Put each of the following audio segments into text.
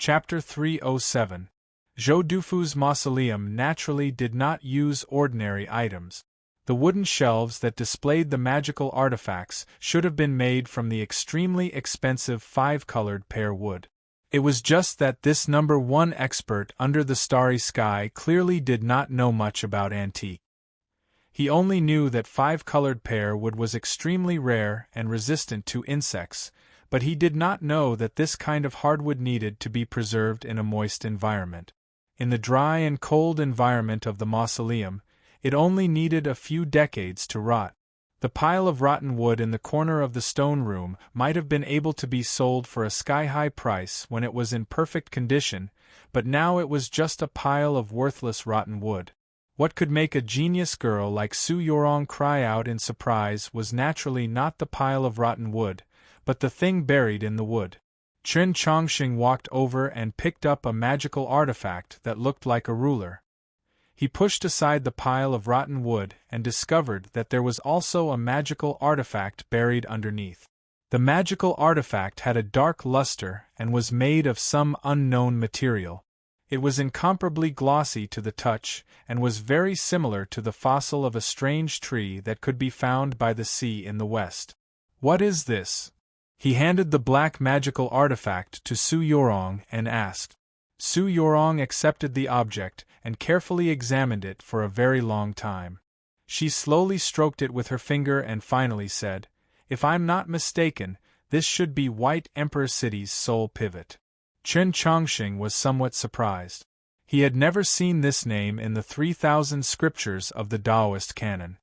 Chapter 307. Zhou Dufu's mausoleum naturally did not use ordinary items. The wooden shelves that displayed the magical artifacts should have been made from the extremely expensive 5-colored pear wood. It was just that this number 1 expert under the starry sky clearly did not know much about antique. He only knew that 5-colored pear wood was extremely rare and resistant to insects, but he did not know that this kind of hardwood needed to be preserved in a moist environment. In the dry and cold environment of the mausoleum, it only needed a few decades to rot. The pile of rotten wood in the corner of the stone room might have been able to be sold for a sky-high price when it was in perfect condition, but now it was just a pile of worthless rotten wood. What could make a genius girl like Su Yorong cry out in surprise was naturally not the pile of rotten wood, but the thing buried in the wood. Chen Chongqing walked over and picked up a magical artifact that looked like a ruler. He pushed aside the pile of rotten wood and discovered that there was also a magical artifact buried underneath. The magical artifact had a dark luster and was made of some unknown material. It was incomparably glossy to the touch and was very similar to the fossil of a strange tree that could be found by the sea in the west. "What is this?" He handed the black magical artifact to Su Yorong and asked. Su Yorong accepted the object and carefully examined it for a very long time. She slowly stroked it with her finger and finally said, "If I'm not mistaken, this should be White Emperor City's soul pivot." Chen Chongqing was somewhat surprised. He had never seen this name in the 3,000 scriptures of the Taoist canon.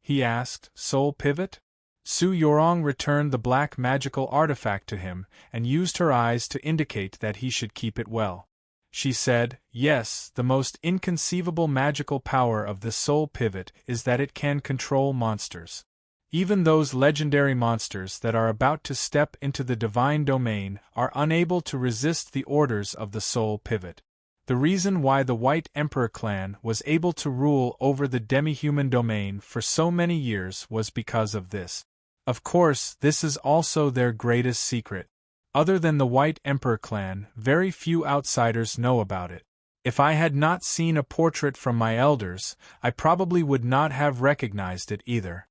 He asked, "Soul pivot?" Su Yorong returned the black magical artifact to him and used her eyes to indicate that he should keep it well. She said, "Yes, the most inconceivable magical power of the soul pivot is that it can control monsters. Even those legendary monsters that are about to step into the divine domain are unable to resist the orders of the soul pivot. The reason why the White Emperor clan was able to rule over the demi-human domain for so many years was because of this. Of course, this is also their greatest secret. Other than the White Emperor clan, very few outsiders know about it. If I had not seen a portrait from my elders, I probably would not have recognized it either."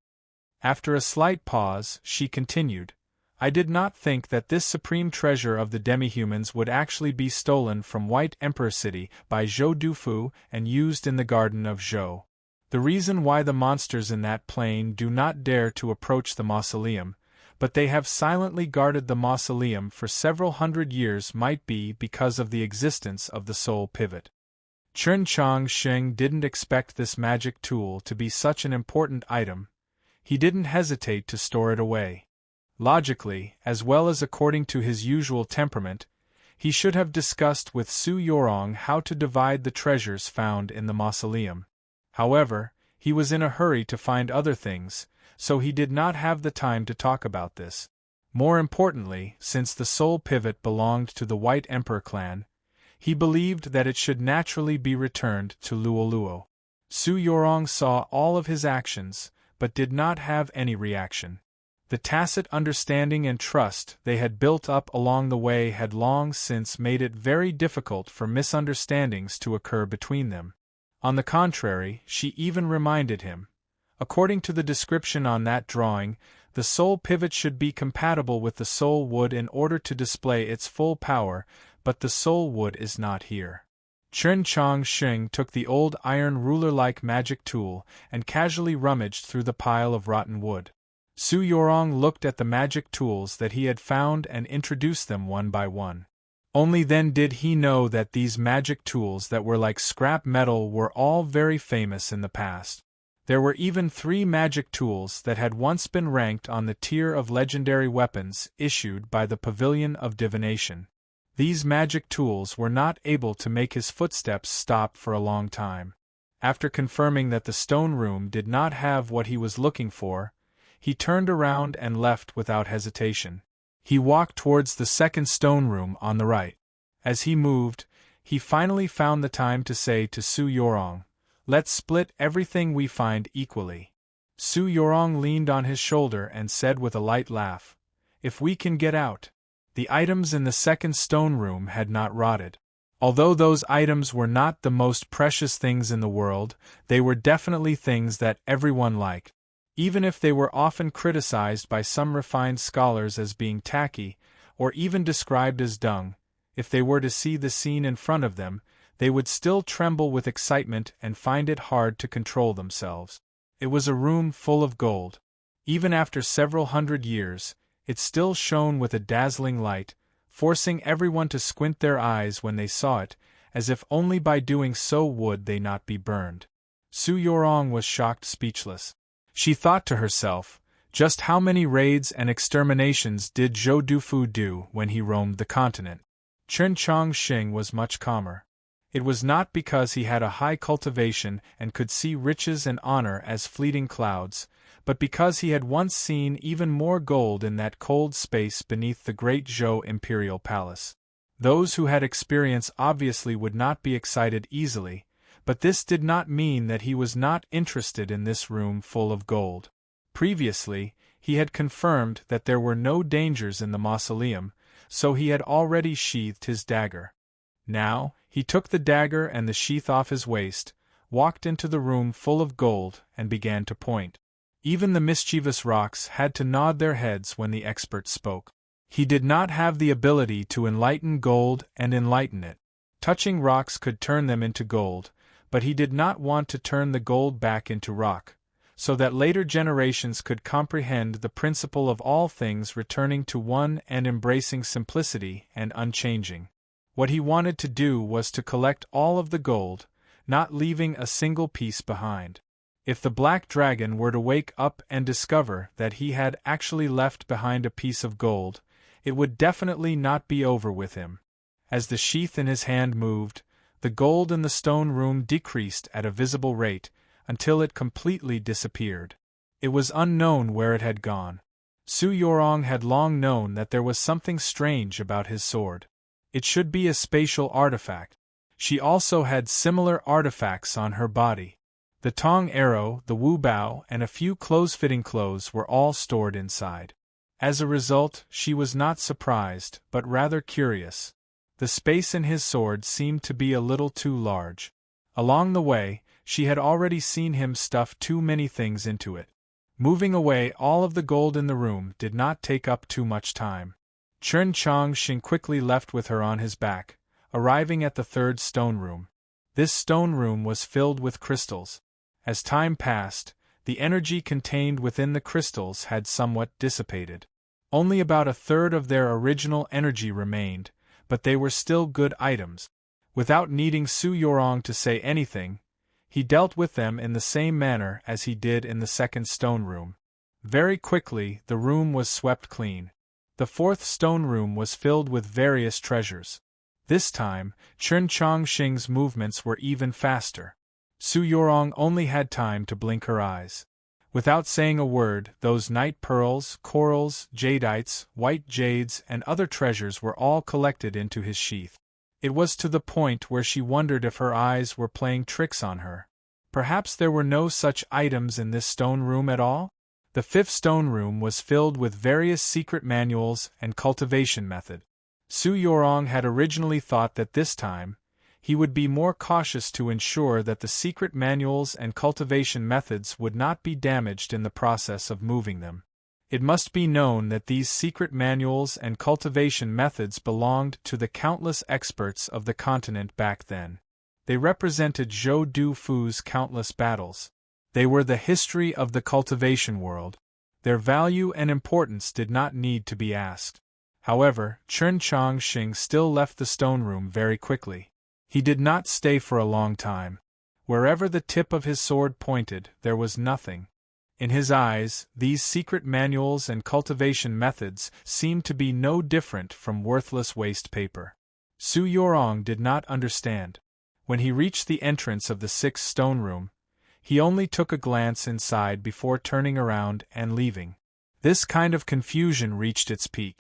After a slight pause, she continued, "I did not think that this supreme treasure of the demi-humans would actually be stolen from White Emperor City by Zhou Dufu and used in the Garden of Zhou. The reason why the monsters in that plain do not dare to approach the mausoleum, but they have silently guarded the mausoleum for several hundred years might be because of the existence of the soul pivot." Chen Chongqing didn't expect this magic tool to be such an important item. He didn't hesitate to store it away. Logically, as well as according to his usual temperament, he should have discussed with Su Yorong how to divide the treasures found in the mausoleum. However, he was in a hurry to find other things, so he did not have the time to talk about this. More importantly, since the soul pivot belonged to the White Emperor clan, he believed that it should naturally be returned to Luoluo. Su Yorong saw all of his actions, but did not have any reaction. The tacit understanding and trust they had built up along the way had long since made it very difficult for misunderstandings to occur between them. On the contrary, she even reminded him, according to the description on that drawing, the soul pivot should be compatible with the soul wood in order to display its full power, but the soul wood is not here. Chen Chongqing took the old iron ruler-like magic tool and casually rummaged through the pile of rotten wood. Su Yorong looked at the magic tools that he had found and introduced them one by one. Only then did he know that these magic tools that were like scrap metal were all very famous in the past. There were even 3 magic tools that had once been ranked on the tier of legendary weapons issued by the Pavilion of Divination. These magic tools were not able to make his footsteps stop for a long time. After confirming that the stone room did not have what he was looking for, he turned around and left without hesitation. He walked towards the second stone room on the right. As he moved, he finally found the time to say to Su Yorong, "Let's split everything we find equally." Su Yorong leaned on his shoulder and said with a light laugh, "If we can get out." The items in the second stone room had not rotted. Although those items were not the most precious things in the world, they were definitely things that everyone liked. Even if they were often criticized by some refined scholars as being tacky, or even described as dung, if they were to see the scene in front of them, they would still tremble with excitement and find it hard to control themselves. It was a room full of gold. Even after several hundred years, it still shone with a dazzling light, forcing everyone to squint their eyes when they saw it, as if only by doing so would they not be burned. Su Yorong was shocked speechless. She thought to herself, just how many raids and exterminations did Zhou Dufu do when he roamed the continent? Chen Chongqing was much calmer. It was not because he had a high cultivation and could see riches and honor as fleeting clouds, but because he had once seen even more gold in that cold space beneath the great Zhou imperial palace. Those who had experience obviously would not be excited easily, but this did not mean that he was not interested in this room full of gold. Previously, he had confirmed that there were no dangers in the mausoleum, so he had already sheathed his dagger. Now, he took the dagger and the sheath off his waist, walked into the room full of gold, and began to point. Even the mischievous rocks had to nod their heads when the expert spoke. He did not have the ability to enlighten gold and enlighten it. Touching rocks could turn them into gold, but he did not want to turn the gold back into rock, so that later generations could comprehend the principle of all things returning to one and embracing simplicity and unchanging. What he wanted to do was to collect all of the gold, not leaving a single piece behind. If the black dragon were to wake up and discover that he had actually left behind a piece of gold, it would definitely not be over with him. As the sheath in his hand moved, the gold in the stone room decreased at a visible rate, until it completely disappeared. It was unknown where it had gone. Su Yorong had long known that there was something strange about his sword. It should be a spatial artifact. She also had similar artifacts on her body. The tong arrow, the wu bao, and a few close-fitting clothes were all stored inside. As a result, she was not surprised, but rather curious. The space in his sword seemed to be a little too large. Along the way, she had already seen him stuff too many things into it. Moving away all of the gold in the room did not take up too much time. Chen Chongqing quickly left with her on his back, arriving at the third stone room. This stone room was filled with crystals. As time passed, the energy contained within the crystals had somewhat dissipated. Only about a third of their original energy remained, but they were still good items. Without needing Su Yorong to say anything, he dealt with them in the same manner as he did in the second stone room. Very quickly, the room was swept clean. The fourth stone room was filled with various treasures. This time, Chen Chongqing's movements were even faster. Su Yorong only had time to blink her eyes. Without saying a word, those night pearls, corals, jadites, white jades, and other treasures were all collected into his sheath. It was to the point where she wondered if her eyes were playing tricks on her. Perhaps there were no such items in this stone room at all? The fifth stone room was filled with various secret manuals and cultivation method. Su Yorong had originally thought that this time, he would be more cautious to ensure that the secret manuals and cultivation methods would not be damaged in the process of moving them. It must be known that these secret manuals and cultivation methods belonged to the countless experts of the continent back then. They represented Zhou Dufu's countless battles. They were the history of the cultivation world. Their value and importance did not need to be asked. However, Chen Chongqing still left the stone room very quickly. He did not stay for a long time. Wherever the tip of his sword pointed, there was nothing. In his eyes, these secret manuals and cultivation methods seemed to be no different from worthless waste paper. Su Yorong did not understand. When he reached the entrance of the sixth stone room, he only took a glance inside before turning around and leaving. This kind of confusion reached its peak.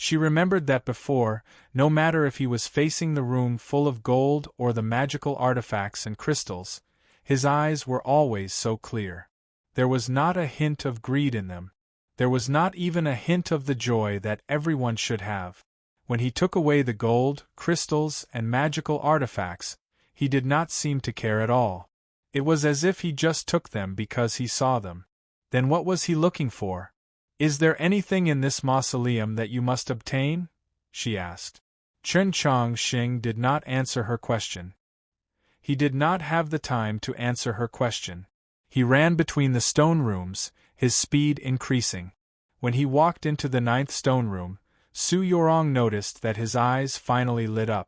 She remembered that before, no matter if he was facing the room full of gold or the magical artifacts and crystals, his eyes were always so clear. There was not a hint of greed in them. There was not even a hint of the joy that everyone should have. When he took away the gold, crystals, and magical artifacts, he did not seem to care at all. It was as if he just took them because he saw them. Then what was he looking for? "Is there anything in this mausoleum that you must obtain?" she asked. Chen Chongqing did not answer her question. He did not have the time to answer her question. He ran between the stone rooms, his speed increasing. When he walked into the 9th stone room, Su Yorong noticed that his eyes finally lit up.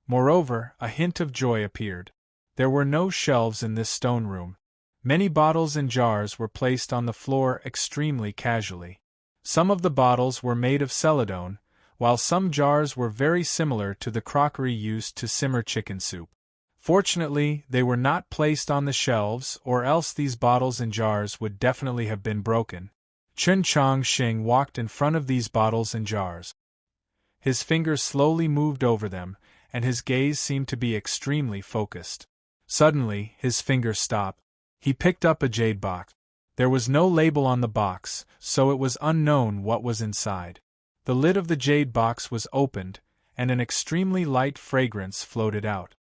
Moreover, a hint of joy appeared. There were no shelves in this stone room. Many bottles and jars were placed on the floor extremely casually. Some of the bottles were made of celadone, while some jars were very similar to the crockery used to simmer chicken soup. Fortunately, they were not placed on the shelves, or else these bottles and jars would definitely have been broken. Chen Chongqing walked in front of these bottles and jars. His fingers slowly moved over them, and his gaze seemed to be extremely focused. Suddenly, his fingers stopped. He picked up a jade box. There was no label on the box, so it was unknown what was inside. The lid of the jade box was opened, and an extremely light fragrance floated out.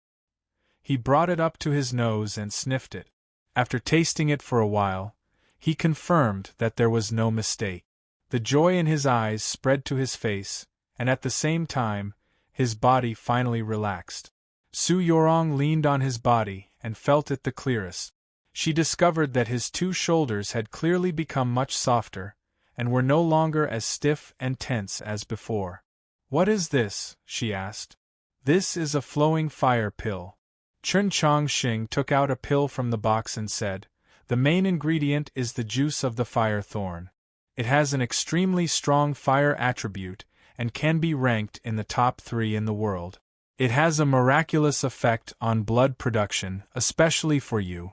He brought it up to his nose and sniffed it. After tasting it for a while, he confirmed that there was no mistake. The joy in his eyes spread to his face, and at the same time, his body finally relaxed. Su Yorong leaned on his body and felt it the clearest. She discovered that his 2 shoulders had clearly become much softer, and were no longer as stiff and tense as before. "What is this?" she asked. "This is a flowing fire pill." Chen Chongqing took out a pill from the box and said, "The main ingredient is the juice of the fire thorn. It has an extremely strong fire attribute, and can be ranked in the top 3 in the world. It has a miraculous effect on blood production, especially for you."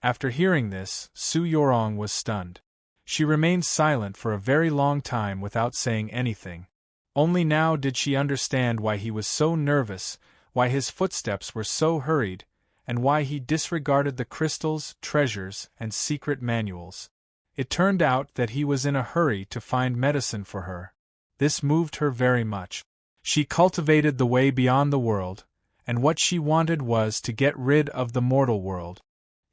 After hearing this, Su Yorong was stunned. She remained silent for a very long time without saying anything. Only now did she understand why he was so nervous, why his footsteps were so hurried, and why he disregarded the crystals, treasures, and secret manuals. It turned out that he was in a hurry to find medicine for her. This moved her very much. She cultivated the way beyond the world, and what she wanted was to get rid of the mortal world.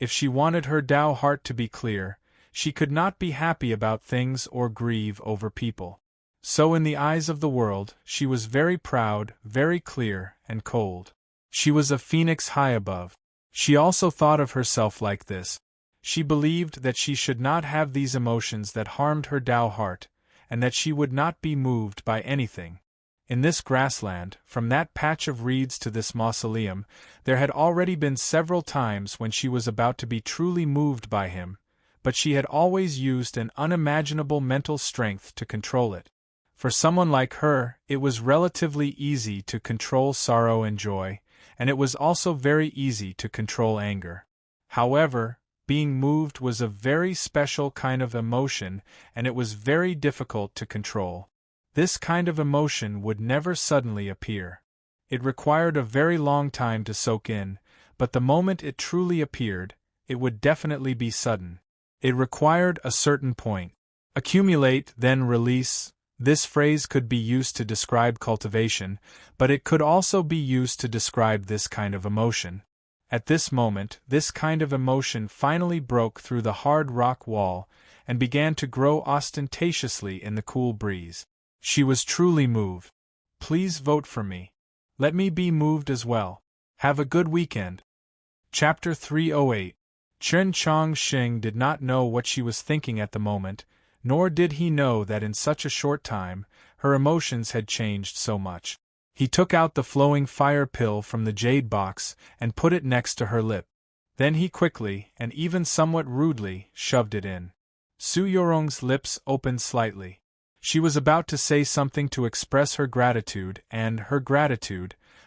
If she wanted her Tao heart to be clear, she could not be happy about things or grieve over people. So in the eyes of the world, she was very proud, very clear, and cold. She was a phoenix high above. She also thought of herself like this. She believed that she should not have these emotions that harmed her Tao heart, and that she would not be moved by anything. In this grassland, from that patch of reeds to this mausoleum, there had already been several times when she was about to be truly moved by him, but she had always used an unimaginable mental strength to control it. For someone like her, it was relatively easy to control sorrow and joy, and it was also very easy to control anger. However, being moved was a very special kind of emotion, and it was very difficult to control. This kind of emotion would never suddenly appear. It required a very long time to soak in, but the moment it truly appeared, it would definitely be sudden. It required a certain point. Accumulate, then release. This phrase could be used to describe cultivation, but it could also be used to describe this kind of emotion. At this moment, this kind of emotion finally broke through the hard rock wall and began to grow ostentatiously in the cool breeze. She was truly moved. Please vote for me. Let me be moved as well. Have a good weekend. Chapter 308. Chen Chongqing did not know what she was thinking at the moment, nor did he know that in such a short time, her emotions had changed so much. He took out the flowing fire pill from the jade box and put it next to her lip. Then he quickly, and even somewhat rudely, shoved it in. Su Yorong's lips opened slightly. She was about to say something to express her gratitude,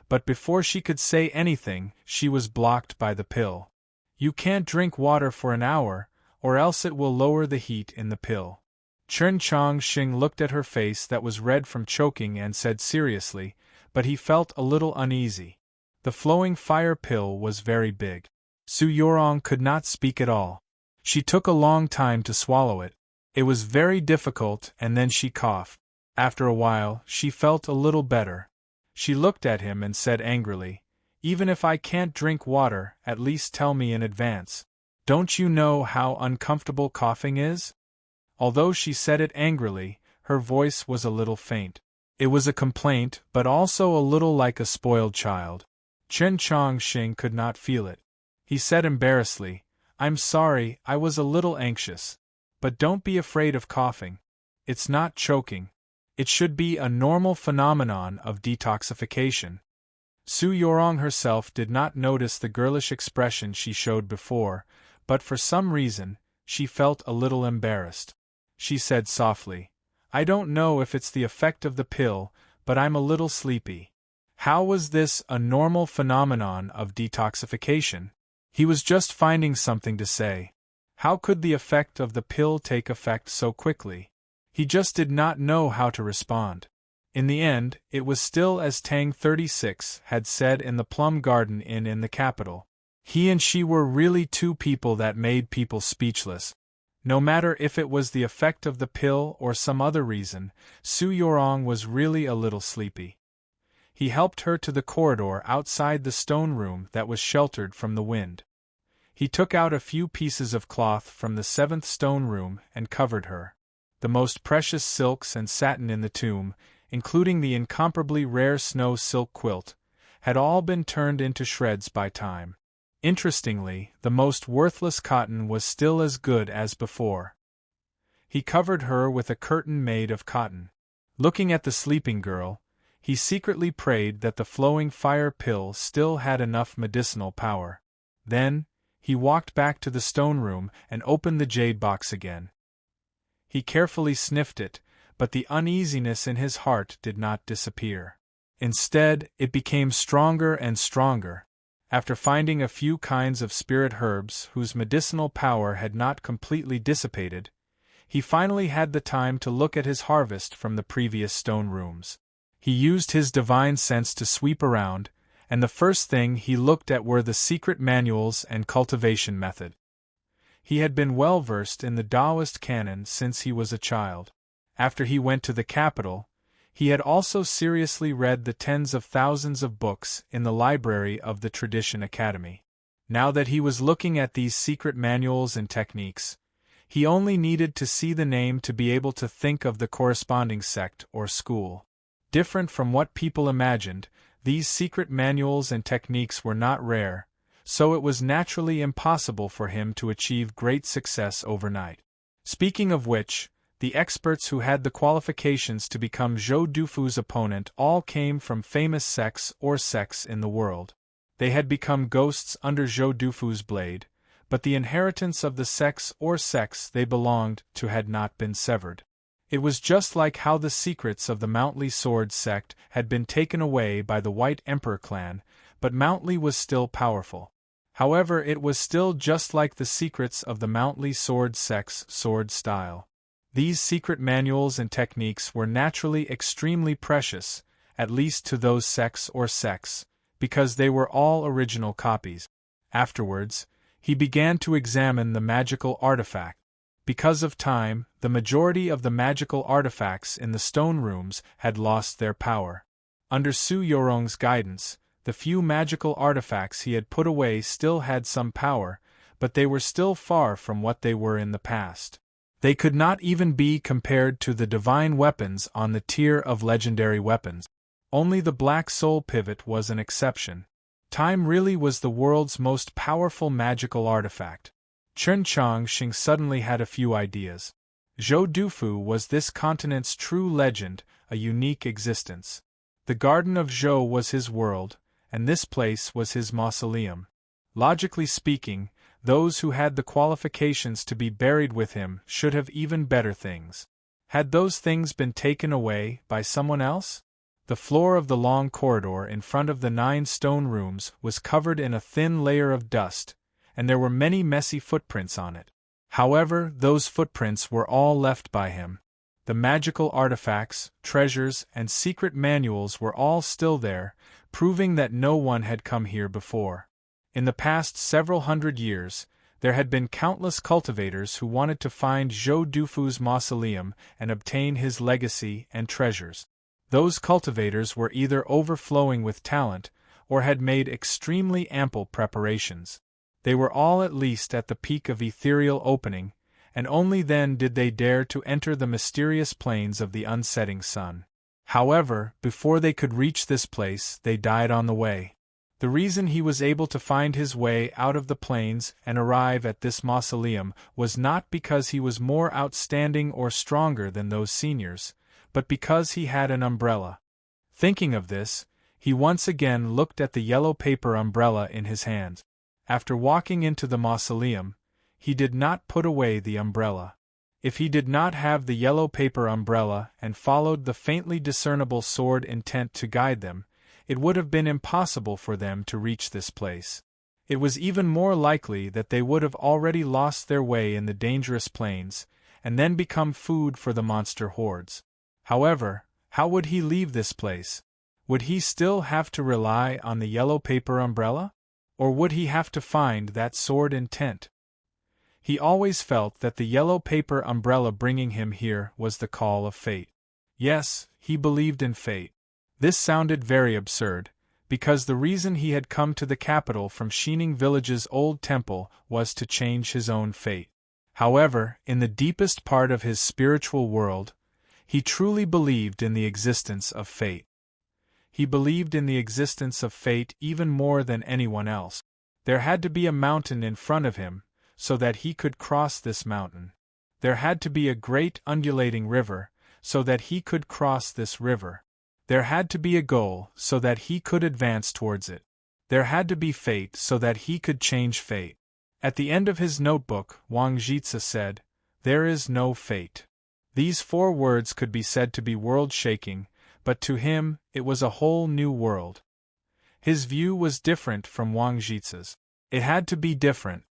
but before she could say anything, she was blocked by the pill. You can't drink water for an hour, or else it will lower the heat in the pill. Chen Chongqing looked at her face that was red from choking and said seriously, but he felt a little uneasy. The flowing fire pill was very big. Su Yorong could not speak at all. She took a long time to swallow it. It was very difficult, and then she coughed. After a while, she felt a little better. She looked at him and said angrily, "Even if I can't drink water, at least tell me in advance. Don't you know how uncomfortable coughing is?" Although she said it angrily, her voice was a little faint. It was a complaint, but also a little like a spoiled child. Chen Chongqing could not feel it. He said embarrassedly, "I'm sorry, I was a little anxious. But don't be afraid of coughing. It's not choking. It should be a normal phenomenon of detoxification." Su Yorong herself did not notice the girlish expression she showed before, but for some reason, she felt a little embarrassed. She said softly, "I don't know if it's the effect of the pill, but I'm a little sleepy." How was this a normal phenomenon of detoxification? He was just finding something to say. How could the effect of the pill take effect so quickly? He just did not know how to respond. In the end, it was still as Tang 36 had said in the Plum Garden Inn in the capital. He and she were really two people that made people speechless. No matter if it was the effect of the pill or some other reason, Su Yorong was really a little sleepy. He helped her to the corridor outside the stone room that was sheltered from the wind. He took out a few pieces of cloth from the seventh stone room and covered her. The most precious silks and satin in the tomb, including the incomparably rare snow silk quilt, had all been turned into shreds by time. Interestingly, the most worthless cotton was still as good as before. He covered her with a curtain made of cotton. Looking at the sleeping girl, he secretly prayed that the flowing fire pill still had enough medicinal power. Then, he walked back to the stone room and opened the jade box again. He carefully sniffed it, but the uneasiness in his heart did not disappear. Instead, it became stronger and stronger. After finding a few kinds of spirit herbs whose medicinal power had not completely dissipated, he finally had the time to look at his harvest from the previous stone rooms. He used his divine sense to sweep around, and the first thing he looked at were the secret manuals and cultivation method. He had been well versed in the Taoist canon since he was a child. After he went to the capital, he had also seriously read the tens of thousands of books in the library of the Tradition Academy. Now that he was looking at these secret manuals and techniques, he only needed to see the name to be able to think of the corresponding sect or school. Different from what people imagined, these secret manuals and techniques were not rare, so it was naturally impossible for him to achieve great success overnight. Speaking of which, the experts who had the qualifications to become Zhou Dufu's opponent all came from famous sects or sects in the world. They had become ghosts under Zhou Dufu's blade, but the inheritance of the sects or sects they belonged to had not been severed. It was just like how the secrets of the Mountly Sword sect had been taken away by the White Emperor clan, but Mountly was still powerful. However, it was still just like the secrets of the Mountly Sword sect's sword style. These secret manuals and techniques were naturally extremely precious, at least to those sects or sects, because they were all original copies. Afterwards, he began to examine the magical artifact. Because of time, the majority of the magical artifacts in the stone rooms had lost their power. Under Su Yorong's guidance, the few magical artifacts he had put away still had some power, but they were still far from what they were in the past. They could not even be compared to the divine weapons on the tier of legendary weapons. Only the Black Soul Pivot was an exception. Time really was the world's most powerful magical artifact. Chen Chongqing suddenly had a few ideas. Zhou Dufu was this continent's true legend, a unique existence. The Garden of Zhou was his world, and this place was his mausoleum. Logically speaking, those who had the qualifications to be buried with him should have even better things. Had those things been taken away by someone else? The floor of the long corridor in front of the 9 stone rooms was covered in a thin layer of dust, and there were many messy footprints on it. However, those footprints were all left by him. The magical artifacts, treasures, and secret manuals were all still there, proving that no one had come here before. In the past several hundred years, There had been countless cultivators who wanted to find Zhou Dufu's mausoleum and obtain his legacy and treasures. Those cultivators were either overflowing with talent, or had made extremely ample preparations. They were all at least at the peak of ethereal opening, and only then did they dare to enter the mysterious plains of the unsetting sun. However, before they could reach this place, they died on the way. The reason he was able to find his way out of the plains and arrive at this mausoleum was not because he was more outstanding or stronger than those seniors, but because he had an umbrella. Thinking of this, he once again looked at the yellow paper umbrella in his hand. After walking into the mausoleum, he did not put away the umbrella. If he did not have the yellow paper umbrella and followed the faintly discernible sword intent to guide them, it would have been impossible for them to reach this place. It was even more likely that they would have already lost their way in the dangerous plains, and then become food for the monster hordes. However, how would he leave this place? Would he still have to rely on the yellow paper umbrella? Or would he have to find that sword intent? He always felt that the yellow paper umbrella bringing him here was the call of fate. Yes, he believed in fate. This sounded very absurd, because the reason he had come to the capital from Xining Village's old temple was to change his own fate. However, in the deepest part of his spiritual world, he truly believed in the existence of fate. He believed in the existence of fate even more than anyone else. There had to be a mountain in front of him, so that he could cross this mountain. There had to be a great undulating river, so that he could cross this river. There had to be a goal, so that he could advance towards it. There had to be fate, so that he could change fate. At the end of his notebook, Wang Jitsa said, "There is no fate." These 4 words could be said to be world-shaking, but to him, it was a whole new world. His view was different from Wang Jitsa's. It had to be different.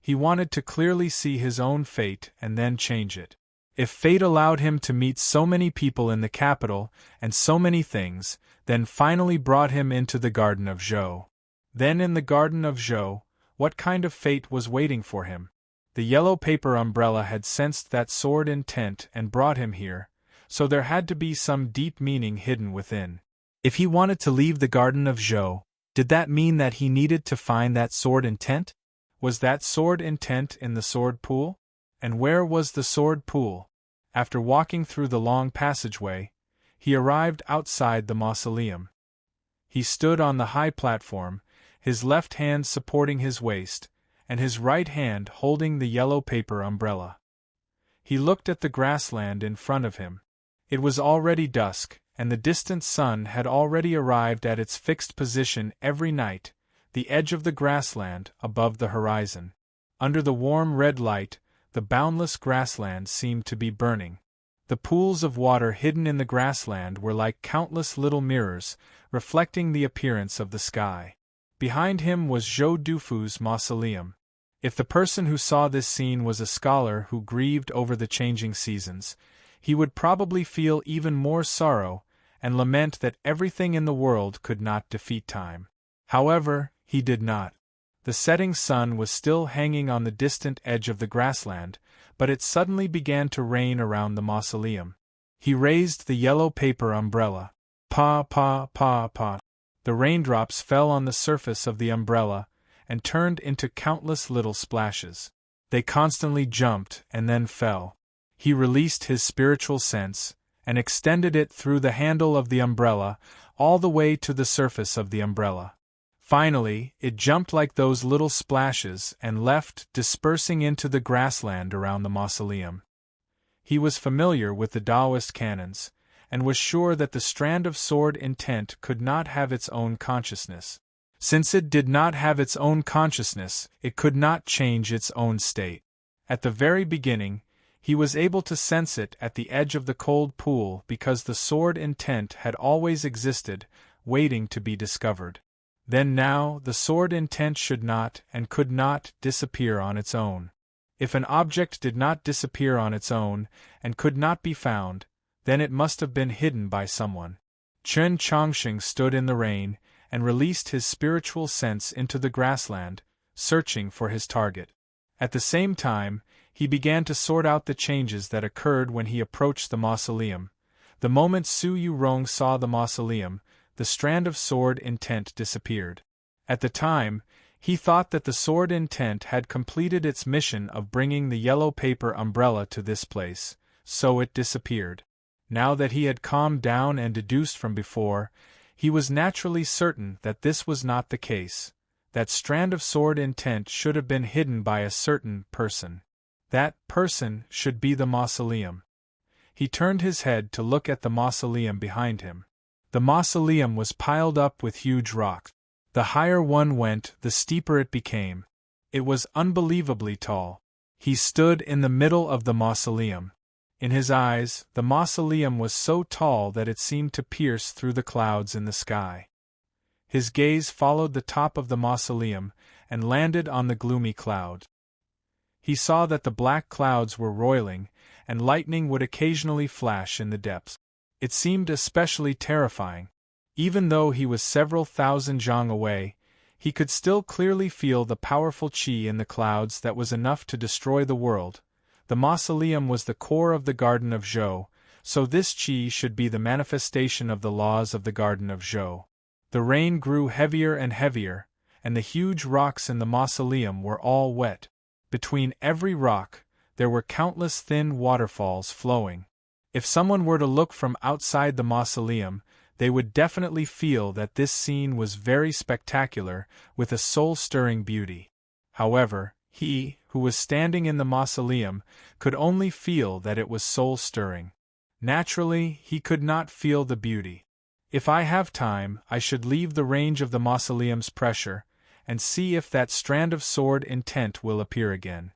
He wanted to clearly see his own fate and then change it. If fate allowed him to meet so many people in the capital, and so many things, then finally brought him into the Garden of Zhou. Then in the Garden of Zhou, what kind of fate was waiting for him? The yellow paper umbrella had sensed that sword intent and brought him here, so there had to be some deep meaning hidden within. If he wanted to leave the Garden of Zhou, did that mean that he needed to find that sword intent? Was that sword intent in the sword pool? And where was the sword pool? After walking through the long passageway, he arrived outside the mausoleum. He stood on the high platform, his left hand supporting his waist, and his right hand holding the yellow paper umbrella. He looked at the grassland in front of him. It was already dusk, and the distant sun had already arrived at its fixed position every night, the edge of the grassland above the horizon. Under the warm red light, the boundless grassland seemed to be burning. The pools of water hidden in the grassland were like countless little mirrors, reflecting the appearance of the sky. Behind him was Zhou Dufu's mausoleum. If the person who saw this scene was a scholar who grieved over the changing seasons, he would probably feel even more sorrow and lament that everything in the world could not defeat time. However, he did not. The setting sun was still hanging on the distant edge of the grassland, but it suddenly began to rain around the mausoleum. He raised the yellow paper umbrella. Pa pa pa pa. The raindrops fell on the surface of the umbrella and turned into countless little splashes. They constantly jumped and then fell. He released his spiritual sense and extended it through the handle of the umbrella all the way to the surface of the umbrella. Finally, it jumped like those little splashes and left, dispersing into the grassland around the mausoleum. He was familiar with the Taoist canons, and was sure that the strand of sword intent could not have its own consciousness. Since it did not have its own consciousness, it could not change its own state. At the very beginning, he was able to sense it at the edge of the cold pool because the sword intent had always existed, waiting to be discovered. Then now, the sword intent should not and could not disappear on its own. If an object did not disappear on its own and could not be found, then it must have been hidden by someone. Chen Chongqing stood in the rain and released his spiritual sense into the grassland, searching for his target. At the same time, he began to sort out the changes that occurred when he approached the mausoleum. The moment Su Yurong saw the mausoleum, the strand of sword intent disappeared. At the time, he thought that the sword intent had completed its mission of bringing the yellow paper umbrella to this place, so it disappeared. Now that he had calmed down and deduced from before, he was naturally certain that this was not the case. That strand of sword intent should have been hidden by a certain person. That person should be the mausoleum. He turned his head to look at the mausoleum behind him. The mausoleum was piled up with huge rocks. The higher one went, the steeper it became. It was unbelievably tall. He stood in the middle of the mausoleum. In his eyes, the mausoleum was so tall that it seemed to pierce through the clouds in the sky. His gaze followed the top of the mausoleum and landed on the gloomy cloud. He saw that the black clouds were roiling, and lightning would occasionally flash in the depths. It seemed especially terrifying. Even though he was several thousand zhang away, he could still clearly feel the powerful qi in the clouds that was enough to destroy the world. The mausoleum was the core of the Garden of Zhou, so this qi should be the manifestation of the laws of the Garden of Zhou. The rain grew heavier and heavier, and the huge rocks in the mausoleum were all wet. Between every rock, there were countless thin waterfalls flowing. If someone were to look from outside the mausoleum, they would definitely feel that this scene was very spectacular, with a soul-stirring beauty. However, he, who was standing in the mausoleum, could only feel that it was soul-stirring. Naturally, he could not feel the beauty. If I have time, I should leave the range of the mausoleum's pressure, and see if that strand of sword intent will appear again.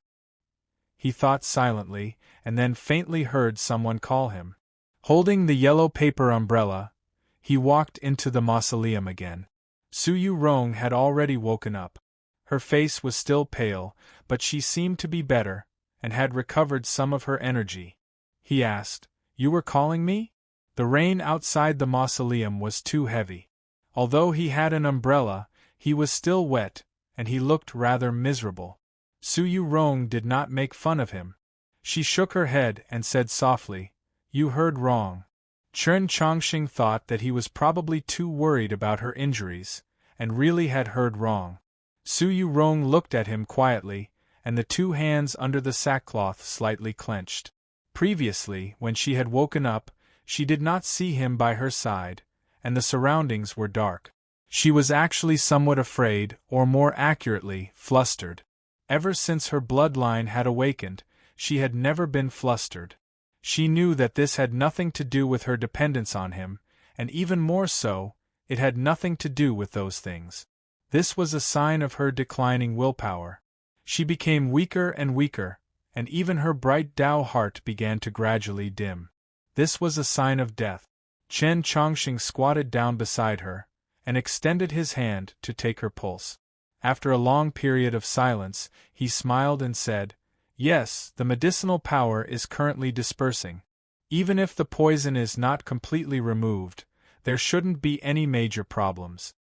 He thought silently, and then faintly heard someone call him. Holding the yellow paper umbrella, he walked into the mausoleum again. Su Yurong had already woken up. Her face was still pale, but she seemed to be better, and had recovered some of her energy. He asked, "You were calling me?" The rain outside the mausoleum was too heavy. Although he had an umbrella, he was still wet, and he looked rather miserable. Su Yurong did not make fun of him. She shook her head and said softly, "You heard wrong." Chen Chongqing thought that he was probably too worried about her injuries, and really had heard wrong. Su Yurong looked at him quietly, and the two hands under the sackcloth slightly clenched. Previously, when she had woken up, she did not see him by her side, and the surroundings were dark. She was actually somewhat afraid, or more accurately, flustered. Ever since her bloodline had awakened, she had never been flustered. She knew that this had nothing to do with her dependence on him, and even more so, it had nothing to do with those things. This was a sign of her declining willpower. She became weaker and weaker, and even her bright Tao heart began to gradually dim. This was a sign of death. Chen Chongqing squatted down beside her, and extended his hand to take her pulse. After a long period of silence, he smiled and said, "Yes, the medicinal power is currently dispersing. Even if the poison is not completely removed, there shouldn't be any major problems."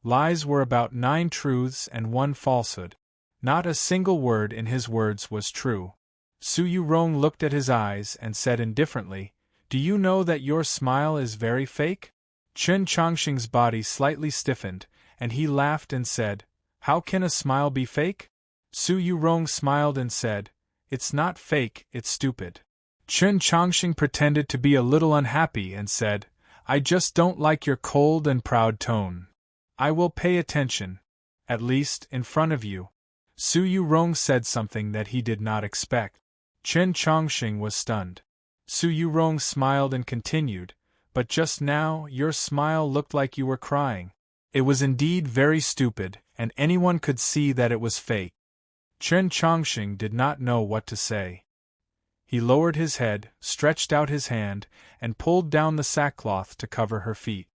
Lies were about 9 truths and 1 falsehood. Not a single word in his words was true. Su Yurong looked at his eyes and said indifferently, "Do you know that your smile is very fake?" Chen Chongqing's body slightly stiffened, and he laughed and said, "How can a smile be fake?" Su Yurong smiled and said, "It's not fake, it's stupid." Chen Chongqing pretended to be a little unhappy and said, "I just don't like your cold and proud tone. I will pay attention. At least, in front of you." Su Yurong said something that he did not expect. Chen Chongqing was stunned. Su Yurong smiled and continued, "But just now, your smile looked like you were crying." It was indeed very stupid, and anyone could see that it was fake. Chen Chongqing did not know what to say. He lowered his head, stretched out his hand, and pulled down the sackcloth to cover her feet.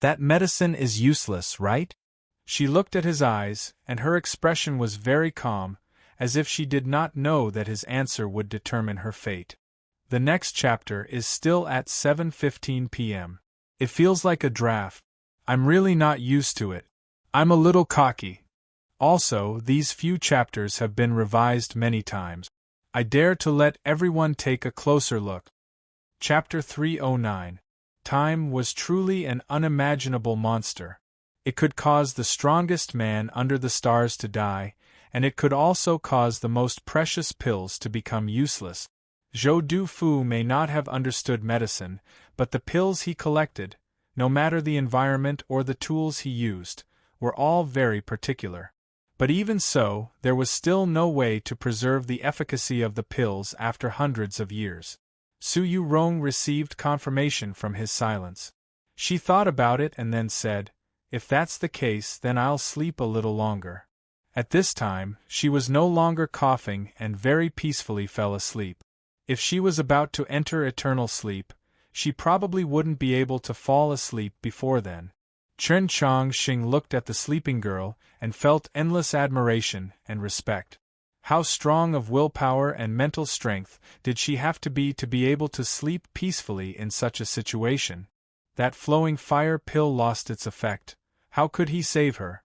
"That medicine is useless, right?" She looked at his eyes, and her expression was very calm, as if she did not know that his answer would determine her fate. The next chapter is still at 7:15 p.m. It feels like a draft. I'm really not used to it. I'm a little cocky. Also, these few chapters have been revised many times. I dare to let everyone take a closer look. Chapter 309. Time was truly an unimaginable monster. It could cause the strongest man under the stars to die, and it could also cause the most precious pills to become useless. Zhou Dufu may not have understood medicine, but the pills he collected, no matter the environment or the tools he used, were all very particular. But even so, there was still no way to preserve the efficacy of the pills after hundreds of years. Su Yurong received confirmation from his silence. She thought about it and then said, "If that's the case, then I'll sleep a little longer." At this time, she was no longer coughing and very peacefully fell asleep. If she was about to enter eternal sleep, she probably wouldn't be able to fall asleep before then. Chen Chongqing looked at the sleeping girl and felt endless admiration and respect. How strong of willpower and mental strength did she have to be able to sleep peacefully in such a situation? That flowing fire pill lost its effect. How could he save her?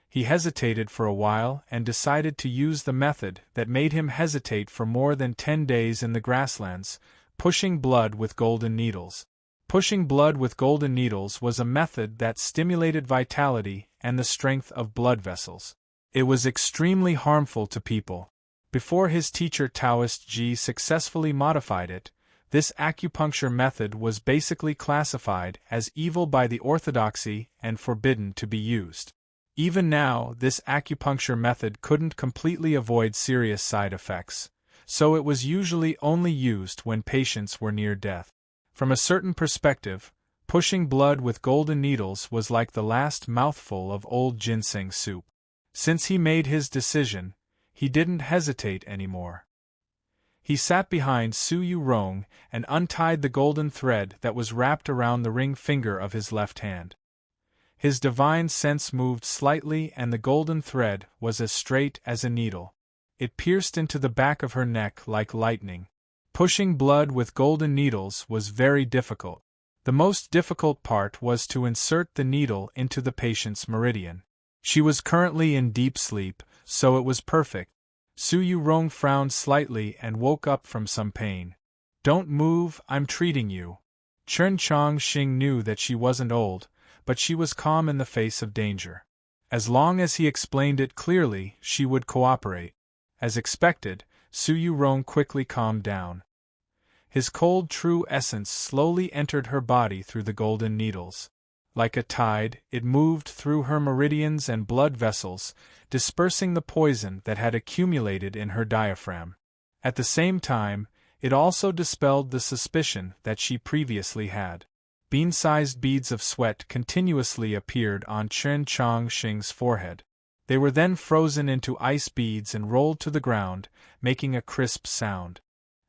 He hesitated for a while and decided to use the method that made him hesitate for more than 10 days in the grasslands, pushing blood with golden needles. Pushing blood with golden needles was a method that stimulated vitality and the strength of blood vessels. It was extremely harmful to people. Before his teacher Taoist Ji successfully modified it, this acupuncture method was basically classified as evil by the orthodoxy and forbidden to be used. Even now, this acupuncture method couldn't completely avoid serious side effects, so it was usually only used when patients were near death. From a certain perspective, pushing blood with golden needles was like the last mouthful of old ginseng soup. Since he made his decision, he didn't hesitate anymore. He sat behind Su Yurong and untied the golden thread that was wrapped around the ring finger of his left hand. His divine sense moved slightly and the golden thread was as straight as a needle. It pierced into the back of her neck like lightning. Pushing blood with golden needles was very difficult. The most difficult part was to insert the needle into the patient's meridian. She was currently in deep sleep, so it was perfect. Su Yurong frowned slightly and woke up from some pain. "Don't move, I'm treating you." Chen Chongqing knew that she wasn't old, but she was calm in the face of danger. As long as he explained it clearly, she would cooperate. As expected, Su Yurong quickly calmed down. His cold true essence slowly entered her body through the golden needles. Like a tide, it moved through her meridians and blood vessels, dispersing the poison that had accumulated in her diaphragm. At the same time, it also dispelled the suspicion that she previously had. Bean-sized beads of sweat continuously appeared on Chen Chongqing's forehead. They were then frozen into ice beads and rolled to the ground, making a crisp sound.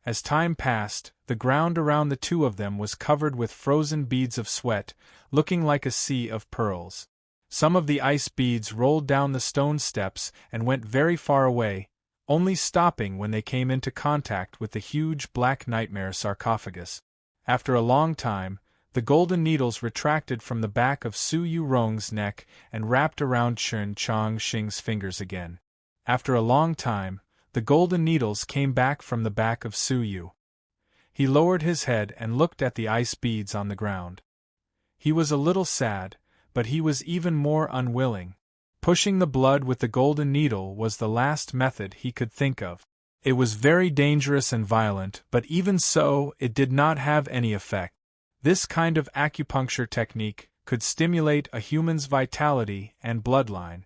As time passed, the ground around the two of them was covered with frozen beads of sweat, looking like a sea of pearls. Some of the ice beads rolled down the stone steps and went very far away, only stopping when they came into contact with the huge black nightmare sarcophagus. After a long time, the golden needles retracted from the back of Su Yurong's neck and wrapped around Chen Chongqing's fingers again. After a long time, the golden needles came back from the back of Su Yu. He lowered his head and looked at the ice beads on the ground. He was a little sad, but he was even more unwilling. Pushing the blood with the golden needle was the last method he could think of. It was very dangerous and violent, but even so, it did not have any effect. This kind of acupuncture technique could stimulate a human's vitality and bloodline.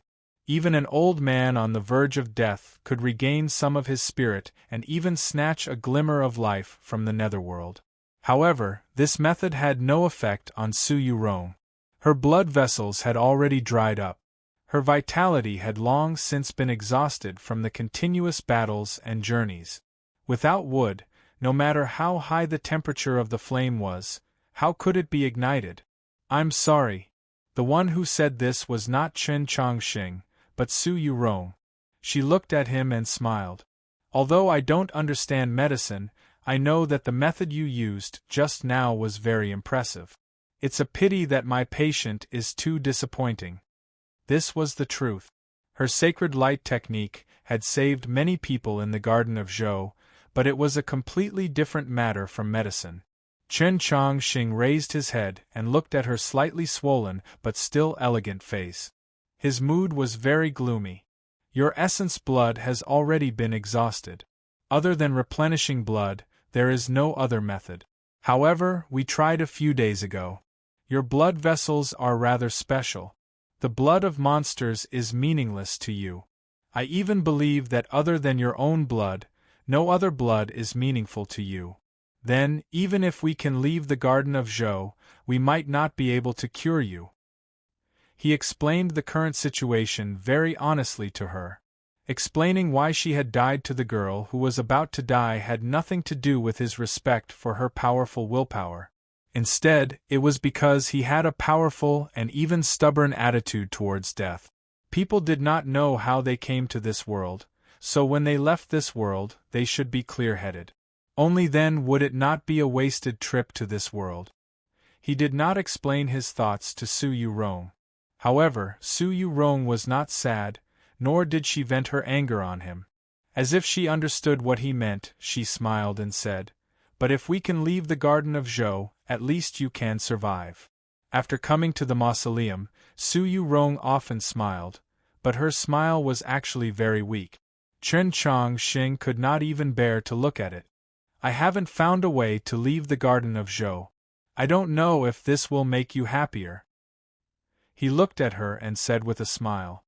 Even an old man on the verge of death could regain some of his spirit and even snatch a glimmer of life from the netherworld. However, this method had no effect on Su Yurong. Her blood vessels had already dried up. Her vitality had long since been exhausted from the continuous battles and journeys. Without wood, no matter how high the temperature of the flame was, how could it be ignited? "I'm sorry." The one who said this was not Chen Chongqing, but Su Yurong. She looked at him and smiled. "Although I don't understand medicine, I know that the method you used just now was very impressive. It's a pity that my patient is too disappointing." This was the truth. Her sacred light technique had saved many people in the Garden of Zhou, but it was a completely different matter from medicine. Chen Chongqing raised his head and looked at her slightly swollen but still elegant face. His mood was very gloomy. Your essence blood has already been exhausted. Other than replenishing blood, there is no other method. However, we tried a few days ago. Your blood vessels are rather special. The blood of monsters is meaningless to you. I even believe that other than your own blood, no other blood is meaningful to you. Then, even if we can leave the Garden of Zhou, we might not be able to cure you. He explained the current situation very honestly to her. Explaining why she had died to the girl who was about to die had nothing to do with his respect for her powerful willpower. Instead, it was because he had a powerful and even stubborn attitude towards death. People did not know how they came to this world, so when they left this world, they should be clear-headed. Only then would it not be a wasted trip to this world. He did not explain his thoughts to Su Yurong. However, Su Yurong was not sad, nor did she vent her anger on him. As if she understood what he meant, she smiled and said, "But if we can leave the Garden of Zhou, at least you can survive." After coming to the mausoleum, Su Yurong often smiled, but her smile was actually very weak. Chen Chongqing could not even bear to look at it. "I haven't found a way to leave the Garden of Zhou. I don't know if this will make you happier." He looked at her and said with a smile.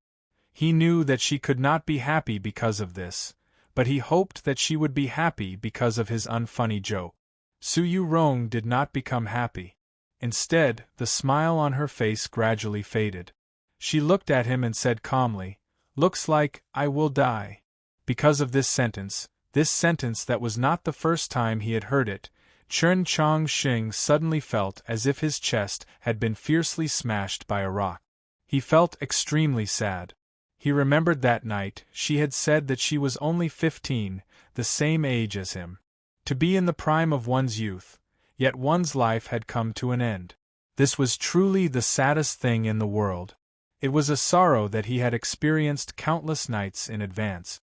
He knew that she could not be happy because of this, but he hoped that she would be happy because of his unfunny joke. Su Yurong did not become happy. Instead, the smile on her face gradually faded. She looked at him and said calmly, "Looks like I will die." Because of this sentence that was not the first time he had heard it, Chen Chongqing suddenly felt as if his chest had been fiercely smashed by a rock. He felt extremely sad. He remembered that night she had said that she was only 15, the same age as him. To be in the prime of one's youth, yet one's life had come to an end. This was truly the saddest thing in the world. It was a sorrow that he had experienced countless nights in advance.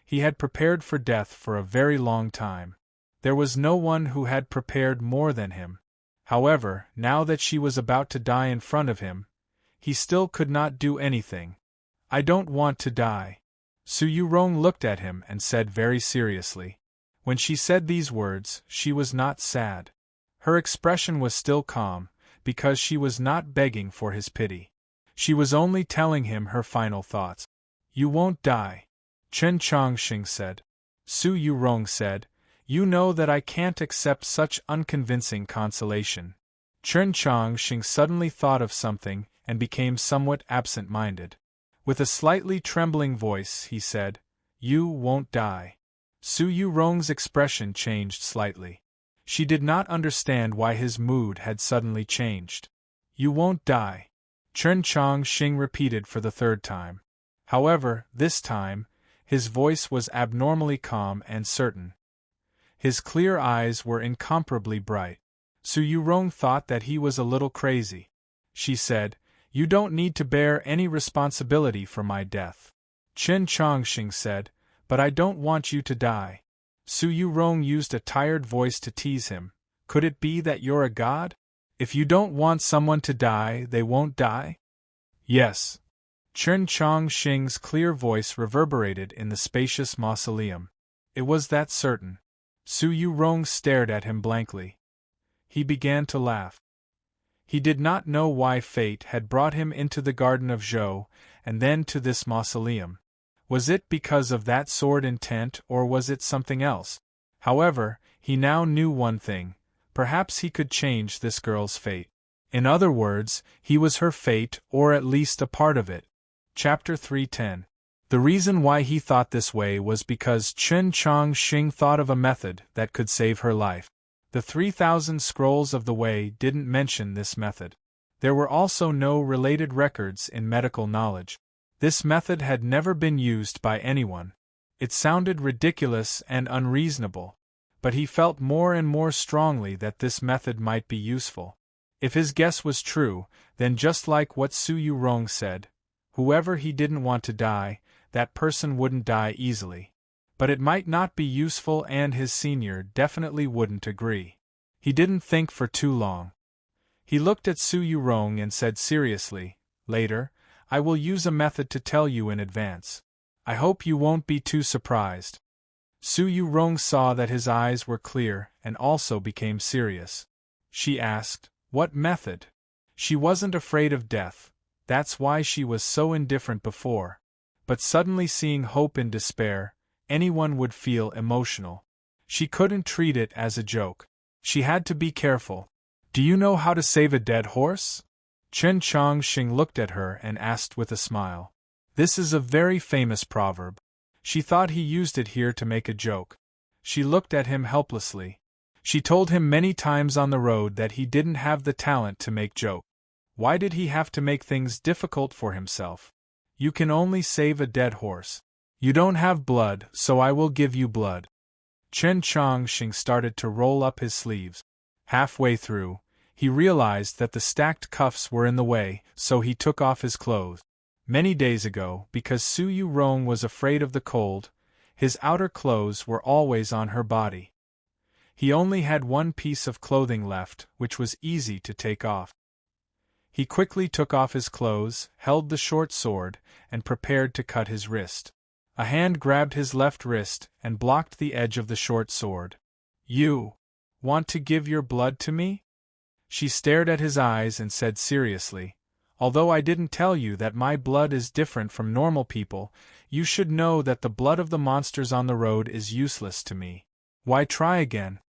He had prepared for death for a very long time. There was no one who had prepared more than him. However, now that she was about to die in front of him, he still could not do anything. "I don't want to die." Su Yurong looked at him and said very seriously. When she said these words, she was not sad. Her expression was still calm, because she was not begging for his pity. She was only telling him her final thoughts. "You won't die," Chen Chongqing said. Su Yurong said, "You know that I can't accept such unconvincing consolation." Chen Chongqing suddenly thought of something and became somewhat absent-minded. With a slightly trembling voice, he said, "You won't die." Su Yurong's expression changed slightly. She did not understand why his mood had suddenly changed. "You won't die," Chen Chongqing repeated for the third time. However, this time, his voice was abnormally calm and certain. His clear eyes were incomparably bright. Su Yurong thought that he was a little crazy. She said, "You don't need to bear any responsibility for my death." Chen Chongqing said, "But I don't want you to die." Su Yurong used a tired voice to tease him. "Could it be that you're a god? If you don't want someone to die, they won't die?" "Yes." Chen Chongqing's clear voice reverberated in the spacious mausoleum. It was that certain. Su Yurong stared at him blankly. He began to laugh. He did not know why fate had brought him into the Garden of Zhou, and then to this mausoleum. Was it because of that sword intent, or was it something else? However, he now knew one thing: perhaps he could change this girl's fate. In other words, he was her fate, or at least a part of it. Chapter 310. The reason why he thought this way was because Chen Chongqing thought of a method that could save her life. The 3,000 scrolls of the Way didn't mention this method. There were also no related records in medical knowledge. This method had never been used by anyone. It sounded ridiculous and unreasonable, but he felt more and more strongly that this method might be useful. If his guess was true, then just like what Su Yurong said, Whoever he didn't want to die, that person wouldn't die easily. But it might not be useful, and his senior definitely wouldn't agree. He didn't think for too long. He looked at Su Yurong and said seriously, "Later, I will use a method to tell you in advance. I hope you won't be too surprised." Su Yurong saw that his eyes were clear and also became serious. She asked, "What method?" She wasn't afraid of death, that's why she was so indifferent before. But suddenly seeing hope in despair, anyone would feel emotional. She couldn't treat it as a joke. She had to be careful. "Do you know how to save a dead horse?" Chen Chongqing looked at her and asked with a smile. This is a very famous proverb. She thought he used it here to make a joke. She looked at him helplessly. She told him many times on the road that he didn't have the talent to make jokes. Why did he have to make things difficult for himself? You can only save a dead horse. You don't have blood, so I will give you blood. Chen Chongqing started to roll up his sleeves. Halfway through, he realized that the stacked cuffs were in the way, so he took off his clothes. Many days ago, because Su Yurong was afraid of the cold, his outer clothes were always on her body. He only had one piece of clothing left, which was easy to take off. He quickly took off his clothes, held the short sword, and prepared to cut his wrist. A hand grabbed his left wrist and blocked the edge of the short sword. "You want to give your blood to me?" She stared at his eyes and said seriously, "Although I didn't tell you that my blood is different from normal people, you should know that the blood of the monsters on the road is useless to me. Why try again?"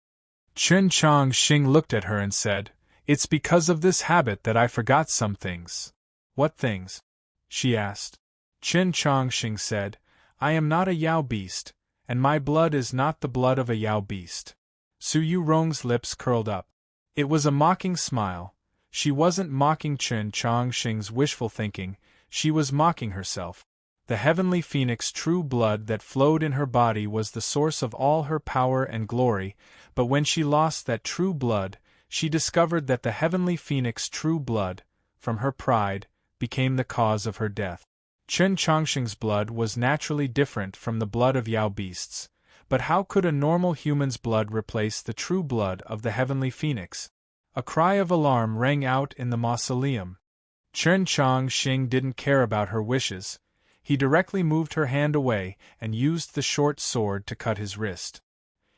Chen Chongqing looked at her and said, "It's because of this habit that I forgot some things." "What things?" she asked. Chen Chongqing said, "I am not a Yao beast, and my blood is not the blood of a Yao beast." Su Yurong's lips curled up. It was a mocking smile. She wasn't mocking Chen Chongqing's wishful thinking, she was mocking herself. The heavenly phoenix true blood that flowed in her body was the source of all her power and glory, but when she lost that true blood, she discovered that the heavenly phoenix true blood, from her pride, became the cause of her death. Chen Chongqing's blood was naturally different from the blood of Yao beasts, but how could a normal human's blood replace the true blood of the heavenly phoenix? A cry of alarm rang out in the mausoleum. Chen Chongqing didn't care about her wishes. He directly moved her hand away and used the short sword to cut his wrist.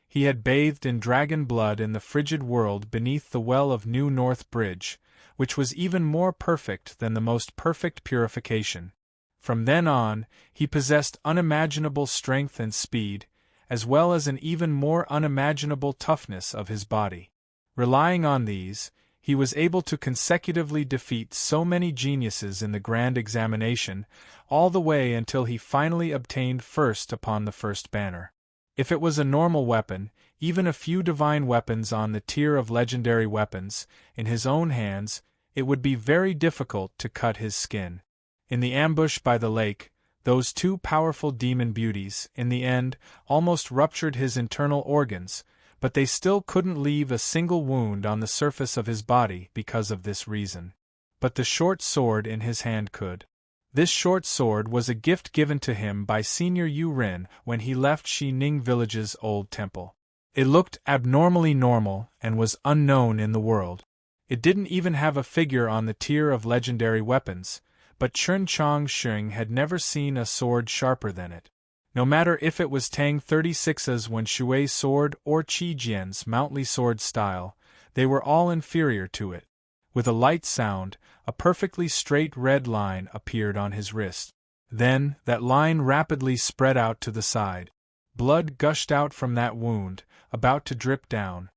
He had bathed in dragon blood in the frigid world beneath the well of New North Bridge, which was even more perfect than the most perfect purification. From then on, he possessed unimaginable strength and speed, as well as an even more unimaginable toughness of his body. Relying on these, he was able to consecutively defeat so many geniuses in the grand examination, all the way until he finally obtained first upon the first banner. If it was a normal weapon, even a few divine weapons on the tier of legendary weapons, in his own hands, it would be very difficult to cut his skin. In the ambush by the lake, those two powerful demon beauties, in the end, almost ruptured his internal organs, but they still couldn't leave a single wound on the surface of his body because of this reason. But the short sword in his hand could. This short sword was a gift given to him by Senior Yu Ren when he left Xining Village's old temple. It looked abnormally normal and was unknown in the world. It didn't even have a figure on the tier of legendary weapons, but Chen Chongqing had never seen a sword sharper than it. No matter if it was Tang 36's Wen Shui sword or Qi Jian's Mountly sword style, they were all inferior to it. With a light sound, a perfectly straight red line appeared on his wrist. Then, that line rapidly spread out to the side. Blood gushed out from that wound, about to drip down.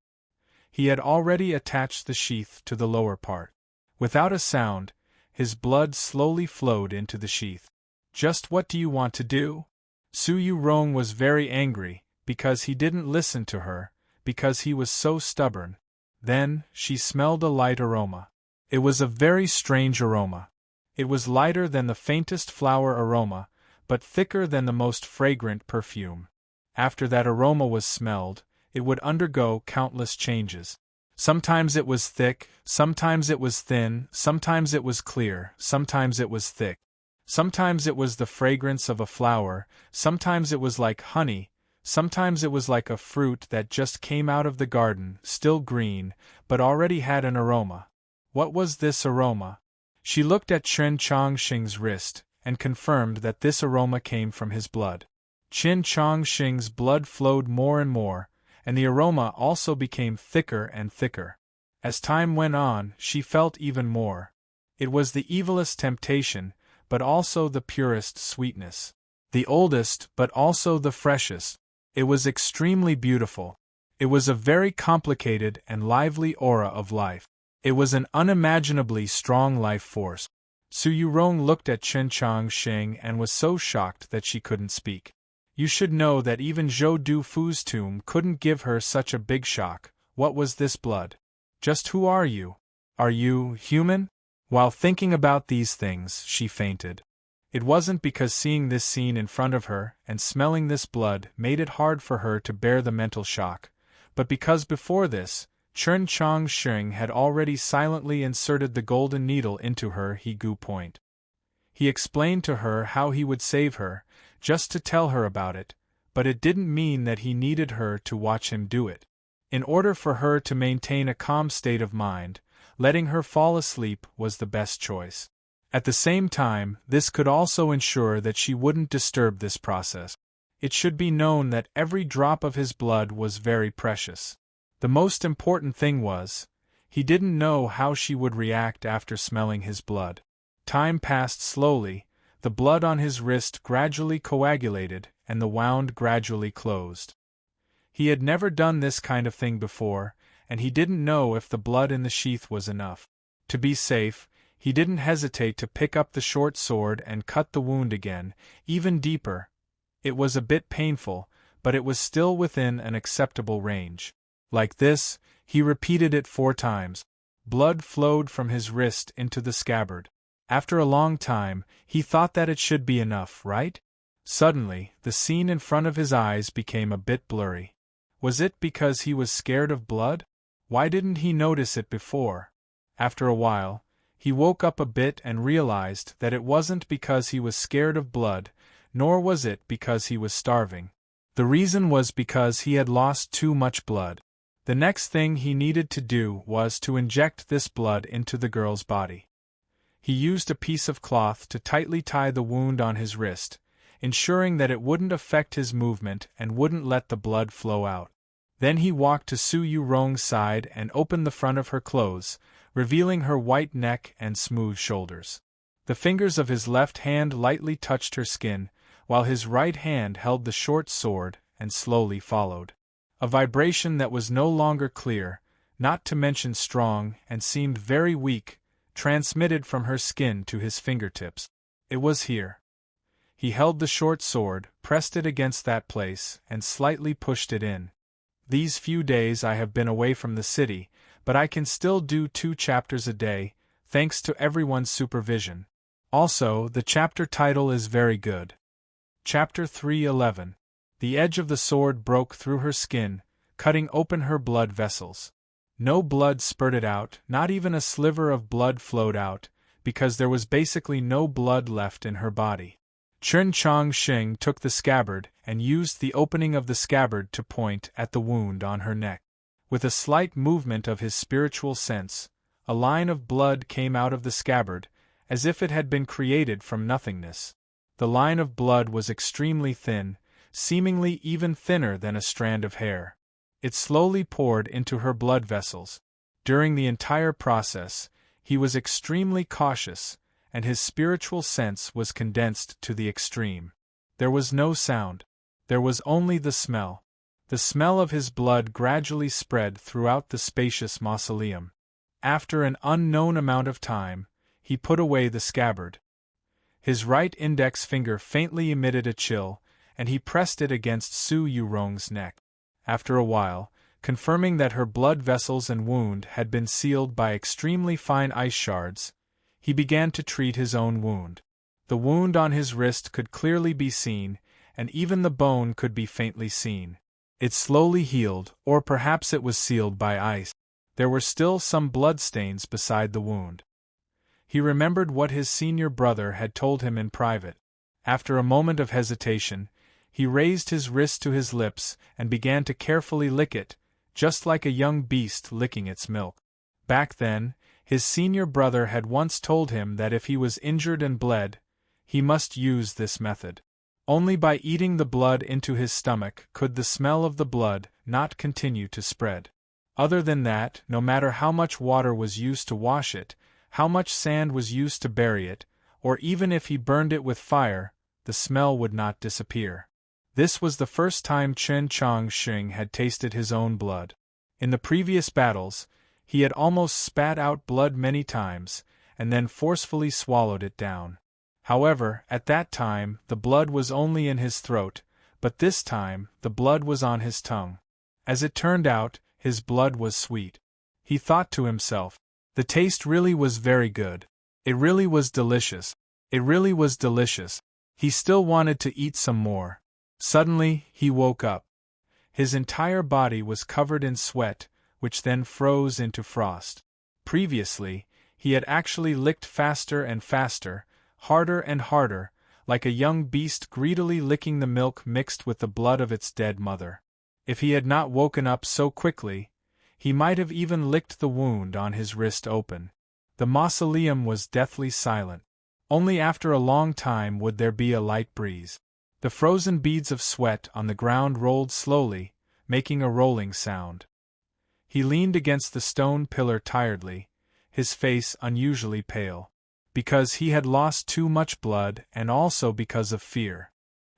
He had already attached the sheath to the lower part. Without a sound, his blood slowly flowed into the sheath. "Just what do you want to do?" Su Yurong was very angry, because he didn't listen to her, because he was so stubborn. Then, she smelled a light aroma. It was a very strange aroma. It was lighter than the faintest flower aroma, but thicker than the most fragrant perfume. After that aroma was smelled, it would undergo countless changes. Sometimes it was thick, sometimes it was thin, sometimes it was clear, sometimes it was thick. Sometimes it was the fragrance of a flower, sometimes it was like honey, sometimes it was like a fruit that just came out of the garden, still green, but already had an aroma. What was this aroma? She looked at Chen Chongqing's wrist, and confirmed that this aroma came from his blood. Chen Chongqing's blood flowed more and more, and the aroma also became thicker and thicker. As time went on, she felt even more. It was the evilest temptation, but also the purest sweetness. The oldest, but also the freshest. It was extremely beautiful. It was a very complicated and lively aura of life. It was an unimaginably strong life force. Su Yurong looked at Chen Chongqing and was so shocked that she couldn't speak. You should know that even Zhou Dufu's tomb couldn't give her such a big shock. What was this blood? Just who are you? Are you human? While thinking about these things, she fainted. It wasn't because seeing this scene in front of her and smelling this blood made it hard for her to bear the mental shock, but because before this, Chen Chongqing had already silently inserted the golden needle into her He-Gu point. He explained to her how he would save her, just to tell her about it, but it didn't mean that he needed her to watch him do it. In order for her to maintain a calm state of mind, letting her fall asleep was the best choice. At the same time, this could also ensure that she wouldn't disturb this process. It should be known that every drop of his blood was very precious. The most important thing was, he didn't know how she would react after smelling his blood. Time passed slowly, the blood on his wrist gradually coagulated, and the wound gradually closed. He had never done this kind of thing before, and he didn't know if the blood in the sheath was enough. To be safe, he didn't hesitate to pick up the short sword and cut the wound again, even deeper. It was a bit painful, but it was still within an acceptable range. Like this, he repeated it 4 times. Blood flowed from his wrist into the scabbard. After a long time, he thought that it should be enough, right? Suddenly, the scene in front of his eyes became a bit blurry. Was it because he was scared of blood? Why didn't he notice it before? After a while, he woke up a bit and realized that it wasn't because he was scared of blood, nor was it because he was starving. The reason was because he had lost too much blood. The next thing he needed to do was to inject this blood into the girl's body. He used a piece of cloth to tightly tie the wound on his wrist, ensuring that it wouldn't affect his movement and wouldn't let the blood flow out. Then he walked to Su Yurong's side and opened the front of her clothes, revealing her white neck and smooth shoulders. The fingers of his left hand lightly touched her skin, while his right hand held the short sword and slowly followed. A vibration that was no longer clear, not to mention strong, and seemed very weak, transmitted from her skin to his fingertips. It was here. He held the short sword, pressed it against that place, and slightly pushed it in. These few days I have been away from the city, but I can still do 2 chapters a day, thanks to everyone's supervision. Also, the chapter title is very good. Chapter 3:11. The edge of the sword broke through her skin, cutting open her blood vessels. No blood spurted out, not even a sliver of blood flowed out, because there was basically no blood left in her body. Chen Chongqing took the scabbard and used the opening of the scabbard to point at the wound on her neck. With a slight movement of his spiritual sense, a line of blood came out of the scabbard, as if it had been created from nothingness. The line of blood was extremely thin, seemingly even thinner than a strand of hair. It slowly poured into her blood vessels. During the entire process, he was extremely cautious, and his spiritual sense was condensed to the extreme. There was no sound. There was only the smell. The smell of his blood gradually spread throughout the spacious mausoleum. After an unknown amount of time, he put away the scabbard. His right index finger faintly emitted a chill, and he pressed it against Su Yurong's neck. After a while, confirming that her blood vessels and wound had been sealed by extremely fine ice shards, he began to treat his own wound. The wound on his wrist could clearly be seen, and even the bone could be faintly seen. It slowly healed, or perhaps it was sealed by ice. There were still some blood stains beside the wound. He remembered what his senior brother had told him in private. After a moment of hesitation, he raised his wrist to his lips and began to carefully lick it, just like a young beast licking its milk. Back then, his senior brother had once told him that if he was injured and bled, he must use this method. Only by eating the blood into his stomach could the smell of the blood not continue to spread. Other than that, no matter how much water was used to wash it, how much sand was used to bury it, or even if he burned it with fire, the smell would not disappear. This was the first time Chen Chongqing had tasted his own blood. In the previous battles, he had almost spat out blood many times, and then forcefully swallowed it down. However, at that time, the blood was only in his throat, but this time, the blood was on his tongue. As it turned out, his blood was sweet. He thought to himself, the taste really was very good. It really was delicious. It really was delicious. He still wanted to eat some more. Suddenly, he woke up. His entire body was covered in sweat, which then froze into frost. Previously, he had actually licked faster and faster, harder and harder, like a young beast greedily licking the milk mixed with the blood of its dead mother. If he had not woken up so quickly, he might have even licked the wound on his wrist open. The mausoleum was deathly silent. Only after a long time would there be a light breeze. The frozen beads of sweat on the ground rolled slowly, making a rolling sound. He leaned against the stone pillar tiredly, his face unusually pale. Because he had lost too much blood and also because of fear.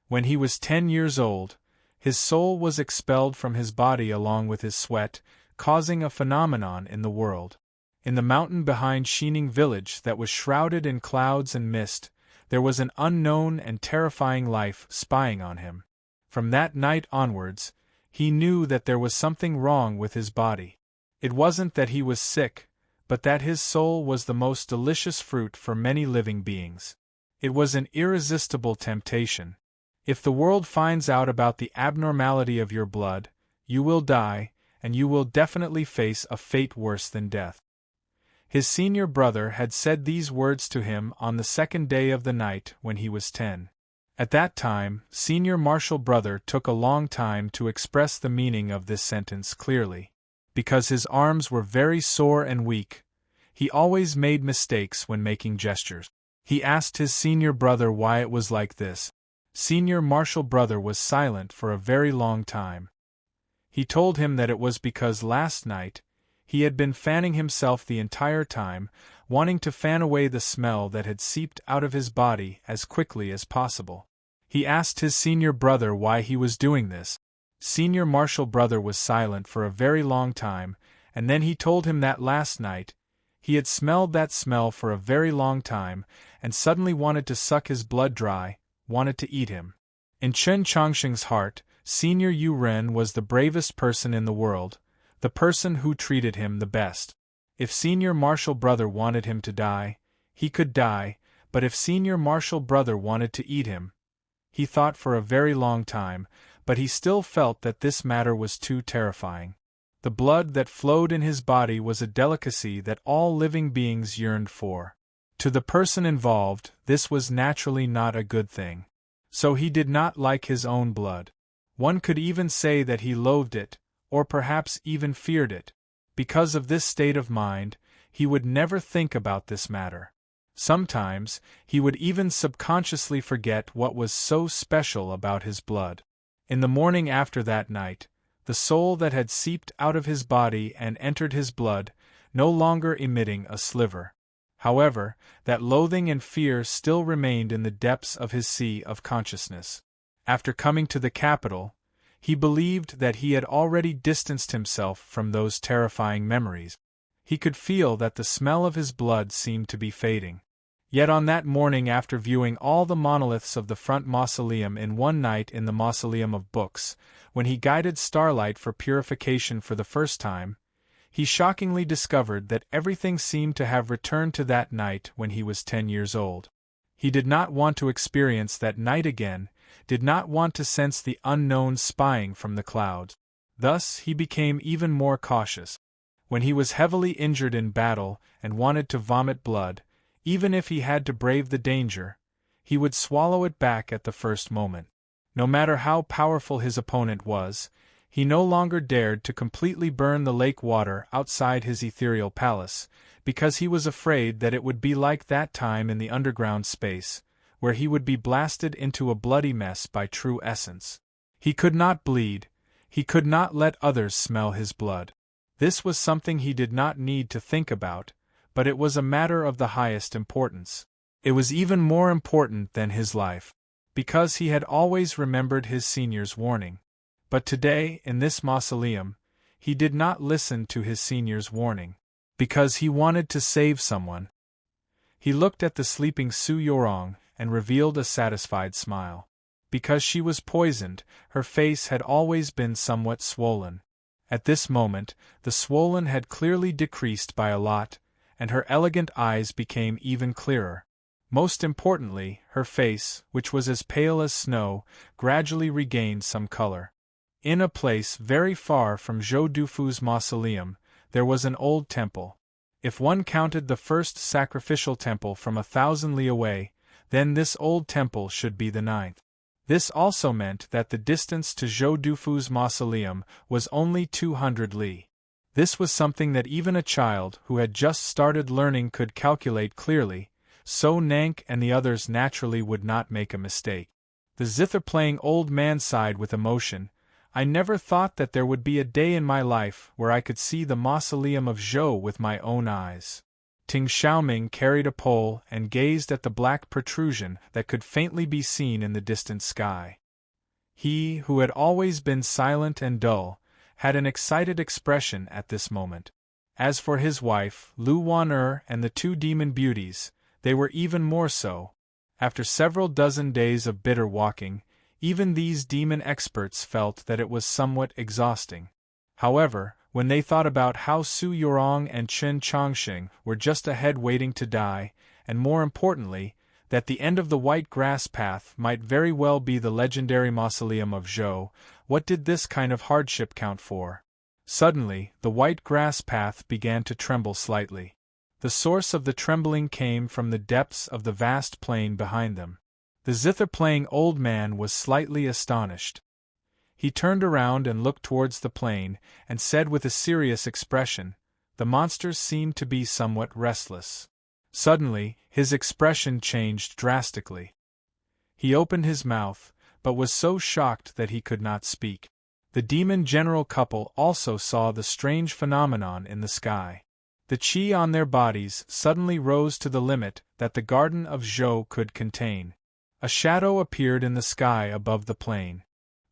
When he was 10 years old, his soul was expelled from his body along with his sweat, causing a phenomenon in the world. In the mountain behind Xining village that was shrouded in clouds and mist, there was an unknown and terrifying life spying on him. From that night onwards, he knew that there was something wrong with his body. It wasn't that he was sick, but that his soul was the most delicious fruit for many living beings. It was an irresistible temptation. If the world finds out about the abnormality of your blood, you will die, and you will definitely face a fate worse than death. His senior brother had said these words to him on the second day of the night when he was 10. At that time, senior martial brother took a long time to express the meaning of this sentence clearly. Because his arms were very sore and weak, he always made mistakes when making gestures. He asked his senior brother why it was like this. Senior martial brother was silent for a very long time. He told him that it was because last night, he had been fanning himself the entire time, wanting to fan away the smell that had seeped out of his body as quickly as possible. He asked his senior brother why he was doing this. Senior martial brother was silent for a very long time, and then he told him that last night, he had smelled that smell for a very long time, and suddenly wanted to suck his blood dry, wanted to eat him. In Chen Chongqing's heart, Senior Yu Ren was the bravest person in the world, the person who treated him the best. If senior martial brother wanted him to die, he could die, but if senior martial brother wanted to eat him, he thought for a very long time, but he still felt that this matter was too terrifying. The blood that flowed in his body was a delicacy that all living beings yearned for. To the person involved, this was naturally not a good thing. So he did not like his own blood. One could even say that he loathed it, or perhaps even feared it. Because of this state of mind, he would never think about this matter. Sometimes, he would even subconsciously forget what was so special about his blood. In the morning after that night, the soul that had seeped out of his body and entered his blood, no longer emitting a sliver. However, that loathing and fear still remained in the depths of his sea of consciousness. After coming to the capital, he believed that he had already distanced himself from those terrifying memories. He could feel that the smell of his blood seemed to be fading. Yet on that morning, after viewing all the monoliths of the front mausoleum in one night in the Mausoleum of Books, when he guided starlight for purification for the first time, he shockingly discovered that everything seemed to have returned to that night when he was 10 years old. He did not want to experience that night again, did not want to sense the unknown spying from the clouds. Thus he became even more cautious. When he was heavily injured in battle and wanted to vomit blood, Even if he had to brave the danger, he would swallow it back at the first moment. No matter how powerful his opponent was, he no longer dared to completely burn the lake water outside his ethereal palace, because he was afraid that it would be like that time in the underground space, where he would be blasted into a bloody mess by true essence. He could not bleed, he could not let others smell his blood. This was something he did not need to think about, but it was a matter of the highest importance. It was even more important than his life, because he had always remembered his senior's warning. But today, in this mausoleum, he did not listen to his senior's warning, because he wanted to save someone. He looked at the sleeping Su Yorong and revealed a satisfied smile. Because she was poisoned, her face had always been somewhat swollen. At this moment, the swollen had clearly decreased by a lot, and her elegant eyes became even clearer. Most importantly, her face, which was as pale as snow, gradually regained some color. In a place very far from Zhou Dufu's mausoleum, there was an old temple. If one counted the first sacrificial temple from 1,000 li away, then this old temple should be the 9th. This also meant that the distance to Zhou Dufu's mausoleum was only 200 li. This was something that even a child who had just started learning could calculate clearly, so Nank and the others naturally would not make a mistake. The zither-playing old man sighed with emotion. I never thought that there would be a day in my life where I could see the mausoleum of Zhou with my own eyes. Ting Xiaoming carried a pole and gazed at the black protrusion that could faintly be seen in the distant sky. He, who had always been silent and dull, had an excited expression at this moment. As for his wife, Lu Wan and the 2 demon beauties, they were even more so. After several dozen days of bitter walking, even these demon experts felt that it was somewhat exhausting. However, when they thought about how Su Yorong and Chen Chongqing were just ahead waiting to die, and more importantly, that the end of the white grass path might very well be the legendary mausoleum of Zhou, what did this kind of hardship count for? Suddenly, the white grass path began to tremble slightly. The source of the trembling came from the depths of the vast plain behind them. The zither-playing old man was slightly astonished. He turned around and looked towards the plain, and said with a serious expression, "The monsters seem to be somewhat restless." Suddenly, his expression changed drastically. He opened his mouth, but was so shocked that he could not speak. The demon general couple also saw the strange phenomenon in the sky. The qi on their bodies suddenly rose to the limit that the garden of Zhou could contain. A shadow appeared in the sky above the plain.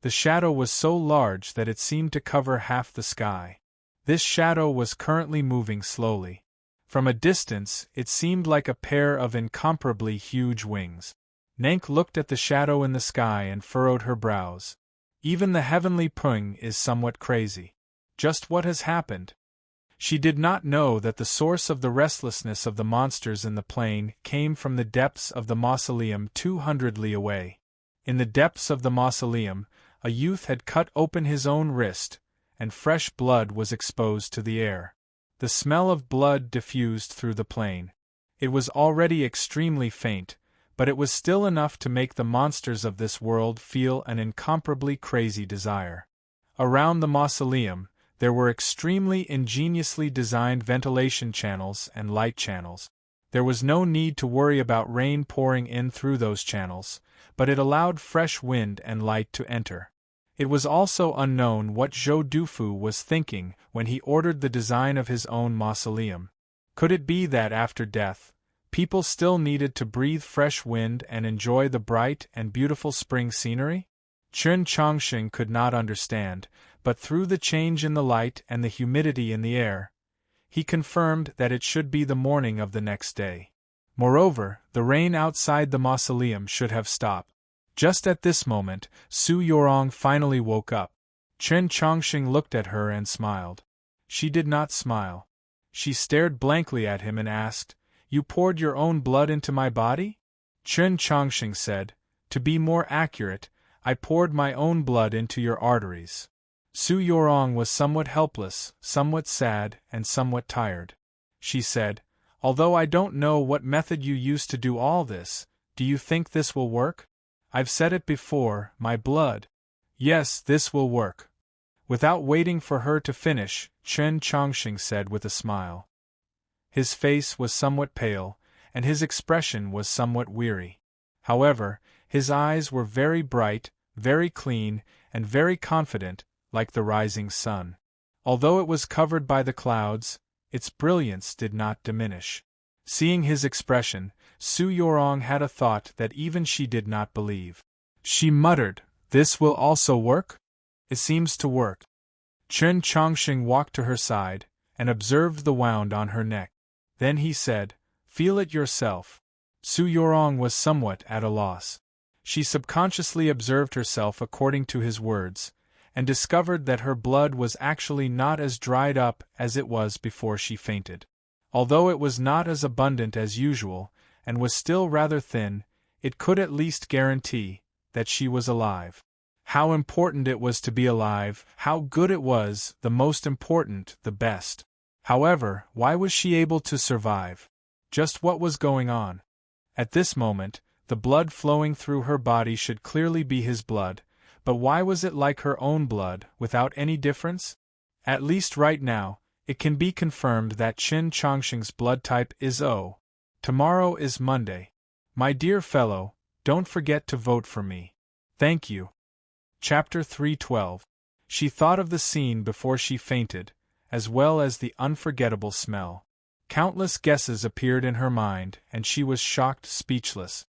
The shadow was so large that it seemed to cover half the sky. This shadow was currently moving slowly. From a distance, it seemed like a pair of incomparably huge wings. Nank looked at the shadow in the sky and furrowed her brows. Even the heavenly Pung is somewhat crazy. Just what has happened? She did not know that the source of the restlessness of the monsters in the plain came from the depths of the mausoleum 200 li away. In the depths of the mausoleum, a youth had cut open his own wrist, and fresh blood was exposed to the air. The smell of blood diffused through the plain. It was already extremely faint, but it was still enough to make the monsters of this world feel an incomparably crazy desire. Around the mausoleum, there were extremely ingeniously designed ventilation channels and light channels. There was no need to worry about rain pouring in through those channels, but it allowed fresh wind and light to enter. It was also unknown what Zhou Dufu was thinking when he ordered the design of his own mausoleum. Could it be that after death, people still needed to breathe fresh wind and enjoy the bright and beautiful spring scenery? Chen Chongqing could not understand, but through the change in the light and the humidity in the air, he confirmed that it should be the morning of the next day. Moreover, the rain outside the mausoleum should have stopped. Just at this moment, Su Yorong finally woke up. Chen Chongqing looked at her and smiled. She did not smile. She stared blankly at him and asked, "You poured your own blood into my body?" Chen Chongqing said, "To be more accurate, I poured my own blood into your arteries." Su Yorong was somewhat helpless, somewhat sad, and somewhat tired. She said, Although I don't know what method you use to do all this, do you think this will work? I've said it before, my blood. Yes, this will work. Without waiting for her to finish, Chen Chongqing said with a smile. His face was somewhat pale, and his expression was somewhat weary. However, his eyes were very bright, very clean, and very confident, like the rising sun. Although it was covered by the clouds, its brilliance did not diminish. Seeing his expression, Su Yorong had a thought that even she did not believe. She muttered, "This will also work? It seems to work." Chen Chongqing walked to her side, and observed the wound on her neck. Then he said, "Feel it yourself." Su Yorong was somewhat at a loss. She subconsciously observed herself according to his words, and discovered that her blood was actually not as dried up as it was before she fainted. Although it was not as abundant as usual, and was still rather thin, it could at least guarantee that she was alive. How important it was to be alive, how good it was, the most important, the best. However, why was she able to survive? Just what was going on? At this moment, the blood flowing through her body should clearly be his blood, but why was it like her own blood, without any difference? At least right now, it can be confirmed that Chen Chongqing's blood type is O. Tomorrow is Monday. My dear fellow, don't forget to vote for me. Thank you. Chapter 312. She thought of the scene before she fainted, as well as the unforgettable smell. Countless guesses appeared in her mind, and she was shocked speechless.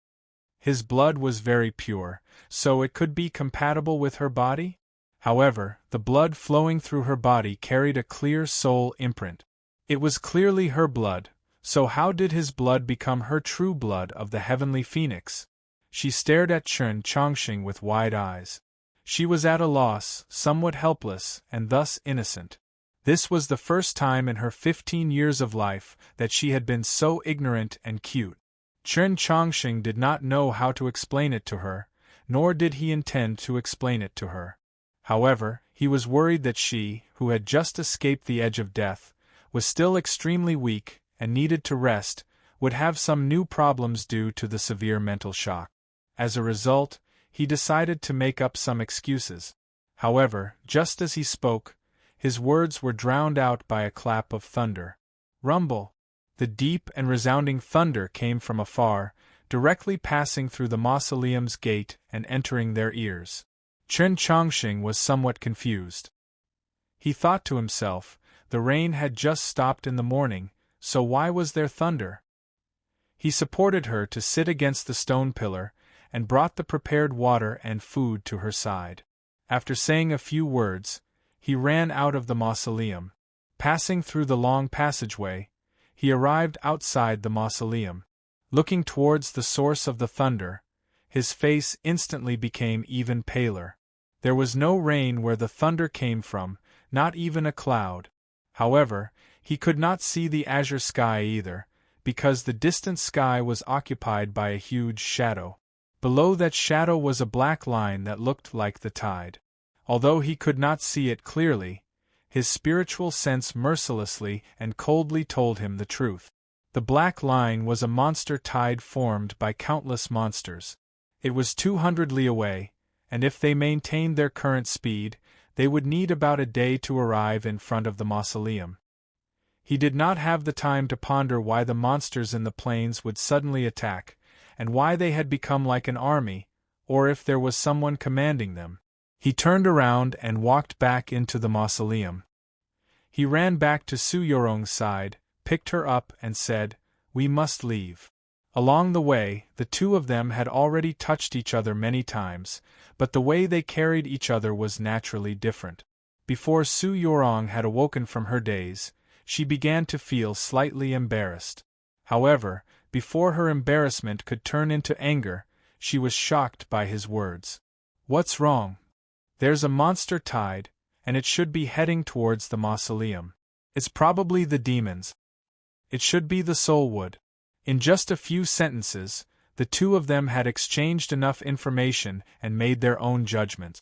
His blood was very pure, so it could be compatible with her body? However, the blood flowing through her body carried a clear soul imprint. It was clearly her blood, so how did his blood become her true blood of the heavenly phoenix? She stared at Chen Chongqing with wide eyes. She was at a loss, somewhat helpless, and thus innocent. This was the first time in her 15 years of life that she had been so ignorant and cute. Chen Chongqing did not know how to explain it to her, nor did he intend to explain it to her. However, he was worried that she, who had just escaped the edge of death, was still extremely weak and needed to rest, would have some new problems due to the severe mental shock. As a result, he decided to make up some excuses. However, just as he spoke, his words were drowned out by a clap of thunder. Rumble! The deep and resounding thunder came from afar, directly passing through the mausoleum's gate and entering their ears. Chen Chongqing was somewhat confused. He thought to himself, the rain had just stopped in the morning, so why was there thunder? He supported her to sit against the stone pillar, and brought the prepared water and food to her side. After saying a few words, he ran out of the mausoleum. Passing through the long passageway, he arrived outside the mausoleum. Looking towards the source of the thunder, his face instantly became even paler. There was no rain where the thunder came from, not even a cloud. However, he could not see the azure sky either, because the distant sky was occupied by a huge shadow. Below that shadow was a black line that looked like the tide. Although he could not see it clearly, his spiritual sense mercilessly and coldly told him the truth. The black line was a monster tide formed by countless monsters. It was 200 li away, and if they maintained their current speed, they would need about a day to arrive in front of the mausoleum. He did not have the time to ponder why the monsters in the plains would suddenly attack, and why they had become like an army, or if there was someone commanding them. He turned around and walked back into the mausoleum. He ran back to Su Yorong's side, picked her up and said, "We must leave." Along the way, the two of them had already touched each other many times, but the way they carried each other was naturally different. Before Su Yorong had awoken from her daze, she began to feel slightly embarrassed. However, before her embarrassment could turn into anger, she was shocked by his words. "What's wrong? There's a monster tide, and it should be heading towards the mausoleum. It's probably the demons. It should be the soul wood." In just a few sentences, the two of them had exchanged enough information and made their own judgments.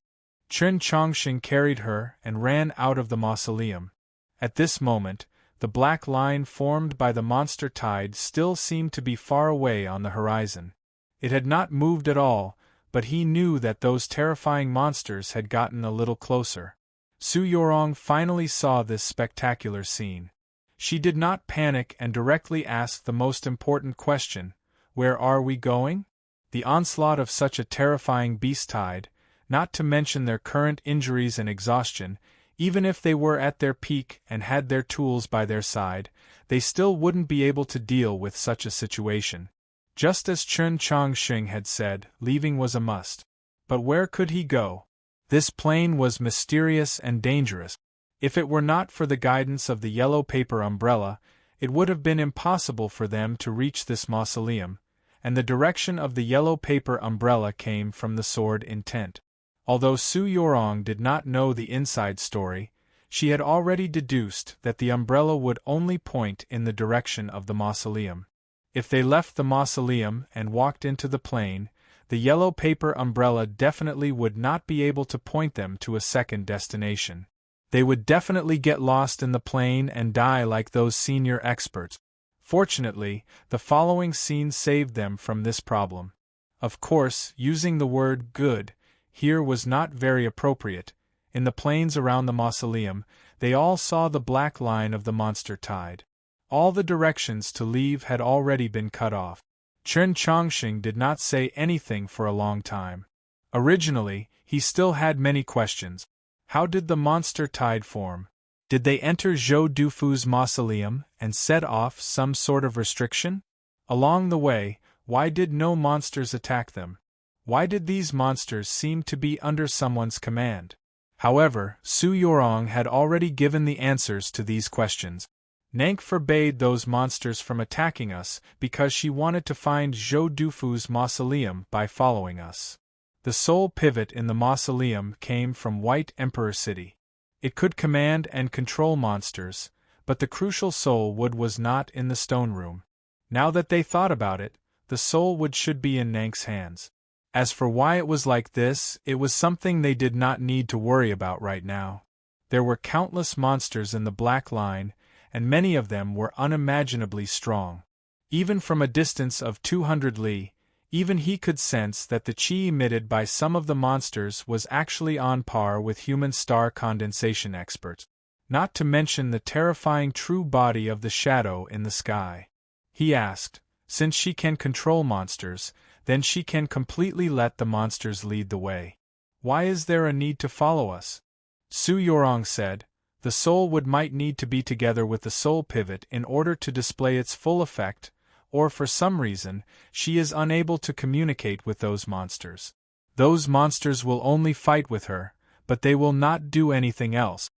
Chen Chongqing carried her and ran out of the mausoleum. At this moment, The black line formed by the monster tide still seemed to be far away on the horizon. It had not moved at all, but he knew that those terrifying monsters had gotten a little closer. Su Yorong finally saw this spectacular scene. She did not panic and directly asked the most important question: "Where are we going?" The onslaught of such a terrifying beast tide, not to mention their current injuries and exhaustion, even if they were at their peak and had their tools by their side, they still wouldn't be able to deal with such a situation. Just as Chen Chongqing had said, leaving was a must. But where could he go? This plane was mysterious and dangerous. If it were not for the guidance of the yellow paper umbrella, it would have been impossible for them to reach this mausoleum, and the direction of the yellow paper umbrella came from the sword in tent. Although Su Yorong did not know the inside story, she had already deduced that the umbrella would only point in the direction of the mausoleum. If they left the mausoleum and walked into the plain, the yellow paper umbrella definitely would not be able to point them to a second destination. They would definitely get lost in the plain and die like those senior experts. Fortunately, the following scene saved them from this problem. Of course, using the word good here was not very appropriate. In the plains around the mausoleum, they all saw the black line of the monster tide. All the directions to leave had already been cut off. Chen Chongqing did not say anything for a long time. Originally, he still had many questions. How did the monster tide form? Did they enter Zhou Dufu's mausoleum and set off some sort of restriction? Along the way, why did no monsters attack them? Why did these monsters seem to be under someone's command? However, Su Yorong had already given the answers to these questions. Nank forbade those monsters from attacking us because she wanted to find Zhou Dufu's mausoleum by following us. The sole pivot in the mausoleum came from White Emperor City. It could command and control monsters, but the crucial soul wood was not in the stone room. Now that they thought about it, the soul wood should be in Nank's hands. As for why it was like this, it was something they did not need to worry about right now. There were countless monsters in the black line, and many of them were unimaginably strong. Even from a distance of 200 li, even he could sense that the qi emitted by some of the monsters was actually on par with human star condensation experts, not to mention the terrifying true body of the shadow in the sky. He asked, since she can control monsters, then she can completely let the monsters lead the way. Why is there a need to follow us? Su Yorong said, the soul wood might need to be together with the soul pivot in order to display its full effect, or for some reason, she is unable to communicate with those monsters. Those monsters will only fight with her, but they will not do anything else.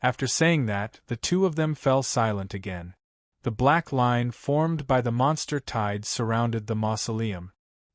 After saying that, the two of them fell silent again. The black line formed by the monster tide surrounded the mausoleum.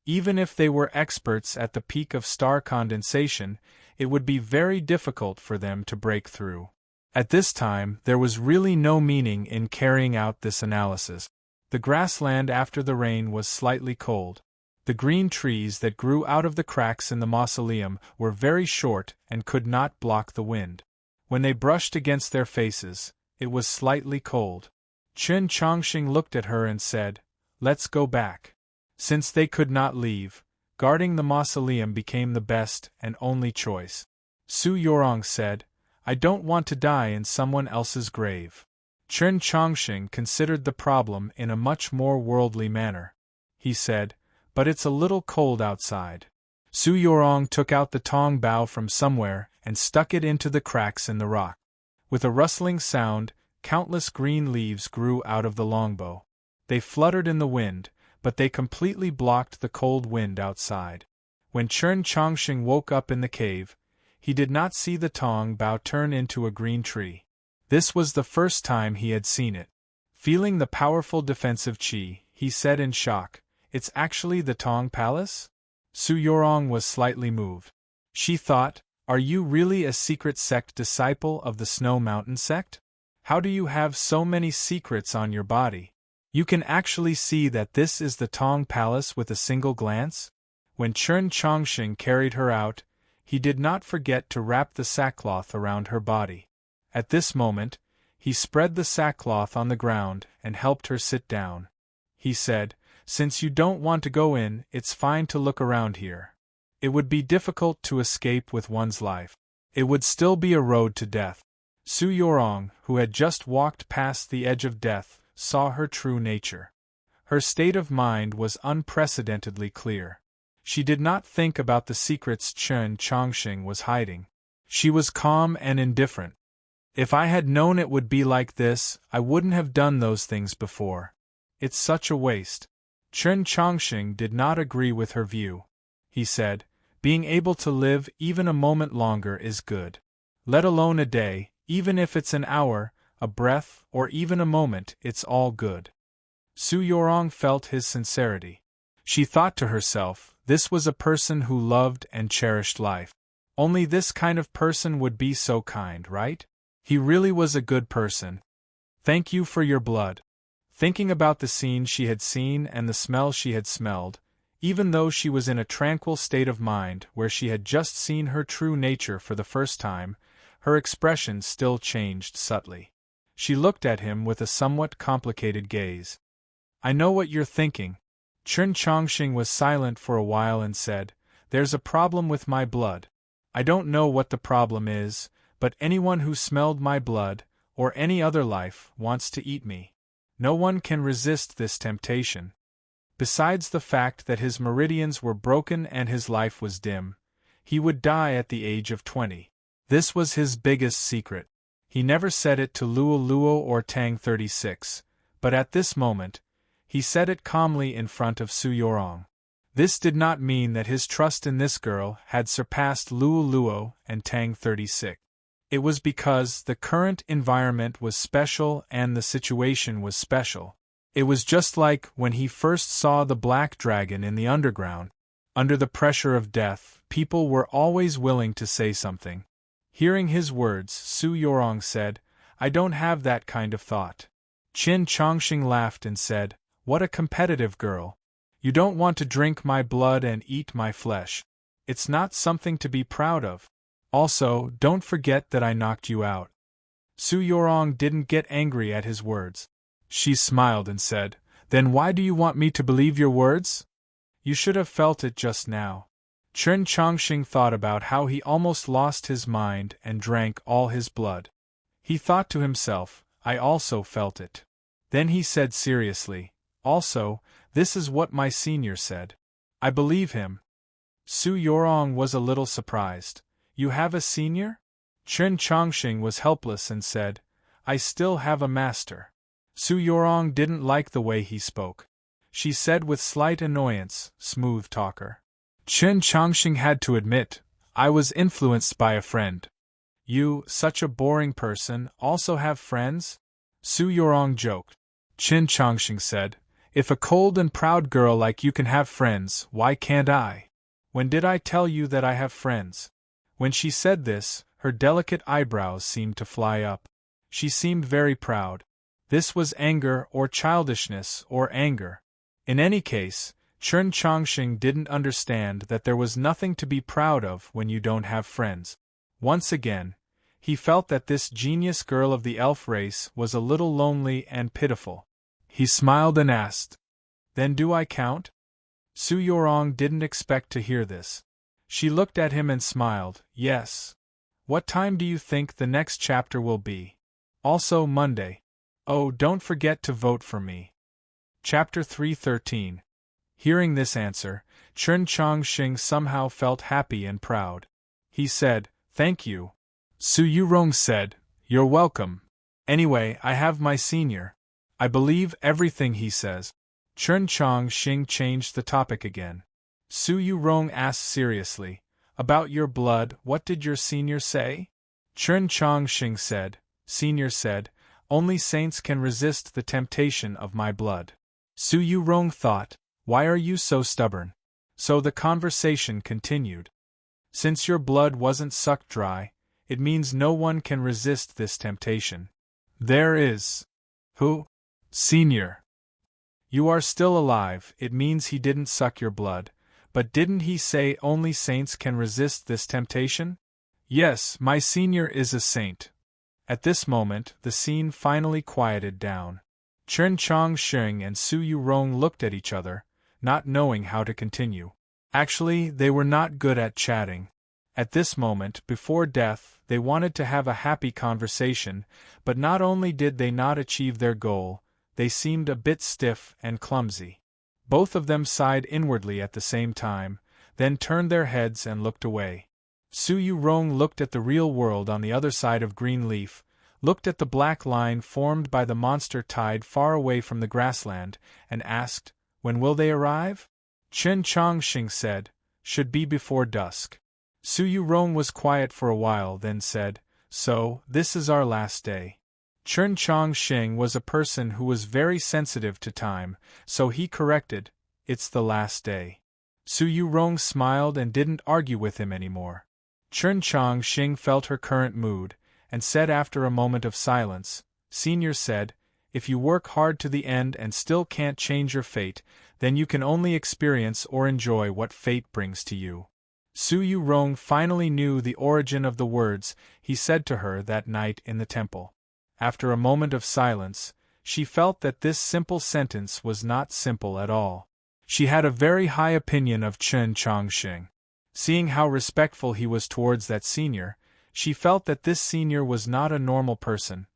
Even if they were experts at the peak of star condensation, it would be very difficult for them to break through. At this time, there was really no meaning in carrying out this analysis. The grassland after the rain was slightly cold. The green trees that grew out of the cracks in the mausoleum were very short and could not block the wind. When they brushed against their faces, it was slightly cold. Chen Chongqing looked at her and said, "Let's go back." Since they could not leave, guarding the mausoleum became the best and only choice. Su Yorong said, I don't want to die in someone else's grave. Chen Chongqing considered the problem in a much more worldly manner. He said, but it's a little cold outside. Su Yorong took out the tong bough from somewhere and stuck it into the cracks in the rock. With a rustling sound, countless green leaves grew out of the longbow. They fluttered in the wind, but they completely blocked the cold wind outside. When Chen Chongqing woke up in the cave, he did not see the tong bough turn into a green tree. This was the first time he had seen it. Feeling the powerful defensive qi, he said in shock, "It's actually the Tong Palace?" Su Yorong was slightly moved. She thought, are you really a secret sect disciple of the Snow Mountain sect? How do you have so many secrets on your body? You can actually see that this is the Tong Palace with a single glance? When Chen Chongqing carried her out, he did not forget to wrap the sackcloth around her body. At this moment, He spread the sackcloth on the ground and helped her sit down. He said, "Since you don't want to go in, it's fine to look around here. It would be difficult to escape with one's life. It would still be a road to death." Su Yorong, who had just walked past the edge of death, saw her true nature. Her state of mind was unprecedentedly clear. She did not think about the secrets Chen Chongqing was hiding. She was calm and indifferent. "If I had known it would be like this, I wouldn't have done those things before. It's such a waste." Chen Chongqing did not agree with her view. He said, "Being able to live even a moment longer is good. Let alone a day, even if it's an hour, a breath, or even a moment, it's all good." Su Yorong felt his sincerity. She thought to herself, this was a person who loved and cherished life. Only this kind of person would be so kind, right? He really was a good person. "Thank you for your blood." Thinking about the scene she had seen and the smell she had smelled, even though she was in a tranquil state of mind where she had just seen her true nature for the first time, her expression still changed subtly. She looked at him with a somewhat complicated gaze. "I know what you're thinking." Chen Chongqing was silent for a while and said, "There's a problem with my blood. I don't know what the problem is, but anyone who smelled my blood, or any other life, wants to eat me. No one can resist this temptation." Besides the fact that his meridians were broken and his life was dim, he would die at the age of 20. This was his biggest secret. He never said it to Luo Luo or Tang 36, but at this moment, he said it calmly in front of Su Yorong. This did not mean that his trust in this girl had surpassed Luo Luo and Tang 36. It was because the current environment was special and the situation was special. It was just like when he first saw the black dragon in the underground. Under the pressure of death, people were always willing to say something. Hearing his words, Su Yorong said, "I don't have that kind of thought." Chen Chongqing laughed and said, "What a competitive girl. You don't want to drink my blood and eat my flesh. It's not something to be proud of. Also, don't forget that I knocked you out." Su Yorong didn't get angry at his words. She smiled and said, "Then why do you want me to believe your words? You should have felt it just now." Chen Chongqing thought about how he almost lost his mind and drank all his blood. He thought to himself, "I also felt it." Then he said seriously, "Also, this is what my senior said. I believe him." Su Yorong was a little surprised. "You have a senior?" Chen Chongqing was helpless and said, "I still have a master." Su Yorong didn't like the way he spoke. She said with slight annoyance, "Smooth talker." Chen Chongqing had to admit, "I was influenced by a friend." "You, such a boring person, also have friends?" Su Yorong joked. Chen Chongqing said, "If a cold and proud girl like you can have friends, why can't I? When did I tell you that I have friends?" When she said this, her delicate eyebrows seemed to fly up. She seemed very proud. This was anger or childishness or anger. In any case, Chen Chongqing didn't understand that there was nothing to be proud of when you don't have friends. Once again, he felt that this genius girl of the elf race was a little lonely and pitiful. He smiled and asked, "Then do I count?" Su Yorong didn't expect to hear this. She looked at him and smiled, "Yes. What time do you think the next chapter will be? Also Monday. Oh, don't forget to vote for me." Chapter 313. Hearing this answer, Chen Chongqing somehow felt happy and proud. He said, "Thank you." Su Yorong said, "You're welcome. Anyway, I have my senior. I believe everything he says." Chen Chongqing changed the topic again. Su Yorong asked seriously, "About your blood, what did your senior say?" Chen Chongqing said, "Senior said, only saints can resist the temptation of my blood." Su Yorong thought, "Why are you so stubborn?" So the conversation continued. "Since your blood wasn't sucked dry, it means no one can resist this temptation. There is. Who? Senior. You are still alive, it means he didn't suck your blood, but didn't he say only saints can resist this temptation? Yes, my senior is a saint. At this moment, the scene finally quieted down. Chen Chongqing and Su Yurong looked at each other, not knowing how to continue. Actually, they were not good at chatting. At this moment, before death, they wanted to have a happy conversation, but not only did they not achieve their goal, they seemed a bit stiff and clumsy. Both of them sighed inwardly at the same time, then turned their heads and looked away. Su Yurong looked at the real world on the other side of Green Leaf, looked at the black line formed by the monster tide far away from the grassland, and asked, "When will they arrive?" Chen Chongqing said, "Should be before dusk." Su Yurong was quiet for a while, then said, "So, this is our last day." Chen Chongqing was a person who was very sensitive to time, so he corrected, "It's the last day." Su Yurong smiled and didn't argue with him anymore. Chen Chongqing felt her current mood, and said after a moment of silence, "Senior said, if you work hard to the end and still can't change your fate, then you can only experience or enjoy what fate brings to you." Su Yurong finally knew the origin of the words he said to her that night in the temple. After a moment of silence, she felt that this simple sentence was not simple at all. She had a very high opinion of Chen Chongqing. Seeing how respectful he was towards that senior, she felt that this senior was not a normal person.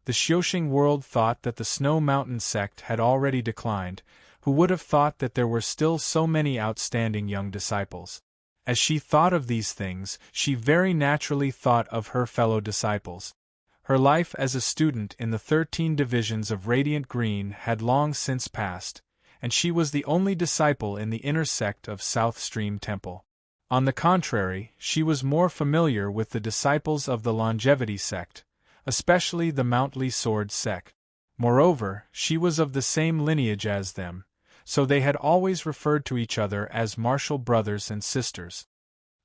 The Xiuxing world thought that the Snow Mountain sect had already declined, who would have thought that there were still so many outstanding young disciples. As she thought of these things, she very naturally thought of her fellow disciples. Her life as a student in the 13 divisions of Radiant Green had long since passed, and she was the only disciple in the inner sect of South Stream Temple. On the contrary, she was more familiar with the disciples of the Longevity sect, especially the Mountly Sword sect. Moreover, she was of the same lineage as them, so they had always referred to each other as martial brothers and sisters.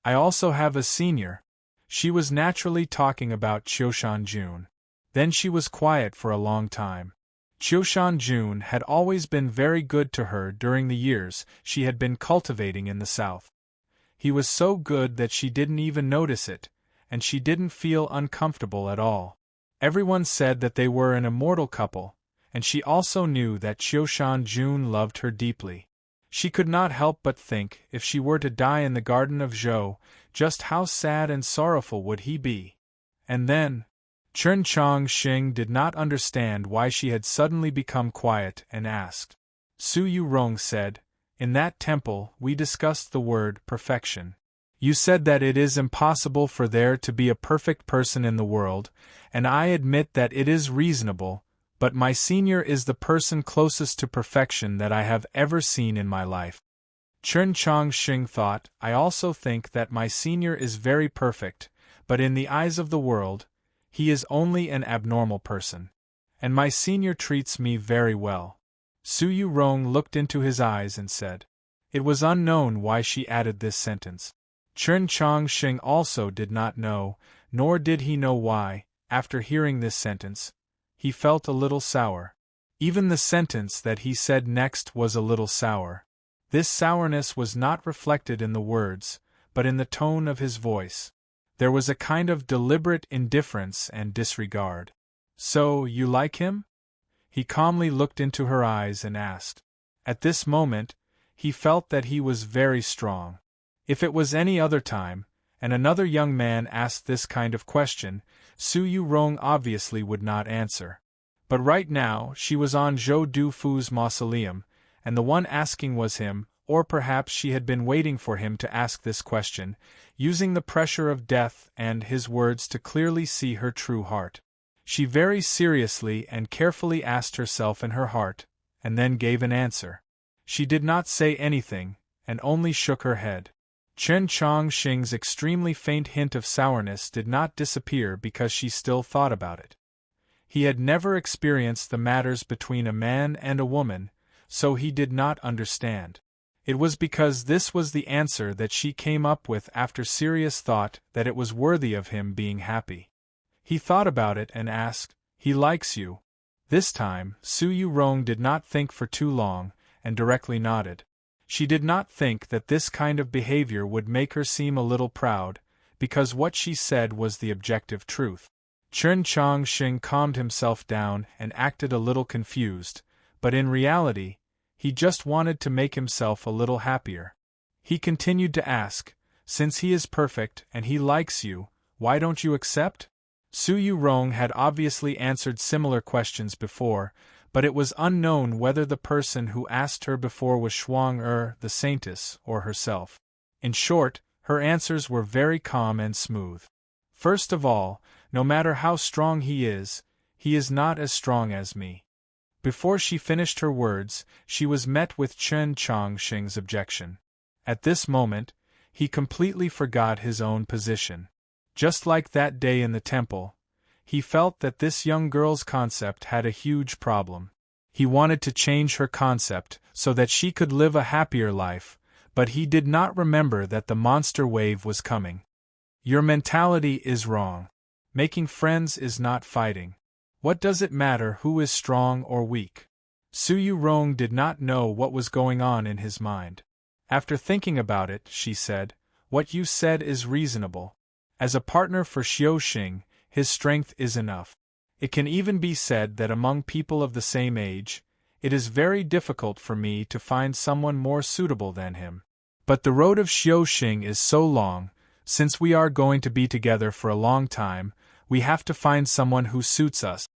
"I also have a senior." She was naturally talking about Qiushan Jun. Then she was quiet for a long time. Qiushan Jun had always been very good to her during the years she had been cultivating in the south. He was so good that she didn't even notice it, and she didn't feel uncomfortable at all. Everyone said that they were an immortal couple, and she also knew that Qiushan Jun loved her deeply. She could not help but think, if she were to die in the garden of Zhou, just how sad and sorrowful would he be. And then, Chen Chongqing did not understand why she had suddenly become quiet and asked. Su Yurong said, "In that temple, we discussed the word perfection. You said that it is impossible for there to be a perfect person in the world, and I admit that it is reasonable, but my senior is the person closest to perfection that I have ever seen in my life." Chen Chongqing thought, "I also think that my senior is very perfect, but in the eyes of the world, he is only an abnormal person. And my senior treats me very well." Su Yurong looked into his eyes and said. It was unknown why she added this sentence. Chen Chongqing also did not know, nor did he know why, after hearing this sentence, he felt a little sour. Even the sentence that he said next was a little sour. This sourness was not reflected in the words, but in the tone of his voice. There was a kind of deliberate indifference and disregard. "So, you like him?" He calmly looked into her eyes and asked. At this moment, he felt that he was very strong. If it was any other time, and another young man asked this kind of question, Su Yurong obviously would not answer. But right now, she was on Zhou Dufu's mausoleum, and the one asking was him, or perhaps she had been waiting for him to ask this question, using the pressure of death and his words to clearly see her true heart. She very seriously and carefully asked herself in her heart, and then gave an answer. She did not say anything, and only shook her head. Chen Chongqing's extremely faint hint of sourness did not disappear because she still thought about it. He had never experienced the matters between a man and a woman, so he did not understand. It was because this was the answer that she came up with after serious thought that it was worthy of him being happy. He thought about it and asked, "He likes you?" This time, Su Yurong did not think for too long, and directly nodded. She did not think that this kind of behavior would make her seem a little proud, because what she said was the objective truth. Chen Chongqing calmed himself down and acted a little confused, but in reality, he just wanted to make himself a little happier. He continued to ask, "Since he is perfect and he likes you, why don't you accept?" Su Yurong had obviously answered similar questions before, but it was unknown whether the person who asked her before was Shuang the saintess, or herself. In short, her answers were very calm and smooth. First of all, no matter how strong he is not as strong as me. Before she finished her words, she was met with Chen Chongqing's objection. At this moment, he completely forgot his own position. Just like that day in the temple, he felt that this young girl's concept had a huge problem. He wanted to change her concept so that she could live a happier life, but he did not remember that the monster wave was coming. Your mentality is wrong. Making friends is not fighting. What does it matter who is strong or weak? Su Yurong did not know what was going on in his mind. After thinking about it, she said, "What you said is reasonable. As a partner for Xiuxing, his strength is enough. It can even be said that among people of the same age, it is very difficult for me to find someone more suitable than him. But the road of Xiuxing is so long, since we are going to be together for a long time, we have to find someone who suits us."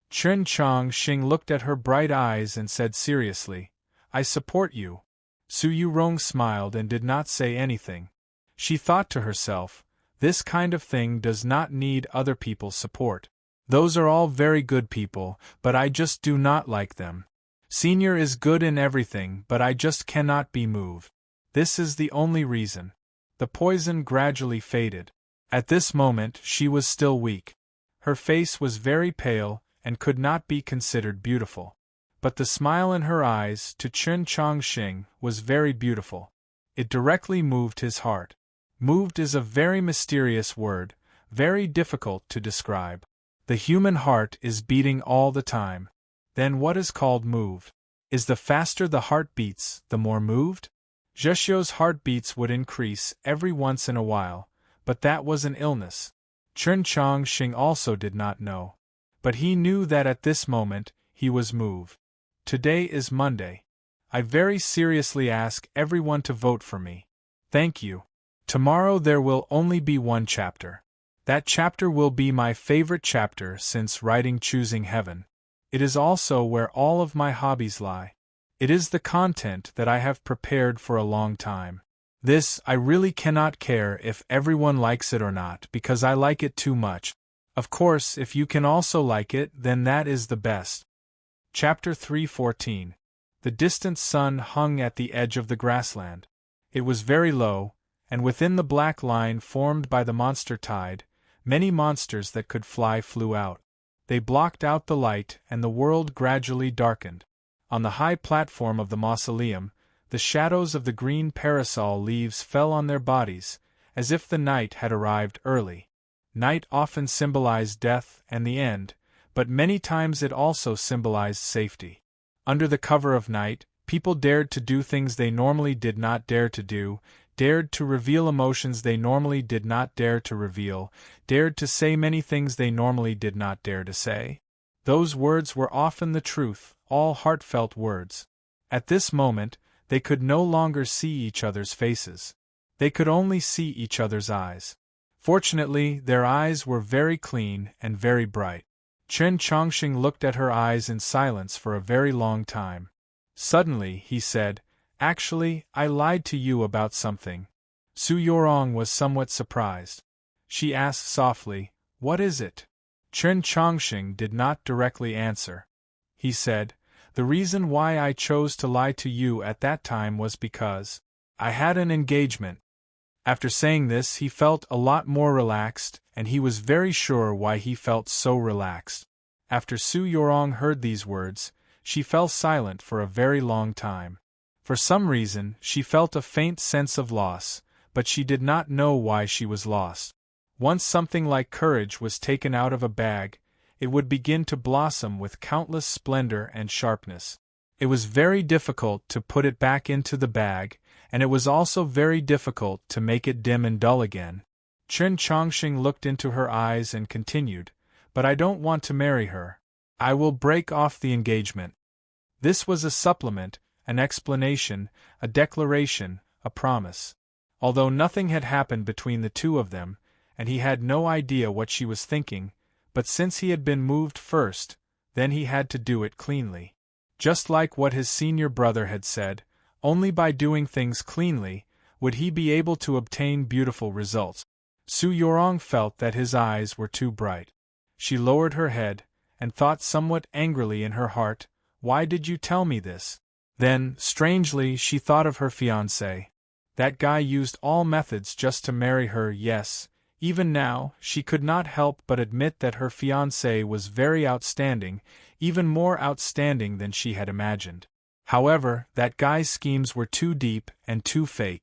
Chen Chongqing looked at her bright eyes and said seriously, "I support you." Su Yurong smiled and did not say anything. She thought to herself, this kind of thing does not need other people's support. Those are all very good people, but I just do not like them. Senior is good in everything, but I just cannot be moved. This is the only reason. The poison gradually faded. At this moment she was still weak. Her face was very pale and could not be considered beautiful. But the smile in her eyes to Chen Chongqing was very beautiful. It directly moved his heart. Moved is a very mysterious word, very difficult to describe. The human heart is beating all the time. Then what is called moved? Is the faster the heart beats, the more moved? Zheshio's heartbeats would increase every once in a while, but that was an illness. Chen Chongqing also did not know. But he knew that at this moment, he was moved. Today is Monday. I very seriously ask everyone to vote for me. Thank you. Tomorrow there will only be one chapter. That chapter will be my favorite chapter since writing Choosing Heaven. It is also where all of my hobbies lie. It is the content that I have prepared for a long time. This I really cannot care if everyone likes it or not because I like it too much. Of course, if you can also like it, then that is the best. Chapter 3:14. The distant sun hung at the edge of the grassland. It was very low, and within the black line formed by the monster tide, many monsters that could fly flew out. They blocked out the light and the world gradually darkened. On the high platform of the mausoleum, the shadows of the green parasol leaves fell on their bodies, as if the night had arrived early. Night often symbolized death and the end, but many times it also symbolized safety. Under the cover of night, people dared to do things they normally did not dare to do, dared to reveal emotions they normally did not dare to reveal, dared to say many things they normally did not dare to say. Those words were often the truth, all heartfelt words. At this moment, they could no longer see each other's faces. They could only see each other's eyes. Fortunately, their eyes were very clean and very bright. Chen Chongqing looked at her eyes in silence for a very long time. Suddenly, he said, "Actually, I lied to you about something." Su Yurong was somewhat surprised. She asked softly, "What is it?" Chen Chongqing did not directly answer. He said, "The reason why I chose to lie to you at that time was because I had an engagement." After saying this, he felt a lot more relaxed, and he was very sure why he felt so relaxed. After Su Yurong heard these words, she fell silent for a very long time. For some reason, she felt a faint sense of loss, but she did not know why she was lost. Once something like courage was taken out of a bag, it would begin to blossom with countless splendor and sharpness. It was very difficult to put it back into the bag, and it was also very difficult to make it dim and dull again. Chen Chongqing looked into her eyes and continued, but I don't want to marry her. I will break off the engagement. This was a supplement, an explanation, a declaration, a promise. Although nothing had happened between the two of them, and he had no idea what she was thinking, but since he had been moved first, then he had to do it cleanly. Just like what his senior brother had said, only by doing things cleanly would he be able to obtain beautiful results. Su Yorong felt that his eyes were too bright. She lowered her head, and thought somewhat angrily in her heart, "Why did you tell me this?" Then, strangely, she thought of her fiancé. That guy used all methods just to marry her. Yes, even now, she could not help but admit that her fiancé was very outstanding, even more outstanding than she had imagined. However, that guy's schemes were too deep and too fake.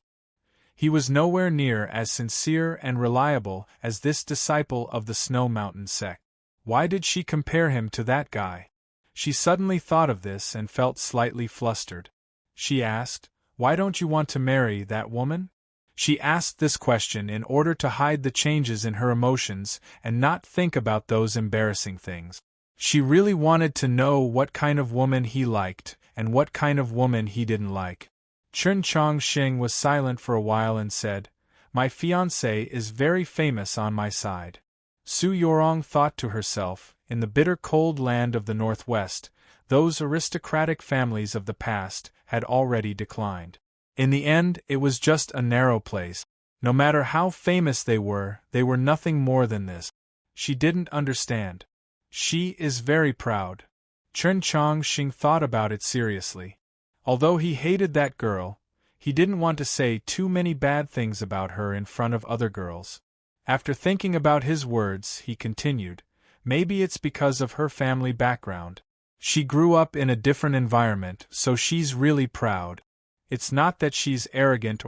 He was nowhere near as sincere and reliable as this disciple of the Snow Mountain sect. Why did she compare him to that guy? She suddenly thought of this and felt slightly flustered. She asked, "Why don't you want to marry that woman?" She asked this question in order to hide the changes in her emotions and not think about those embarrassing things. She really wanted to know what kind of woman he liked and what kind of woman he didn't like. Chun Chong Xing was silent for a while and said, "My fiancé is very famous on my side." Su Yorong thought to herself, in the bitter cold land of the Northwest, those aristocratic families of the past had already declined. In the end, it was just a narrow place. No matter how famous they were nothing more than this. She didn't understand. She is very proud. Chun Chong Xing thought about it seriously. Although he hated that girl, he didn't want to say too many bad things about her in front of other girls. After thinking about his words, he continued, "Maybe it's because of her family background. She grew up in a different environment, so she's really proud. It's not that she's arrogant,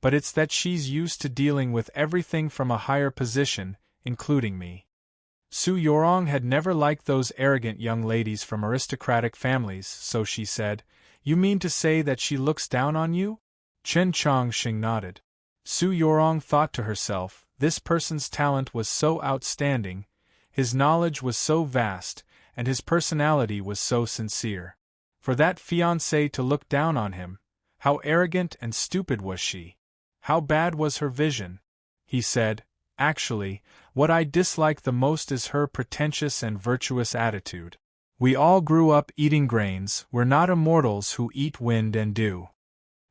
but it's that she's used to dealing with everything from a higher position, including me." Su Yorong had never liked those arrogant young ladies from aristocratic families, so she said, "You mean to say that she looks down on you?" Chun Chong Xing nodded. Su Yorong thought to herself, this person's talent was so outstanding, his knowledge was so vast, and his personality was so sincere. For that fiancé to look down on him, how arrogant and stupid was she? How bad was her vision? He said, "Actually, what I dislike the most is her pretentious and virtuous attitude. We all grew up eating grains, we're not immortals who eat wind and dew."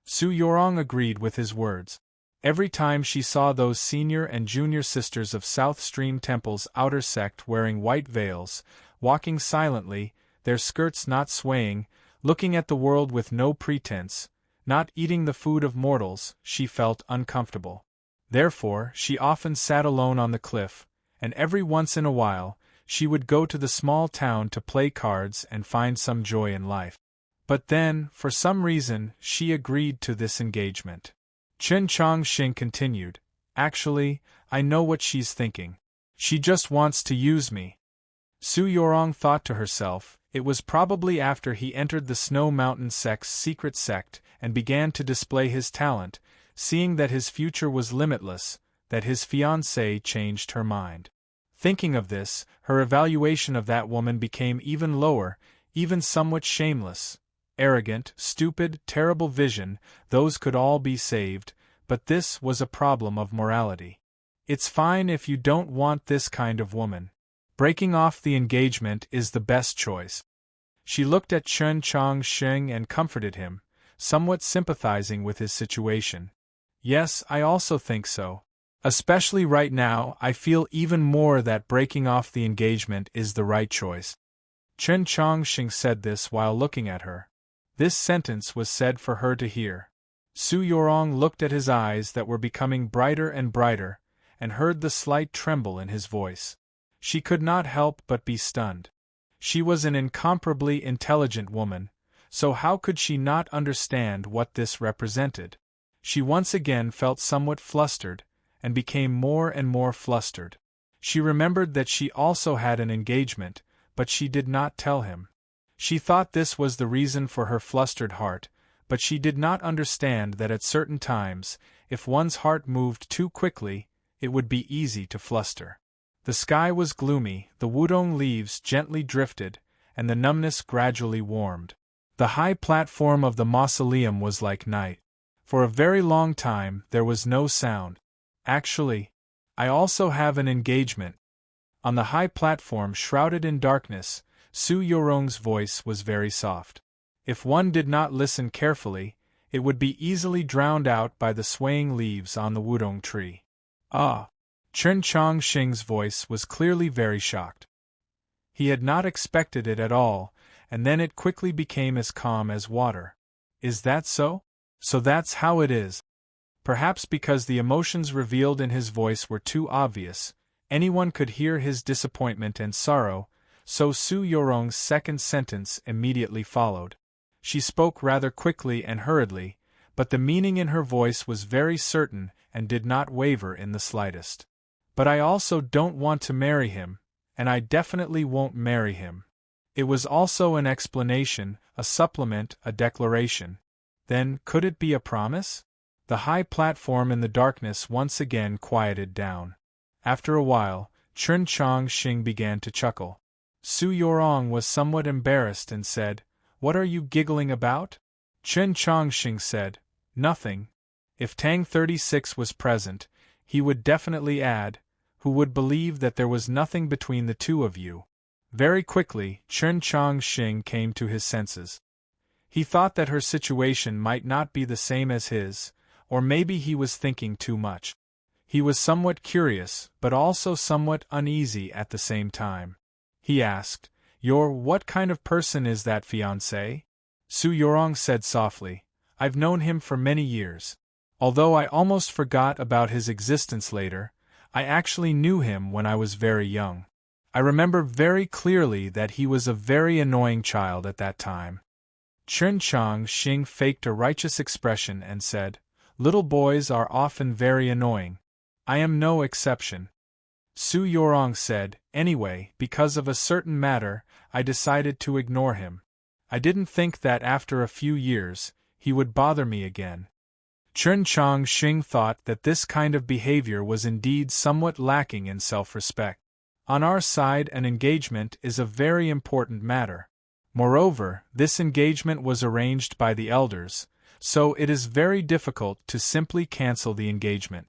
Su Yorong agreed with his words. Every time she saw those senior and junior sisters of South Stream Temple's outer sect wearing white veils, walking silently, their skirts not swaying, looking at the world with no pretense, not eating the food of mortals, she felt uncomfortable. Therefore, she often sat alone on the cliff, and every once in a while, she would go to the small town to play cards and find some joy in life. But then, for some reason, she agreed to this engagement. Chun Chong Xing continued, "Actually, I know what she's thinking. She just wants to use me." Su Yorong thought to herself, it was probably after he entered the Snow Mountain sect's secret sect and began to display his talent, seeing that his future was limitless, that his fiancée changed her mind. Thinking of this, her evaluation of that woman became even lower, even somewhat shameless. Arrogant, stupid, terrible vision, those could all be saved, but this was a problem of morality. It's fine if you don't want this kind of woman. Breaking off the engagement is the best choice. She looked at Chun Chong Xing and comforted him, somewhat sympathizing with his situation. "Yes, I also think so. Especially right now, I feel even more that breaking off the engagement is the right choice." Chun Chong Xing said this while looking at her. This sentence was said for her to hear. Su Yorong looked at his eyes that were becoming brighter and brighter, and heard the slight tremble in his voice. She could not help but be stunned. She was an incomparably intelligent woman, so how could she not understand what this represented? She once again felt somewhat flustered, and became more and more flustered. She remembered that she also had an engagement, but she did not tell him. She thought this was the reason for her flustered heart, but she did not understand that at certain times, if one's heart moved too quickly, it would be easy to fluster. The sky was gloomy, the wudong leaves gently drifted, and the numbness gradually warmed. The high platform of the mausoleum was like night. For a very long time there was no sound. Actually, I also have an engagement. On the high platform shrouded in darkness, Su Yorong's voice was very soft. If one did not listen carefully, it would be easily drowned out by the swaying leaves on the wudong tree. Ah! Chen Chongqing's voice was clearly very shocked. He had not expected it at all, and then it quickly became as calm as water. Is that so? So that's how it is. Perhaps because the emotions revealed in his voice were too obvious, anyone could hear his disappointment and sorrow, so Su Yorong's second sentence immediately followed. She spoke rather quickly and hurriedly, but the meaning in her voice was very certain and did not waver in the slightest. But I also don't want to marry him, and I definitely won't marry him. It was also an explanation, a supplement, a declaration. Then, could it be a promise? The high platform in the darkness once again quieted down. After a while, Chen Chongqing began to chuckle. Su Yorong was somewhat embarrassed and said, "What are you giggling about?" Chen Chongqing said, "Nothing." If Tang 36 was present, he would definitely add, "Who would believe that there was nothing between the two of you?" Very quickly, Chen Chongqing came to his senses. He thought that her situation might not be the same as his, or maybe he was thinking too much. He was somewhat curious, but also somewhat uneasy at the same time. He asked, What kind of person is that fiancé?" Su Yorong said softly, "I've known him for many years. Although I almost forgot about his existence later, I actually knew him when I was very young. I remember very clearly that he was a very annoying child at that time." Chen Chongqing faked a righteous expression and said, "Little boys are often very annoying. I am no exception." Su Yorong said, "Anyway, because of a certain matter, I decided to ignore him. I didn't think that after a few years, he would bother me again." Chen Chongqing thought that this kind of behavior was indeed somewhat lacking in self-respect. On our side, an engagement is a very important matter. Moreover, this engagement was arranged by the elders, so it is very difficult to simply cancel the engagement.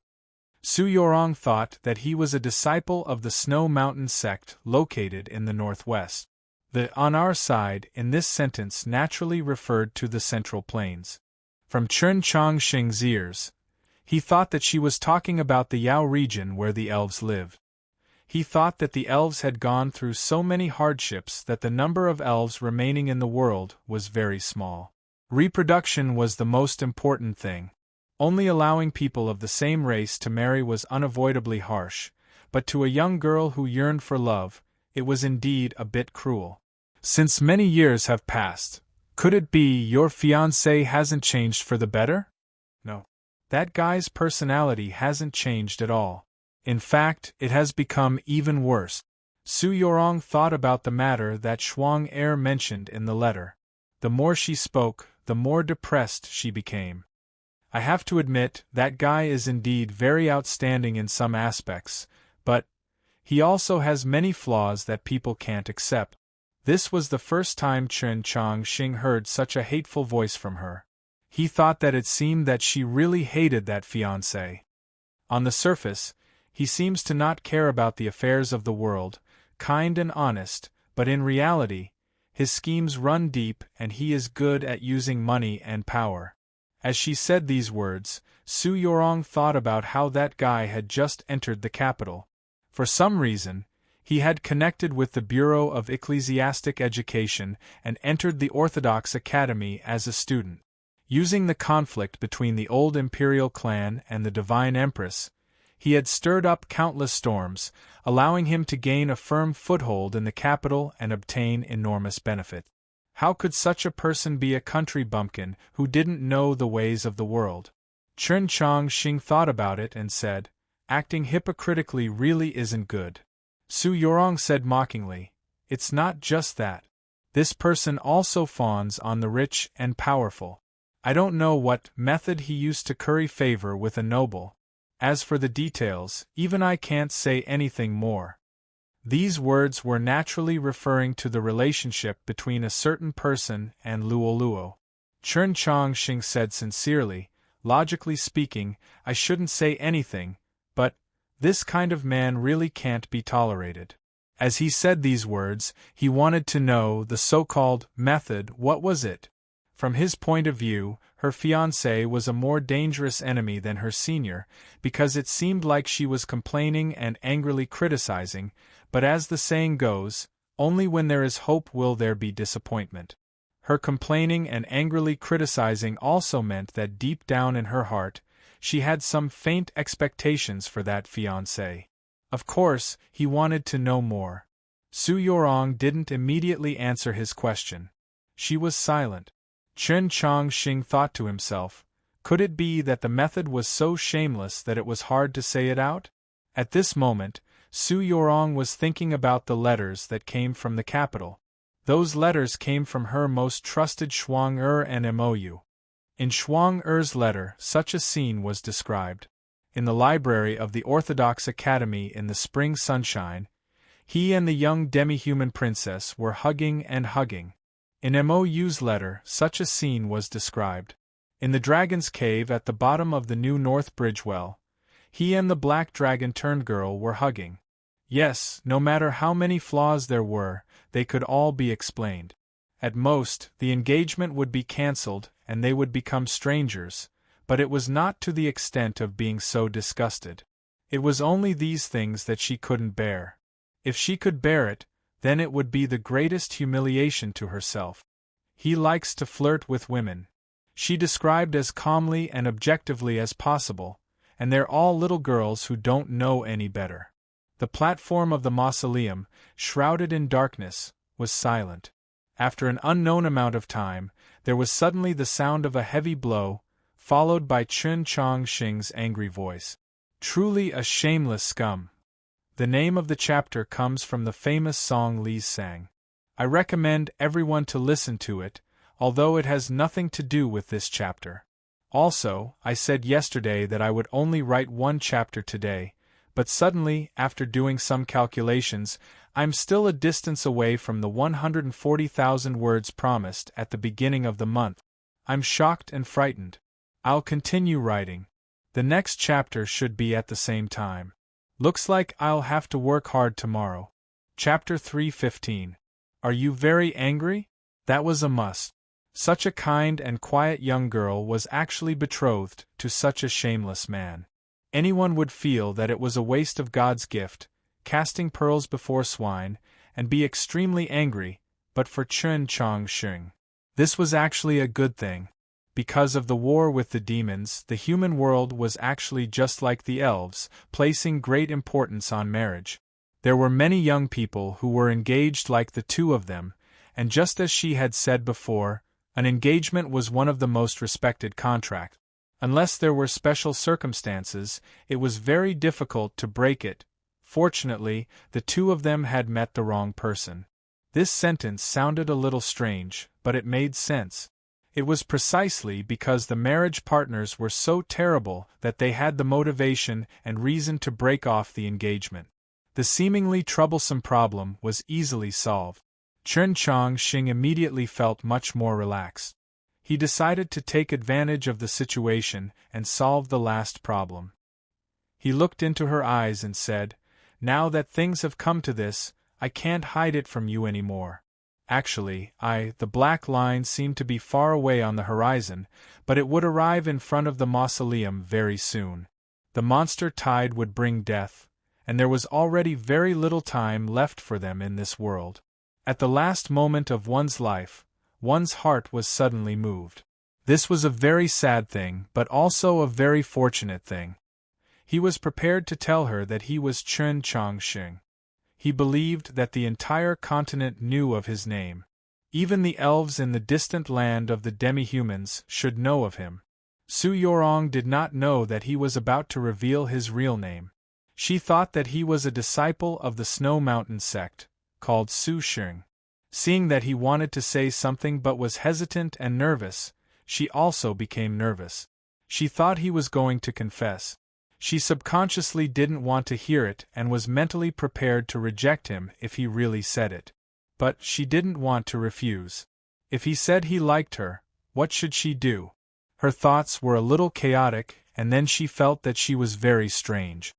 Su Yorong thought that he was a disciple of the Snow Mountain sect located in the northwest. The "on our side" in this sentence naturally referred to the Central Plains. From Chen Chongqing's ears, he thought that she was talking about the Yao region where the elves lived. He thought that the elves had gone through so many hardships that the number of elves remaining in the world was very small. Reproduction was the most important thing. Only allowing people of the same race to marry was unavoidably harsh, but to a young girl who yearned for love, it was indeed a bit cruel. "Since many years have passed, could it be your fiancé hasn't changed for the better?" "No. That guy's personality hasn't changed at all. In fact, it has become even worse." Su Yorong thought about the matter that Shuang Er mentioned in the letter. The more she spoke, the more depressed she became. "I have to admit, that guy is indeed very outstanding in some aspects, but he also has many flaws that people can't accept." This was the first time Chen Chongqing heard such a hateful voice from her. He thought that it seemed that she really hated that fiancé. On the surface, he seems to not care about the affairs of the world, kind and honest, but in reality, his schemes run deep and he is good at using money and power. As she said these words, Su Yorong thought about how that guy had just entered the capital. For some reason, he had connected with the Bureau of Ecclesiastic Education and entered the Orthodox Academy as a student. Using the conflict between the old imperial clan and the Divine Empress, he had stirred up countless storms, allowing him to gain a firm foothold in the capital and obtain enormous benefit. How could such a person be a country bumpkin who didn't know the ways of the world? Chen Chongqing thought about it and said, "Acting hypocritically really isn't good." Su Yorong said mockingly, "It's not just that. This person also fawns on the rich and powerful. I don't know what method he used to curry favor with a noble. As for the details, even I can't say anything more." These words were naturally referring to the relationship between a certain person and Luo Luo. Chen Chongqing said sincerely, logically speaking, I shouldn't say anything, but this kind of man really can't be tolerated. As he said these words, he wanted to know the so-called method. What was it? From his point of view, her fiancé was a more dangerous enemy than her senior, because it seemed like she was complaining and angrily criticizing, but as the saying goes, only when there is hope will there be disappointment. Her complaining and angrily criticizing also meant that deep down in her heart, she had some faint expectations for that fiancé. Of course, he wanted to know more. Su Yorong didn't immediately answer his question. She was silent. Chen Chongqing thought to himself, could it be that the method was so shameless that it was hard to say it out? At this moment, Su Yorong was thinking about the letters that came from the capital. Those letters came from her most trusted Shuang-er and Mou. In Shuang-er's letter, such a scene was described. In the library of the Orthodox Academy in the spring sunshine, he and the young demi-human princess were hugging and hugging. In Mou's letter, such a scene was described. In the dragon's cave at the bottom of the new North Bridge well, he and the black dragon-turned girl were hugging. Yes, no matter how many flaws there were, they could all be explained. At most, the engagement would be cancelled and they would become strangers, but it was not to the extent of being so disgusted. It was only these things that she couldn't bear. If she could bear it, then it would be the greatest humiliation to herself. He likes to flirt with women, she described as calmly and objectively as possible, and they're all little girls who don't know any better. The platform of the mausoleum, shrouded in darkness, was silent. After an unknown amount of time, there was suddenly the sound of a heavy blow, followed by Chen Chongqing's angry voice. Truly a shameless scum. The name of the chapter comes from the famous song Li sang. I recommend everyone to listen to it, although it has nothing to do with this chapter. Also, I said yesterday that I would only write one chapter today, but suddenly, after doing some calculations, I'm still a distance away from the 140,000 words promised at the beginning of the month. I'm shocked and frightened. I'll continue writing. The next chapter should be at the same time. Looks like I'll have to work hard tomorrow. Chapter 3:15. Are you very angry? That was a must. Such a kind and quiet young girl was actually betrothed to such a shameless man. Anyone would feel that it was a waste of God's gift, casting pearls before swine, and be extremely angry, but for Chen Chongqing, this was actually a good thing. Because of the war with the demons, the human world was actually just like the elves, placing great importance on marriage. There were many young people who were engaged like the two of them, and just as she had said before, an engagement was one of the most respected contracts. Unless there were special circumstances, it was very difficult to break it. Fortunately, the two of them had met the wrong person. This sentence sounded a little strange, but it made sense. It was precisely because the marriage partners were so terrible that they had the motivation and reason to break off the engagement. The seemingly troublesome problem was easily solved. Chen Chongqing immediately felt much more relaxed. He decided to take advantage of the situation and solve the last problem. He looked into her eyes and said, "Now that things have come to this, I can't hide it from you anymore. Actually, the black line seemed to be far away on the horizon, but it would arrive in front of the mausoleum very soon. The monster tide would bring death, and there was already very little time left for them in this world. At the last moment of one's life, one's heart was suddenly moved. This was a very sad thing, but also a very fortunate thing. He was prepared to tell her that he was Chen Chongqing. He believed that the entire continent knew of his name. Even the elves in the distant land of the demi-humans should know of him. Su Yorong did not know that he was about to reveal his real name. She thought that he was a disciple of the Snow Mountain sect, called Su Sheng. Seeing that he wanted to say something but was hesitant and nervous, she also became nervous. She thought he was going to confess. She subconsciously didn't want to hear it and was mentally prepared to reject him if he really said it. But she didn't want to refuse. If he said he liked her, what should she do? Her thoughts were a little chaotic, and then she felt that she was very strange.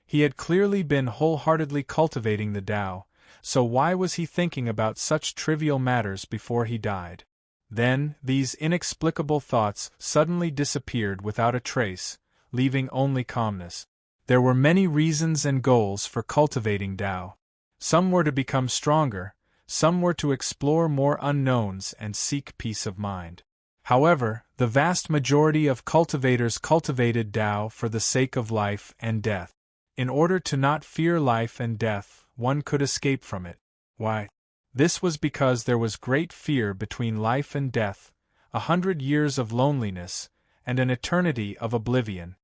He had clearly been wholeheartedly cultivating the Tao, so why was he thinking about such trivial matters before he died? Then, these inexplicable thoughts suddenly disappeared without a trace, leaving only calmness. There were many reasons and goals for cultivating Tao. Some were to become stronger, some were to explore more unknowns and seek peace of mind. However, the vast majority of cultivators cultivated Tao for the sake of life and death. In order to not fear life and death, one could escape from it. Why? This was because there was great fear between life and death, 100 years of loneliness, and an eternity of oblivion.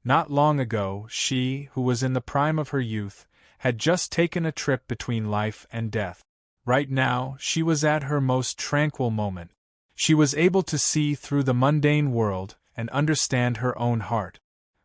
Not long ago, she, who was in the prime of her youth, had just taken a trip between life and death. Right now, she was at her most tranquil moment. She was able to see through the mundane world and understand her own heart.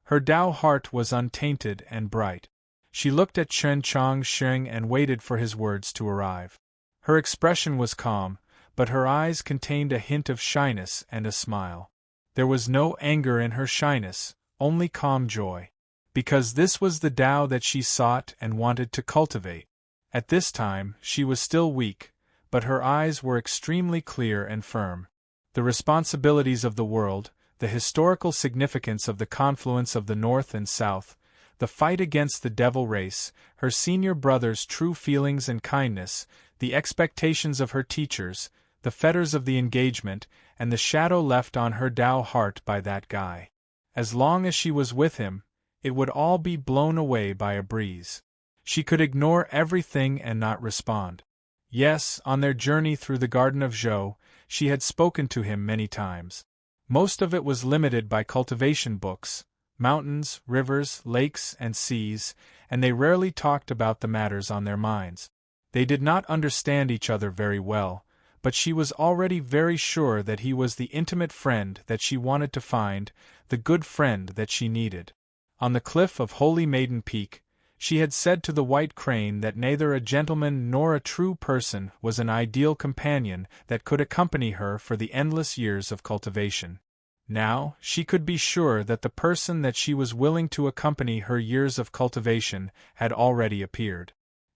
Her Tao heart was untainted and bright. She looked at Chen Chongqing and waited for his words to arrive. Her expression was calm, but her eyes contained a hint of shyness and a smile. There was no anger in her shyness, only calm joy. Because this was the Tao that she sought and wanted to cultivate. At this time, she was still weak, but her eyes were extremely clear and firm. The responsibilities of the world, the historical significance of the confluence of the North and South, the fight against the devil race, her senior brother's true feelings and kindness, the expectations of her teachers, the fetters of the engagement, and the shadow left on her Tao heart by that guy. As long as she was with him, it would all be blown away by a breeze. She could ignore everything and not respond. Yes, on their journey through the Garden of Zhou, she had spoken to him many times. Most of it was limited by cultivation books, mountains, rivers, lakes, and seas, and they rarely talked about the matters on their minds. They did not understand each other very well, but she was already very sure that he was the intimate friend that she wanted to find, the good friend that she needed. On the cliff of Holy Maiden Peak, she had said to the white crane that neither a gentleman nor a true person was an ideal companion that could accompany her for the endless years of cultivation. Now, she could be sure that the person that she was willing to accompany her years of cultivation had already appeared.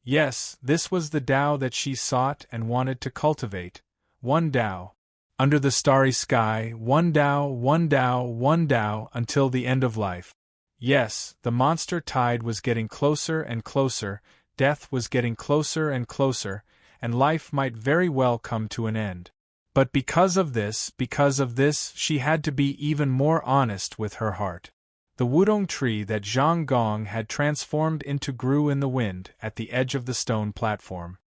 Yes, this was the Tao that she sought and wanted to cultivate. One Tao. Under the starry sky, one Tao, one Tao, one Tao, until the end of life. Yes, the monster tide was getting closer and closer, death was getting closer and closer, and life might very well come to an end. But because of this, she had to be even more honest with her heart. The wudong tree that Zhang Gong had transformed into grew in the wind at the edge of the stone platform.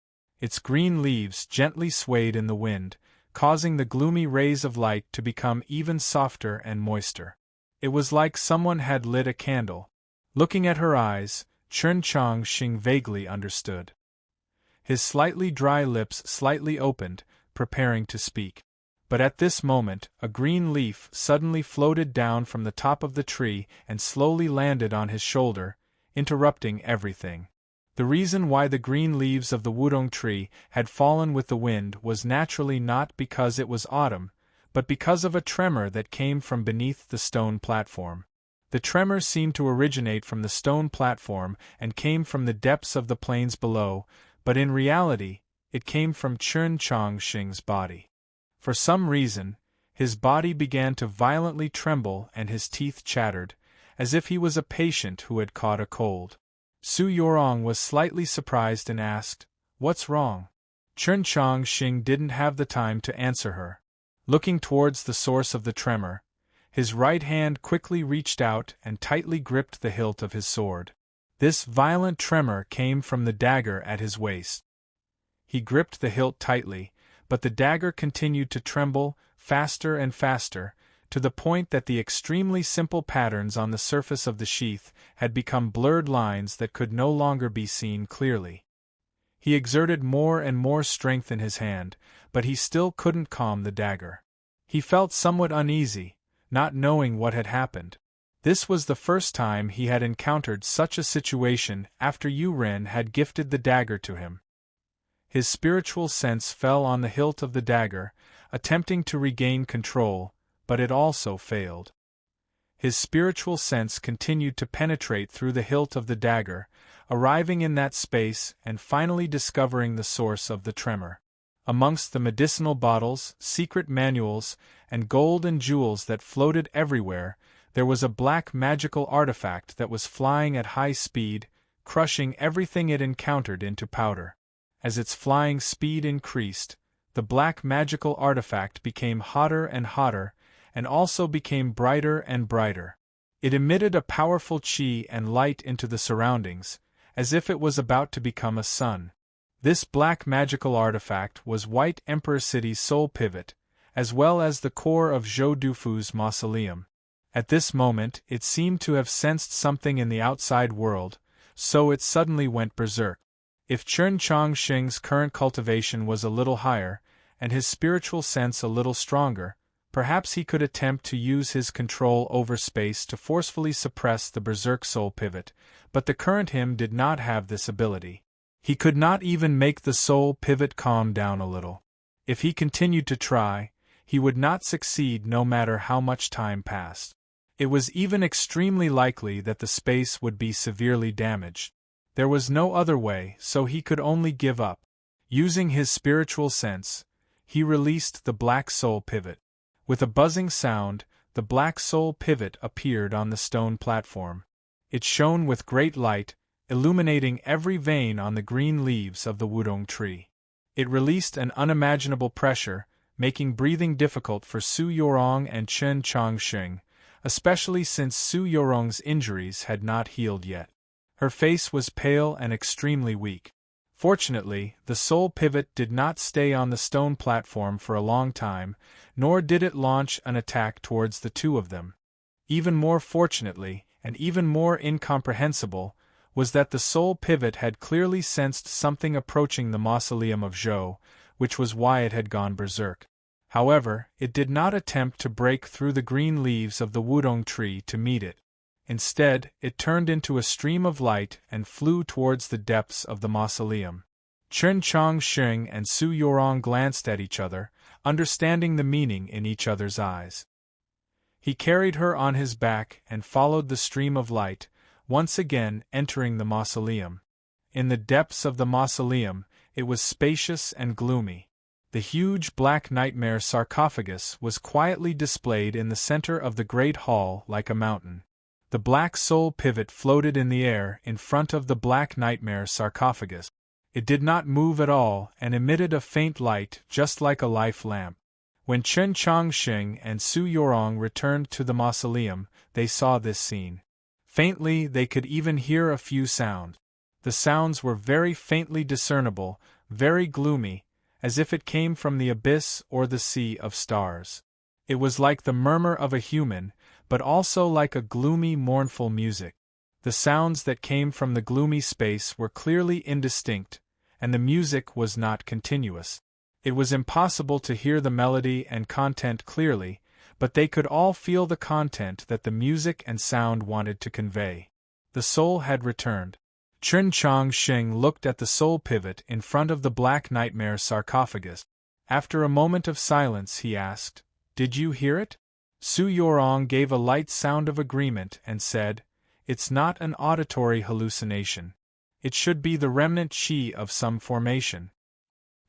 Its green leaves gently swayed in the wind, causing the gloomy rays of light to become even softer and moister. It was like someone had lit a candle. Looking at her eyes, Chen Chongqing vaguely understood. His slightly dry lips slightly opened, preparing to speak. But at this moment, a green leaf suddenly floated down from the top of the tree and slowly landed on his shoulder, interrupting everything. The reason why the green leaves of the wudong tree had fallen with the wind was naturally not because it was autumn, but because of a tremor that came from beneath the stone platform. The tremor seemed to originate from the stone platform and came from the depths of the plains below, but in reality, it came from Chen Chongqing's body. For some reason, his body began to violently tremble and his teeth chattered, as if he was a patient who had caught a cold. Su Yorong was slightly surprised and asked, "What's wrong?" Chen Chongqing didn't have the time to answer her. Looking towards the source of the tremor, his right hand quickly reached out and tightly gripped the hilt of his sword. This violent tremor came from the dagger at his waist. He gripped the hilt tightly, but the dagger continued to tremble, faster and faster, to the point that the extremely simple patterns on the surface of the sheath had become blurred lines that could no longer be seen clearly. He exerted more and more strength in his hand, but he still couldn't calm the dagger. He felt somewhat uneasy, not knowing what had happened. This was the first time he had encountered such a situation after Yu Ren had gifted the dagger to him. His spiritual sense fell on the hilt of the dagger, attempting to regain control, but it also failed. His spiritual sense continued to penetrate through the hilt of the dagger, arriving in that space and finally discovering the source of the tremor. Amongst the medicinal bottles, secret manuals, and gold and jewels that floated everywhere, there was a black magical artifact that was flying at high speed, crushing everything it encountered into powder. As its flying speed increased, the black magical artifact became hotter and hotter, and also became brighter and brighter. It emitted a powerful chi and light into the surroundings, as if it was about to become a sun. This black magical artifact was White Emperor City's soul pivot, as well as the core of Zhou Dufu's mausoleum. At this moment it seemed to have sensed something in the outside world, so it suddenly went berserk. If Chen Chongqing's current cultivation was a little higher, and his spiritual sense a little stronger, perhaps he could attempt to use his control over space to forcefully suppress the berserk soul pivot, but the current him did not have this ability. He could not even make the soul pivot calm down a little. If he continued to try, he would not succeed no matter how much time passed. It was even extremely likely that the space would be severely damaged. There was no other way, so he could only give up. Using his spiritual sense, he released the black soul pivot. With a buzzing sound, the black soul pivot appeared on the stone platform. It shone with great light, illuminating every vein on the green leaves of the wudong tree. It released an unimaginable pressure, making breathing difficult for Su Yorong and Chen Chongqing, especially since Su Yorong's injuries had not healed yet. Her face was pale and extremely weak. Fortunately, the soul pivot did not stay on the stone platform for a long time, nor did it launch an attack towards the two of them. Even more fortunately, and even more incomprehensible, was that the soul pivot had clearly sensed something approaching the mausoleum of Zhou, which was why it had gone berserk. However, it did not attempt to break through the green leaves of the wudong tree to meet it. Instead, it turned into a stream of light and flew towards the depths of the mausoleum. Chen Chongqing and Su Yorong glanced at each other, understanding the meaning in each other's eyes. He carried her on his back and followed the stream of light, once again entering the mausoleum. In the depths of the mausoleum, it was spacious and gloomy. The huge black nightmare sarcophagus was quietly displayed in the center of the great hall like a mountain. The black soul pivot floated in the air in front of the black nightmare sarcophagus. It did not move at all and emitted a faint light just like a life lamp. When Chen Chongqing and Su Yorong returned to the mausoleum, they saw this scene. Faintly they could even hear a few sounds. The sounds were very faintly discernible, very gloomy, as if it came from the abyss or the sea of stars. It was like the murmur of a human, but also like a gloomy, mournful music. The sounds that came from the gloomy space were clearly indistinct, and the music was not continuous. It was impossible to hear the melody and content clearly, but they could all feel the content that the music and sound wanted to convey. The soul had returned. Chen Chongqing looked at the soul pivot in front of the black nightmare sarcophagus. After a moment of silence he asked, "Did you hear it?" Su Yorong gave a light sound of agreement and said, "It's not an auditory hallucination. It should be the remnant qi of some formation."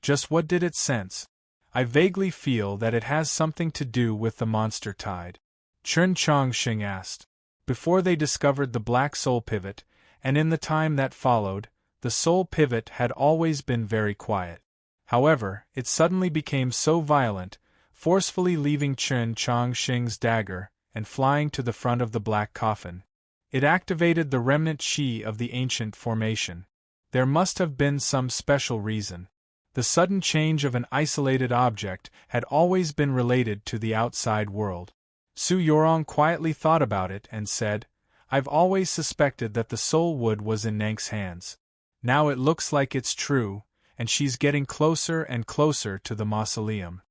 "Just what did it sense?" "I vaguely feel that it has something to do with the monster tide," Chen Chongqing asked. Before they discovered the black soul pivot, and in the time that followed, the soul pivot had always been very quiet. However, it suddenly became so violent, forcefully leaving Chen Chongqing's dagger and flying to the front of the black coffin. It activated the remnant qi of the ancient formation. There must have been some special reason. The sudden change of an isolated object had always been related to the outside world. Su Yorong quietly thought about it and said, "I've always suspected that the soul wood was in Nank's hands. Now it looks like it's true, and she's getting closer and closer to the mausoleum."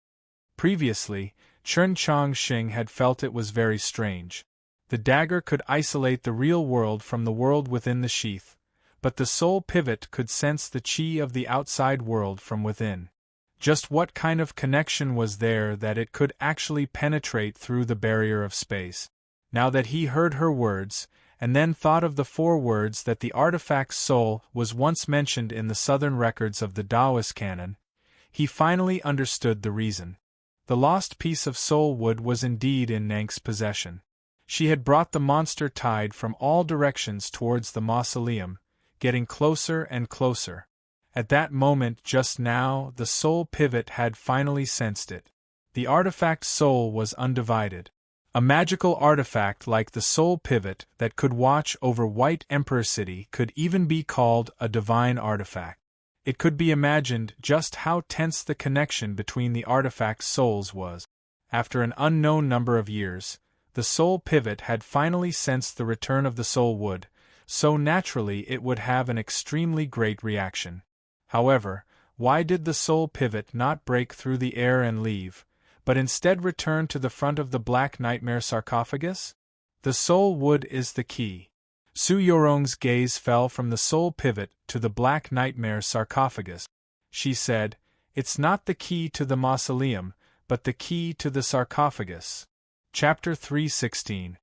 Previously, Chen Chongqing had felt it was very strange. The dagger could isolate the real world from the world within the sheath, but the soul pivot could sense the chi of the outside world from within. Just what kind of connection was there that it could actually penetrate through the barrier of space? Now that he heard her words, and then thought of the 4 words that the artifact's soul was once mentioned in the southern records of the Taoist canon, he finally understood the reason. The lost piece of soul wood was indeed in Nank's possession. She had brought the monster tide from all directions towards the mausoleum, getting closer and closer. At that moment just now, the soul pivot had finally sensed it. The artifact's soul was undivided. A magical artifact like the soul pivot that could watch over White Emperor City could even be called a divine artifact. It could be imagined just how tense the connection between the artifact's souls was. After an unknown number of years, the soul pivot had finally sensed the return of the soul wood, so naturally it would have an extremely great reaction. However, why did the soul pivot not break through the air and leave, but instead return to the front of the Black Nightmare sarcophagus? The soul wood is the key. Su Yorong's gaze fell from the soul pivot to the Black Nightmare sarcophagus. She said, "It's not the key to the mausoleum, but the key to the sarcophagus." Chapter 316.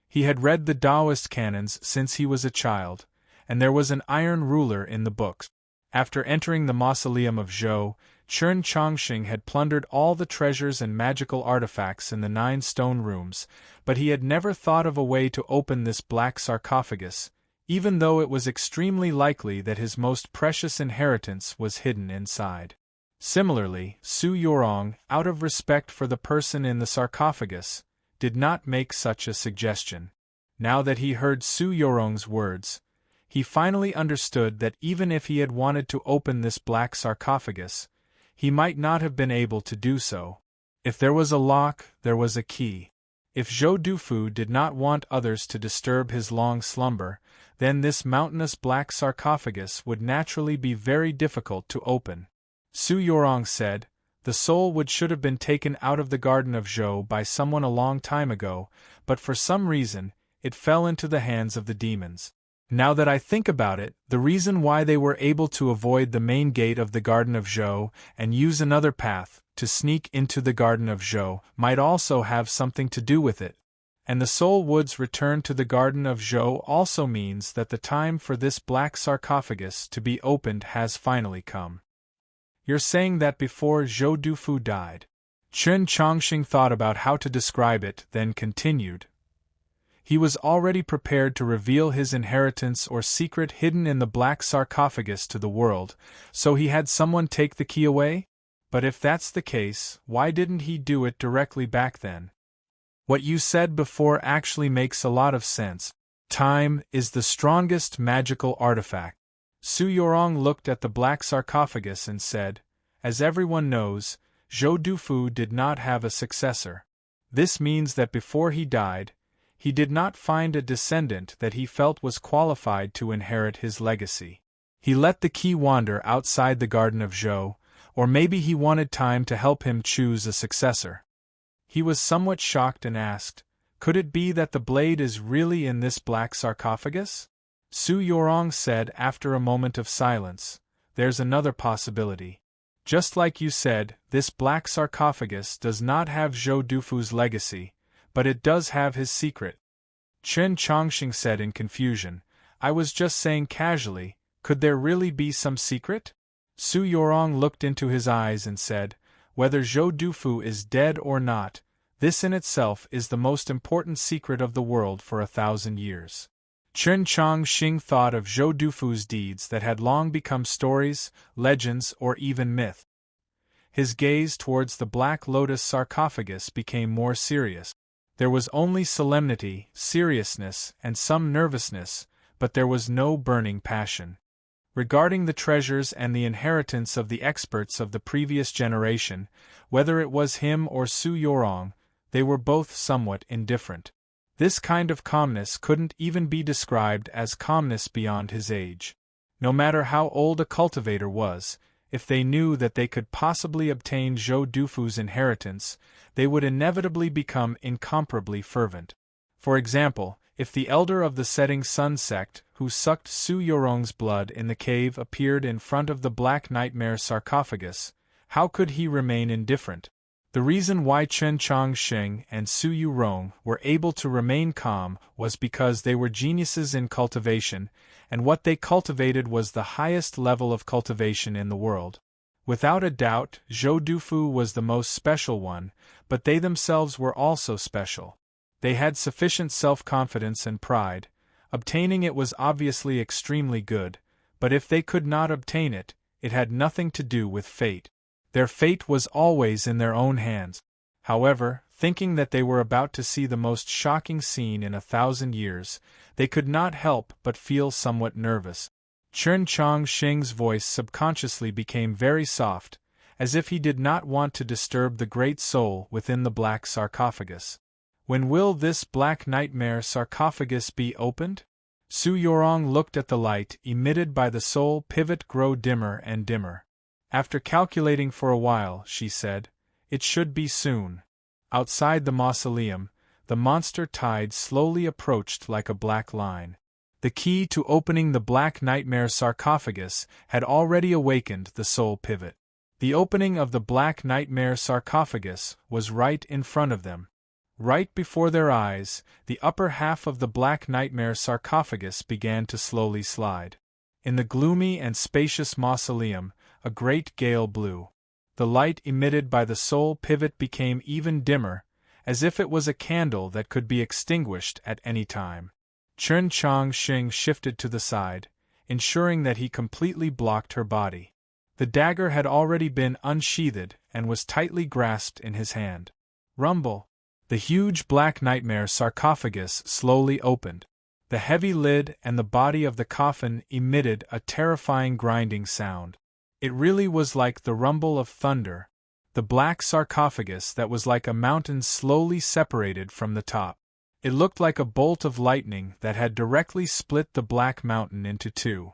He had read the Taoist canons since he was a child, and there was an iron ruler in the books. After entering the mausoleum of Zhou, Chen Chongqing had plundered all the treasures and magical artifacts in the 9 stone rooms, but he had never thought of a way to open this black sarcophagus, even though it was extremely likely that his most precious inheritance was hidden inside. Similarly, Su Yorong, out of respect for the person in the sarcophagus, did not make such a suggestion. Now that he heard Su Yorong's words, he finally understood that even if he had wanted to open this black sarcophagus, he might not have been able to do so. If there was a lock, there was a key. If Zhou Dufu did not want others to disturb his long slumber, then this mountainous black sarcophagus would naturally be very difficult to open. Su Yorong said, "The soul wood should have been taken out of the garden of Zhou by someone a long time ago, but for some reason, it fell into the hands of the demons. Now that I think about it, the reason why they were able to avoid the main gate of the Garden of Zhou and use another path to sneak into the Garden of Zhou might also have something to do with it. And the soul wood's return to the Garden of Zhou also means that the time for this black sarcophagus to be opened has finally come." "You're saying that before Zhou Dufu died?" Chen Chongqing thought about how to describe it, then continued. "He was already prepared to reveal his inheritance or secret hidden in the black sarcophagus to the world, so he had someone take the key away? But if that's the case, why didn't he do it directly back then?" "What you said before actually makes a lot of sense. Time is the strongest magical artifact." Su Yorong looked at the black sarcophagus and said, "As everyone knows, Zhou Dufu did not have a successor. This means that before he died, he did not find a descendant that he felt was qualified to inherit his legacy. He let the key wander outside the Garden of Zhou, or maybe he wanted time to help him choose a successor." He was somewhat shocked and asked, "Could it be that the blade is really in this black sarcophagus?" Su Yorong said after a moment of silence, "There's another possibility. Just like you said, this black sarcophagus does not have Zhou Dufu's legacy, but it does have his secret." Chen Chongqing said in confusion, "I was just saying casually, could there really be some secret?" Su Yorong looked into his eyes and said, "Whether Zhou Dufu is dead or not, this in itself is the most important secret of the world for 1,000 years." Chen Chongqing thought of Zhou Dufu's deeds that had long become stories, legends, or even myth. His gaze towards the Black Lotus sarcophagus became more serious. There was only solemnity, seriousness, and some nervousness, but there was no burning passion. Regarding the treasures and the inheritance of the experts of the previous generation, whether it was him or Su Yorong, they were both somewhat indifferent. This kind of calmness couldn't even be described as calmness beyond his age. No matter how old a cultivator was, if they knew that they could possibly obtain Zhou Dufu's inheritance, they would inevitably become incomparably fervent. For example, if the elder of the setting sun sect, who sucked Su Yorong's blood in the cave, appeared in front of the Black Nightmare sarcophagus, how could he remain indifferent? The reason why Chen Chongqing and Su Yorong were able to remain calm was because they were geniuses in cultivation, and what they cultivated was the highest level of cultivation in the world. Without a doubt, Zhou Dufu was the most special one, but they themselves were also special. They had sufficient self-confidence and pride. Obtaining it was obviously extremely good, but if they could not obtain it, it had nothing to do with fate. Their fate was always in their own hands. However, thinking that they were about to see the most shocking scene in 1,000 years, they could not help but feel somewhat nervous. Chen Chongqing's voice subconsciously became very soft, as if he did not want to disturb the great soul within the black sarcophagus. When will this Black Nightmare sarcophagus be opened? Su Yorong looked at the light emitted by the soul pivot grow dimmer and dimmer. After calculating for a while, she said, "It should be soon." Outside the mausoleum, the monster tide slowly approached like a black line. The key to opening the Black Nightmare sarcophagus had already awakened the soul pivot. The opening of the Black Nightmare sarcophagus was right in front of them. Right before their eyes, the upper half of the Black Nightmare sarcophagus began to slowly slide. In the gloomy and spacious mausoleum, a great gale blew. The light emitted by the soul pivot became even dimmer, as if it was a candle that could be extinguished at any time. Chen Chongqing shifted to the side, ensuring that he completely blocked her body. The dagger had already been unsheathed and was tightly grasped in his hand. Rumble! The huge Black Nightmare sarcophagus slowly opened. The heavy lid and the body of the coffin emitted a terrifying grinding sound. It really was like the rumble of thunder. The black sarcophagus that was like a mountain slowly separated from the top. It looked like a bolt of lightning that had directly split the black mountain into two.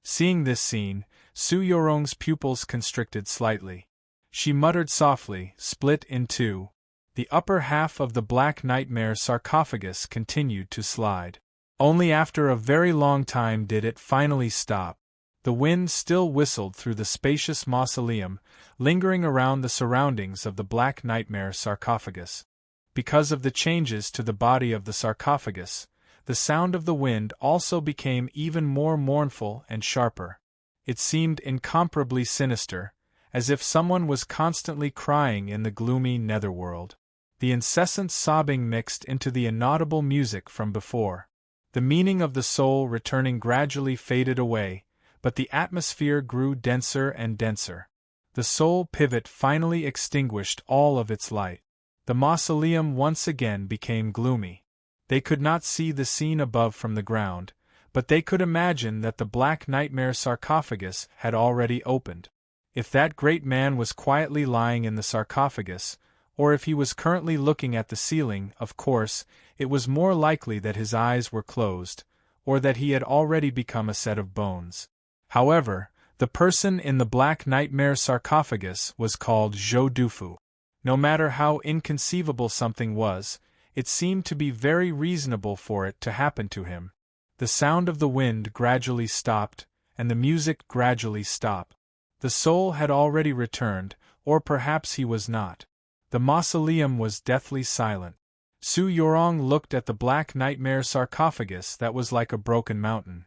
Seeing this scene, Su Yorong's pupils constricted slightly. She muttered softly, "Split in two." The upper half of the Black Nightmare sarcophagus continued to slide. Only after a very long time did it finally stop. The wind still whistled through the spacious mausoleum, lingering around the surroundings of the Black Nightmare sarcophagus. Because of the changes to the body of the sarcophagus, the sound of the wind also became even more mournful and sharper. It seemed incomparably sinister, as if someone was constantly crying in the gloomy netherworld. The incessant sobbing mixed into the inaudible music from before. The meaning of the soul returning gradually faded away, but the atmosphere grew denser and denser. The soul pivot finally extinguished all of its light. The mausoleum once again became gloomy. They could not see the scene above from the ground, but they could imagine that the Black Nightmare sarcophagus had already opened. If that great man was quietly lying in the sarcophagus, or if he was currently looking at the ceiling, of course, it was more likely that his eyes were closed, or that he had already become a set of bones. However, the person in the Black Nightmare sarcophagus was called Zhou Dufu. No matter how inconceivable something was, it seemed to be very reasonable for it to happen to him. The sound of the wind gradually stopped, and the music gradually stopped. The soul had already returned, or perhaps he was not. The mausoleum was deathly silent. Su Yorong looked at the Black Nightmare sarcophagus that was like a broken mountain.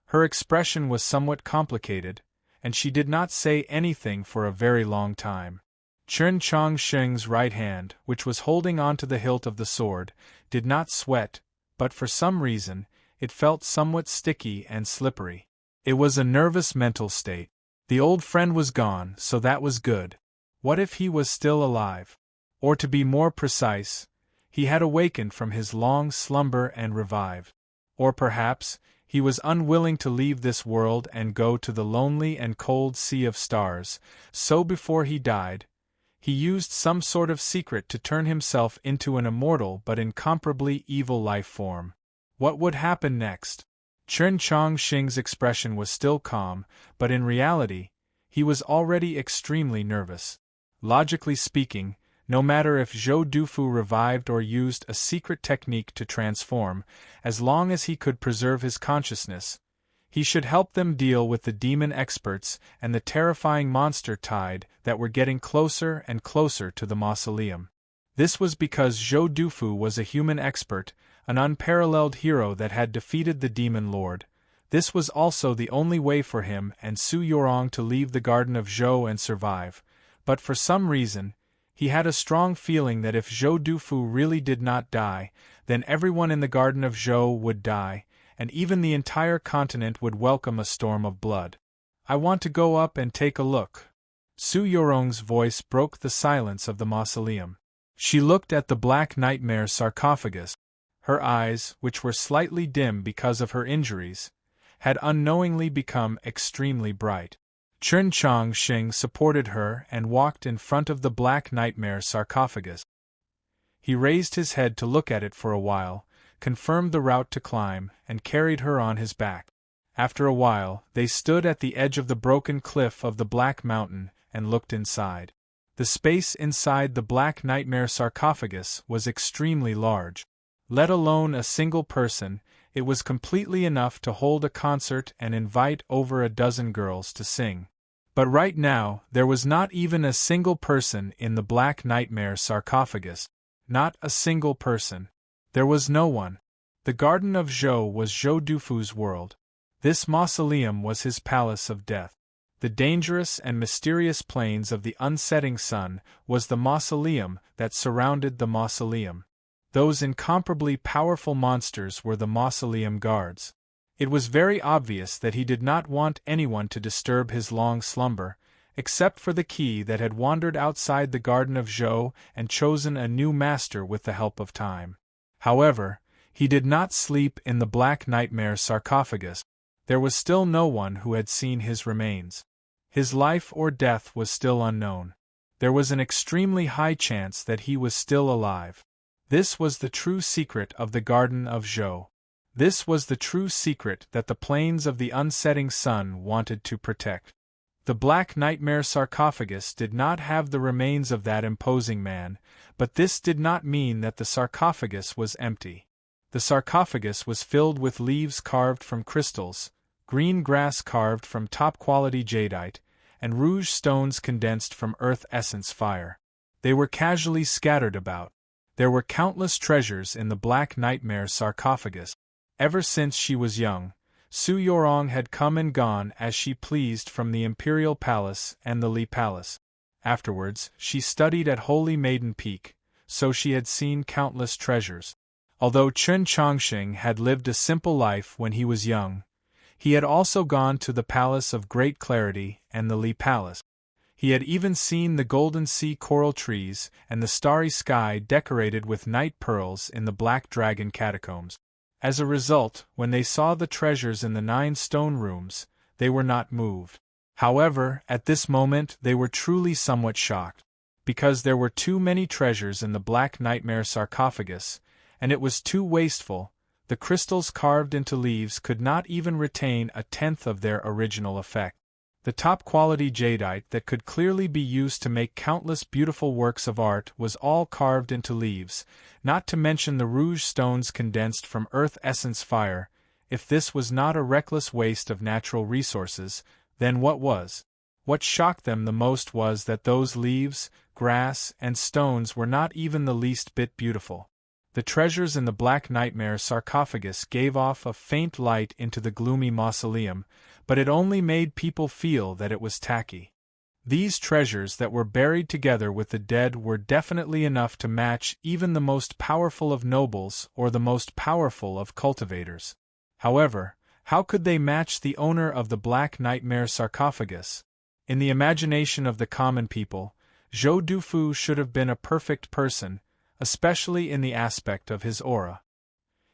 Her expression was somewhat complicated, and she did not say anything for a very long time. Chen Chongqing's right hand, which was holding onto the hilt of the sword, did not sweat, but for some reason, it felt somewhat sticky and slippery. It was a nervous mental state. The old friend was gone, so that was good. What if he was still alive? Or to be more precise, he had awakened from his long slumber and revived. Or perhaps, he was unwilling to leave this world and go to the lonely and cold sea of stars, so before he died, he used some sort of secret to turn himself into an immortal but incomparably evil life form. What would happen next? Chen Chongqing's expression was still calm, but in reality, he was already extremely nervous. Logically speaking, No matter if Zhou Dufu revived or used a secret technique to transform, as long as he could preserve his consciousness, he should help them deal with the demon experts and the terrifying monster tide that were getting closer and closer to the mausoleum. This was because Zhou Dufu was a human expert, an unparalleled hero that had defeated the demon lord. This was also the only way for him and Su Yorong to leave the Garden of Zhou and survive, but for some reason, he had a strong feeling that if Zhou Dufu really did not die, then everyone in the Garden of Zhou would die, and even the entire continent would welcome a storm of blood. I want to go up and take a look. Su Yorong's voice broke the silence of the mausoleum. She looked at the Black Nightmare sarcophagus. Her eyes, which were slightly dim because of her injuries, had unknowingly become extremely bright. Chen Chongqing supported her and walked in front of the Black Nightmare sarcophagus. He raised his head to look at it for a while, confirmed the route to climb, and carried her on his back. After a while, they stood at the edge of the broken cliff of the Black Mountain and looked inside. The space inside the Black Nightmare sarcophagus was extremely large. Let alone a single person, it was completely enough to hold a concert and invite over a dozen girls to sing. But right now, there was not even a single person in the Black Nightmare sarcophagus. Not a single person. There was no one. The Garden of Zhou was Zhou Dufu's world. This mausoleum was his palace of death. The dangerous and mysterious plains of the unsetting sun was the mausoleum that surrounded the mausoleum. Those incomparably powerful monsters were the mausoleum guards. It was very obvious that he did not want anyone to disturb his long slumber, except for the key that had wandered outside the Garden of Zhou and chosen a new master with the help of time. However, he did not sleep in the Black Nightmare sarcophagus. There was still no one who had seen his remains. His life or death was still unknown. There was an extremely high chance that he was still alive. This was the true secret of the Garden of Zhou. This was the true secret that the plains of the unsetting sun wanted to protect. The Black Nightmare sarcophagus did not have the remains of that imposing man, but this did not mean that the sarcophagus was empty. The sarcophagus was filled with leaves carved from crystals, green grass carved from top-quality jadeite, and rouge stones condensed from earth essence fire. They were casually scattered about. There were countless treasures in the Black Nightmare sarcophagus. Ever since she was young, Su Yorong had come and gone as she pleased from the Imperial Palace and the Li Palace. Afterwards, she studied at Holy Maiden Peak, so she had seen countless treasures. Although Chen Chongqing had lived a simple life when he was young, he had also gone to the Palace of Great Clarity and the Li Palace. He had even seen the golden sea coral trees and the starry sky decorated with night pearls in the Black Dragon catacombs. As a result, when they saw the treasures in the 9 stone rooms, they were not moved. However, at this moment they were truly somewhat shocked. Because there were too many treasures in the Black Nightmare sarcophagus, and it was too wasteful, the crystals carved into leaves could not even retain a tenth of their original effect. The top-quality jadeite that could clearly be used to make countless beautiful works of art was all carved into leaves, not to mention the rouge stones condensed from earth essence fire. If this was not a reckless waste of natural resources, then what was? What shocked them the most was that those leaves, grass, and stones were not even the least bit beautiful. The treasures in the Black Nightmare sarcophagus gave off a faint light into the gloomy mausoleum, but it only made people feel that it was tacky. These treasures that were buried together with the dead were definitely enough to match even the most powerful of nobles or the most powerful of cultivators. However, how could they match the owner of the Black Nightmare sarcophagus? In the imagination of the common people, Zhou Dufu should have been a perfect person, especially in the aspect of his aura.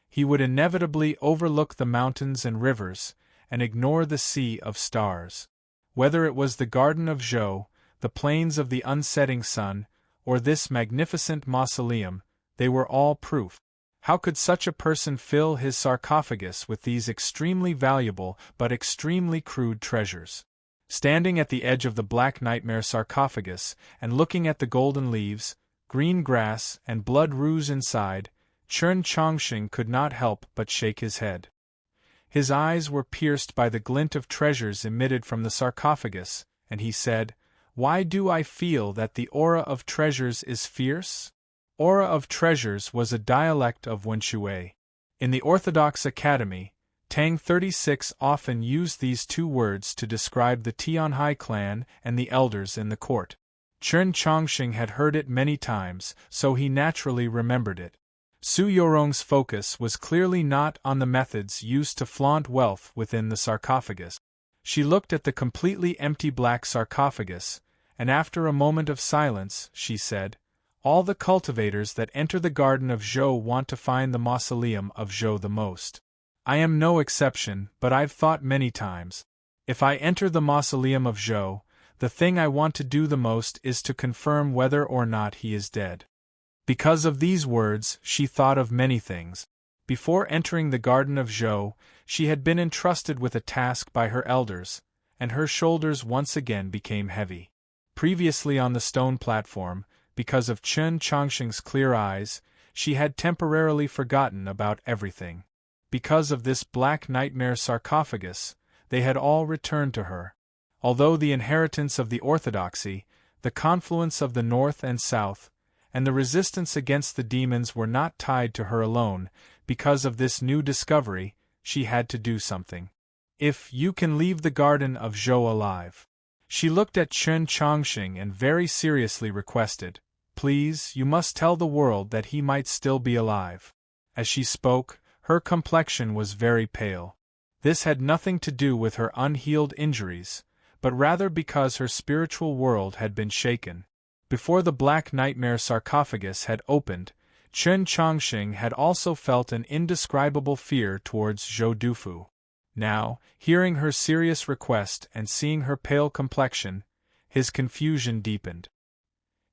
He would inevitably overlook the mountains and rivers, and ignore the sea of stars. Whether it was the Garden of Zhou, the plains of the unsetting sun, or this magnificent mausoleum, they were all proof. How could such a person fill his sarcophagus with these extremely valuable but extremely crude treasures? Standing at the edge of the Black Nightmare sarcophagus and looking at the golden leaves, green grass, and blood rouge inside, Chen Chongqing could not help but shake his head. His eyes were pierced by the glint of treasures emitted from the sarcophagus, and he said, "Why do I feel that the aura of treasures is fierce?" Aura of treasures was a dialect of Wenshui. In the Orthodox Academy, Tang 36 often used these two words to describe the Tianhai clan and the elders in the court. Chen Chongqing had heard it many times, so he naturally remembered it. Su Yorong's focus was clearly not on the methods used to flaunt wealth within the sarcophagus. She looked at the completely empty black sarcophagus, and after a moment of silence, she said, "All the cultivators that enter the garden of Zhou want to find the mausoleum of Zhou the most. I am no exception, but I've thought many times. If I enter the mausoleum of Zhou, the thing I want to do the most is to confirm whether or not he is dead." Because of these words, she thought of many things. Before entering the garden of Zhou, she had been entrusted with a task by her elders, and her shoulders once again became heavy. Previously on the stone platform, because of Chen Chongqing's clear eyes, she had temporarily forgotten about everything. Because of this black nightmare sarcophagus, they had all returned to her. Although the inheritance of the orthodoxy, the confluence of the north and south, and the resistance against the demons were not tied to her alone, because of this new discovery, she had to do something. "If you can leave the garden of Zhou alive." She looked at Chen Chongqing and very seriously requested, "Please, you must tell the world that he might still be alive." As she spoke, her complexion was very pale. This had nothing to do with her unhealed injuries, but rather because her spiritual world had been shaken. Before the black nightmare sarcophagus had opened, Chen Chongqing had also felt an indescribable fear towards Zhou Dufu. Now, hearing her serious request and seeing her pale complexion, his confusion deepened.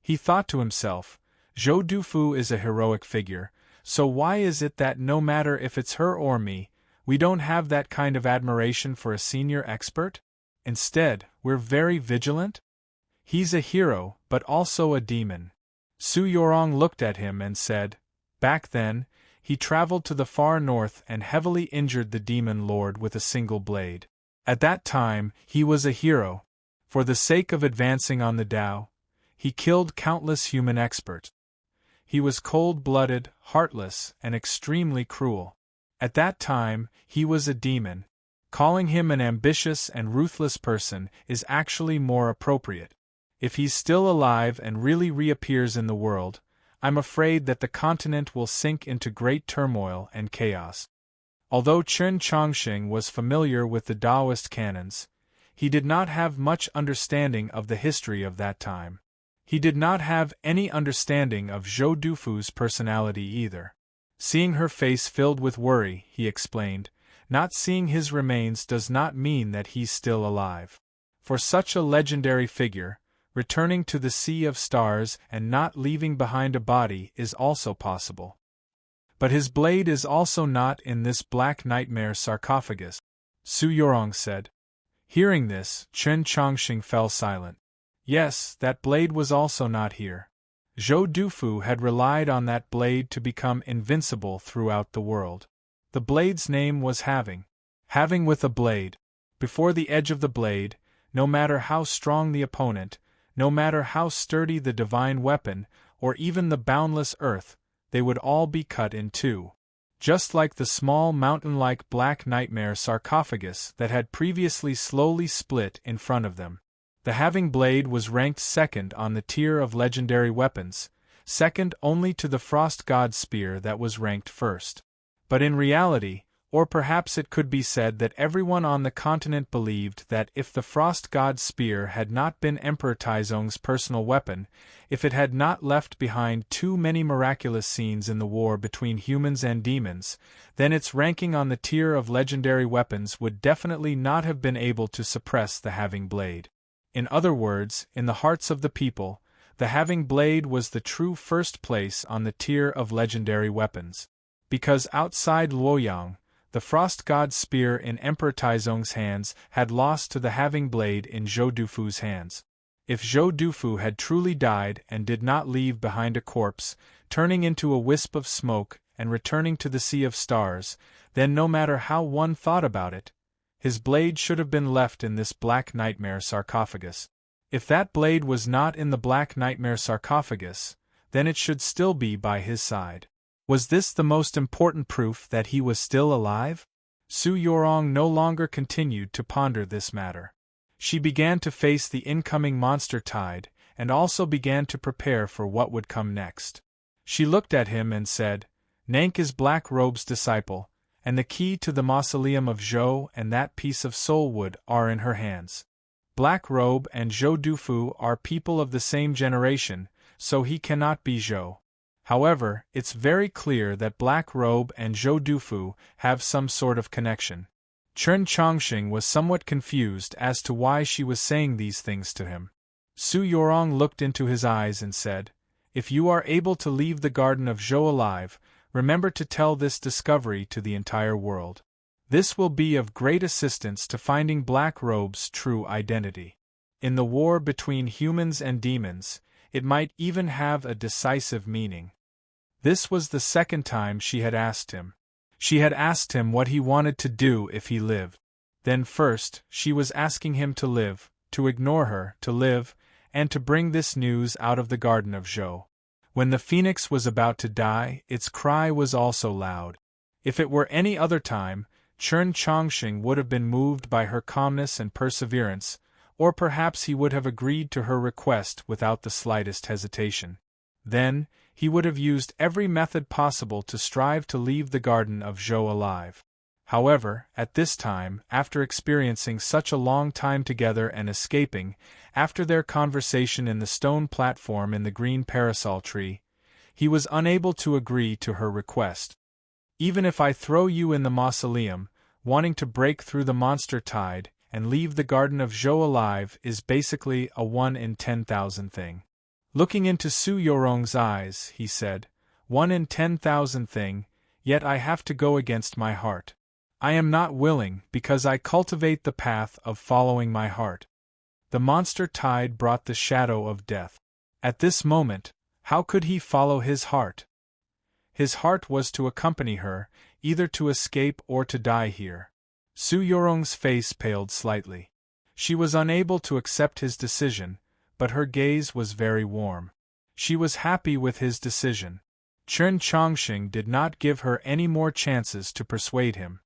He thought to himself, Zhou Dufu is a heroic figure, so why is it that no matter if it's her or me, we don't have that kind of admiration for a senior expert? Instead, we're very vigilant? He's a hero, but also a demon. Su Yorong looked at him and said, "Back then, he traveled to the far north and heavily injured the demon lord with a single blade. At that time, he was a hero. For the sake of advancing on the Tao, he killed countless human experts. He was cold-blooded, heartless, and extremely cruel. At that time, he was a demon. Calling him an ambitious and ruthless person is actually more appropriate. If he's still alive and really reappears in the world, I'm afraid that the continent will sink into great turmoil and chaos." Although Chen Chongqing was familiar with the Taoist canons, he did not have much understanding of the history of that time. He did not have any understanding of Zhou Dufu's personality either. Seeing her face filled with worry, he explained, "Not seeing his remains does not mean that he's still alive. For such a legendary figure, returning to the Sea of Stars and not leaving behind a body is also possible. But his blade is also not in this black nightmare sarcophagus," Su Yorong said. Hearing this, Chen Chongqing fell silent. Yes, that blade was also not here. Zhou Dufu had relied on that blade to become invincible throughout the world. The blade's name was Having. Having with a blade. Before the edge of the blade, no matter how strong the opponent, no matter how sturdy the divine weapon, or even the boundless earth, they would all be cut in two. Just like the small mountain-like black nightmare sarcophagus that had previously slowly split in front of them. The Having blade was ranked second on the tier of legendary weapons, second only to the Frost God spear that was ranked first. But in reality, or perhaps it could be said that everyone on the continent believed that if the Frost God spear had not been Emperor Taizong's personal weapon, if it had not left behind too many miraculous scenes in the war between humans and demons, then its ranking on the tier of legendary weapons would definitely not have been able to suppress the Having blade. In other words, in the hearts of the people, the Having blade was the true first place on the tier of legendary weapons. Because outside Luoyang, the Frost God spear in Emperor Taizong's hands had lost to the Having blade in Zhou Dufu's hands. If Zhou Dufu had truly died and did not leave behind a corpse, turning into a wisp of smoke and returning to the sea of stars, then no matter how one thought about it, his blade should have been left in this Black Nightmare sarcophagus. If that blade was not in the Black Nightmare sarcophagus, then it should still be by his side. Was this the most important proof that he was still alive? Su Yorong no longer continued to ponder this matter. She began to face the incoming monster tide, and also began to prepare for what would come next. She looked at him and said, "Nank is Black Robe's disciple, and the key to the mausoleum of Zhou and that piece of soul wood are in her hands. Black Robe and Zhou Dufu are people of the same generation, so he cannot be Zhou. However, it's very clear that Black Robe and Zhou Dufu have some sort of connection." Chen Chongqing was somewhat confused as to why she was saying these things to him. Su Yorong looked into his eyes and said, "If you are able to leave the garden of Zhou alive, remember to tell this discovery to the entire world. This will be of great assistance to finding Black Robe's true identity. In the war between humans and demons, it might even have a decisive meaning." This was the second time she had asked him. She had asked him what he wanted to do if he lived. Then first, she was asking him to live, to ignore her, to live, and to bring this news out of the garden of Zhou. When the phoenix was about to die, its cry was also loud. If it were any other time, Chen Chongqing would have been moved by her calmness and perseverance, or perhaps he would have agreed to her request without the slightest hesitation. Then, he would have used every method possible to strive to leave the garden of Zhou alive. However, at this time, after experiencing such a long time together and escaping, after their conversation in the stone platform in the green parasol tree, he was unable to agree to her request. "Even if I throw you in the mausoleum, wanting to break through the monster tide and leave the garden of Zhou alive is basically a 1 in 10,000 thing." Looking into Su Yorong's eyes, he said, "1 in 10,000 thing, yet I have to go against my heart. I am not willing because I cultivate the path of following my heart." The monster tide brought the shadow of death. At this moment, how could he follow his heart? His heart was to accompany her, either to escape or to die here. Su Yorong's face paled slightly. She was unable to accept his decision, but her gaze was very warm. She was happy with his decision. Chen Chongqing did not give her any more chances to persuade him.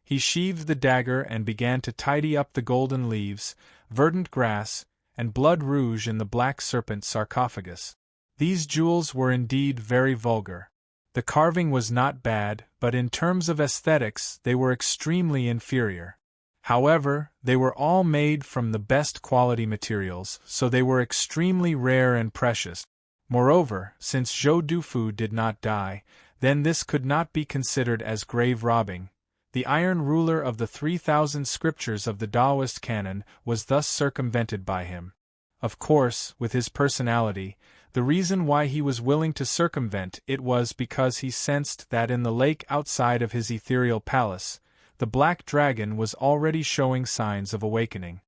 He sheathed the dagger and began to tidy up the golden leaves, verdant grass, and blood rouge in the black serpent sarcophagus. These jewels were indeed very vulgar. The carving was not bad, but in terms of aesthetics they were extremely inferior. However, they were all made from the best quality materials, so they were extremely rare and precious. Moreover, since Zhou Dufu did not die, then this could not be considered as grave robbing. The iron ruler of the 3,000 scriptures of the Taoist canon was thus circumvented by him. Of course, with his personality, the reason why he was willing to circumvent it was because he sensed that in the lake outside of his ethereal palace, the black dragon was already showing signs of awakening.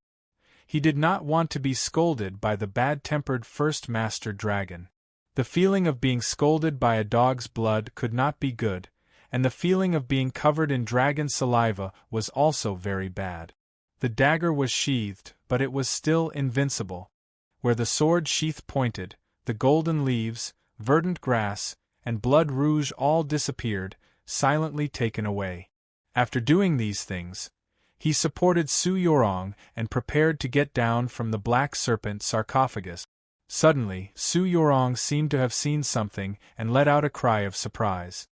He did not want to be scolded by the bad-tempered first master dragon. The feeling of being scolded by a dog's blood could not be good, and the feeling of being covered in dragon saliva was also very bad. The dagger was sheathed, but it was still invincible. Where the sword sheath pointed, the golden leaves, verdant grass, and blood rouge all disappeared, silently taken away. After doing these things, he supported Su Yorong and prepared to get down from the black serpent sarcophagus. Suddenly, Su Yorong seemed to have seen something and let out a cry of surprise.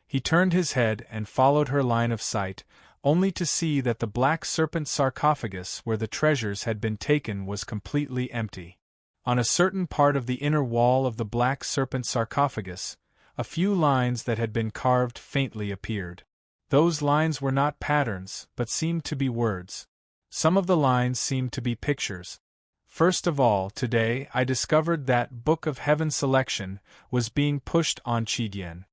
He turned his head and followed her line of sight, only to see that the black serpent sarcophagus where the treasures had been taken was completely empty. On a certain part of the inner wall of the black serpent sarcophagus, a few lines that had been carved faintly appeared. Those lines were not patterns, but seemed to be words. Some of the lines seemed to be pictures. First of all, today I discovered that Book of Heaven selection was being pushed on Qidian.